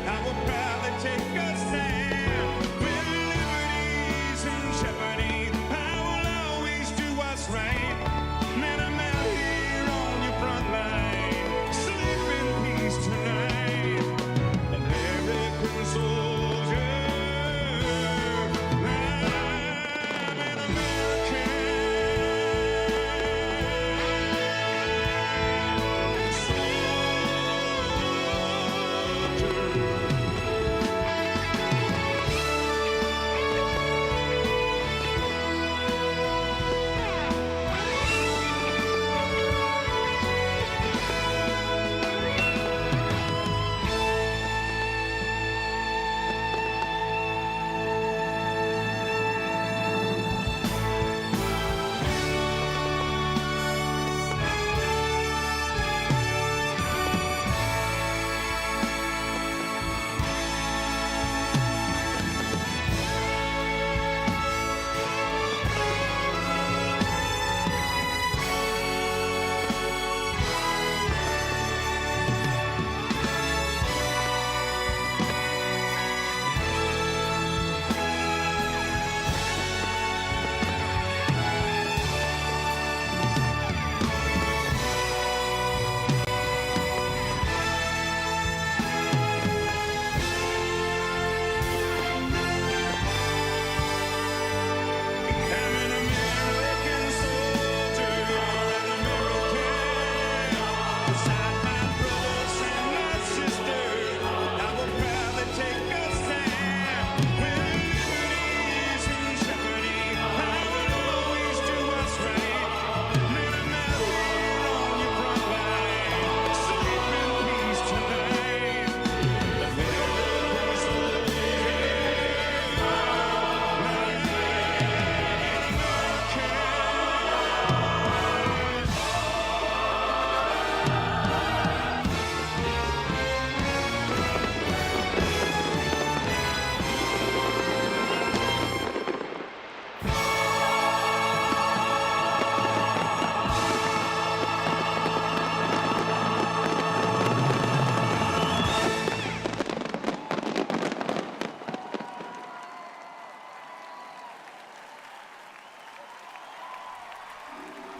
I will proudly take a stand. With liberties in jeopardy, I will always do what's right. Man, I'm out here on your front line, sleep in peace tonight. American soldier, I'm an American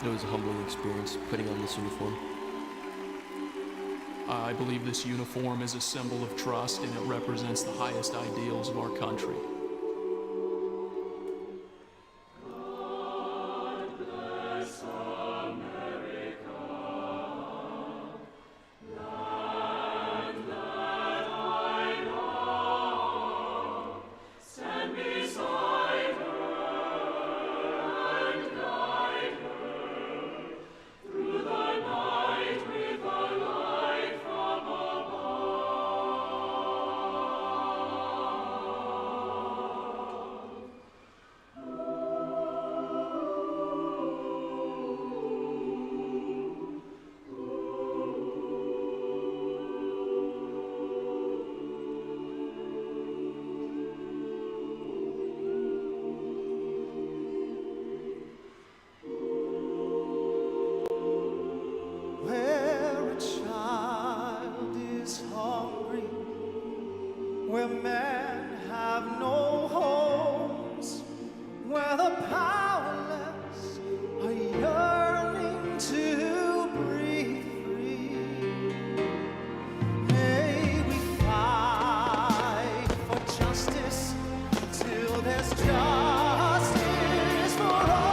It was a humbling experience putting on this uniform. I believe this uniform is a symbol of trust, and it represents the highest ideals of our country. From where men have no homes, where the powerless are yearning to breathe free. May we fight for justice till there's justice for all.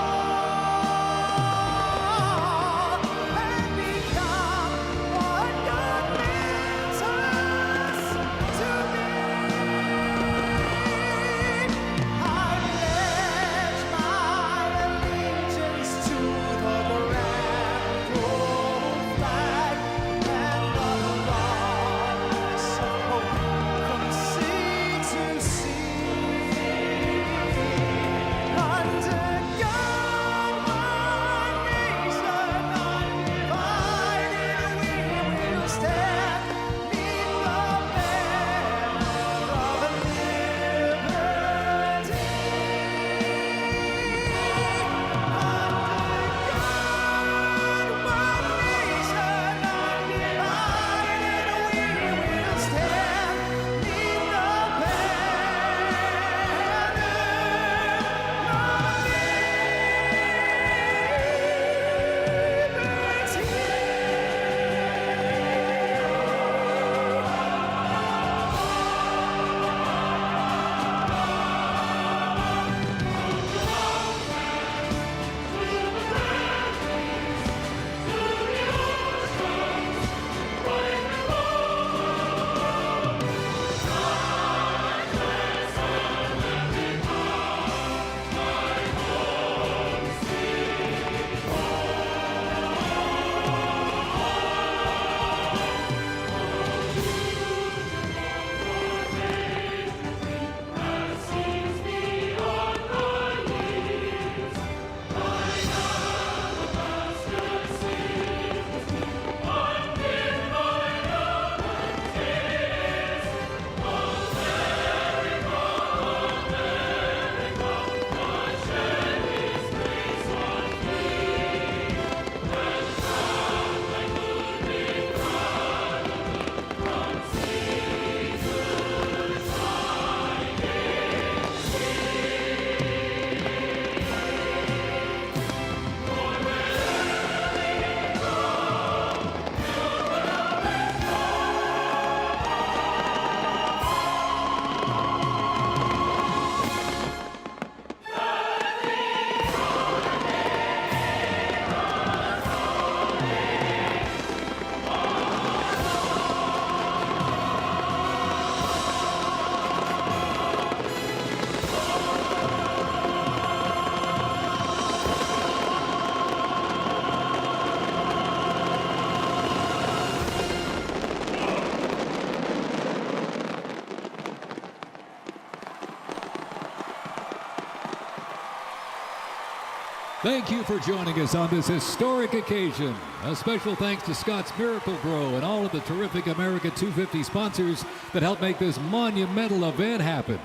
Thank you for joining us on this historic occasion. A special thanks to Scott's Miracle Grow and all of the terrific America 250 sponsors that helped make this monumental event happen.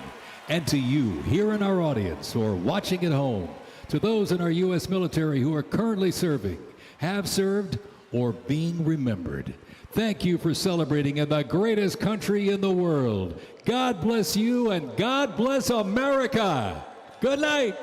And to you here in our audience or watching at home, to those in our U.S. military who are currently serving, have served, or being remembered, thank you for celebrating in the greatest country in the world. God bless you and God bless America. Good night.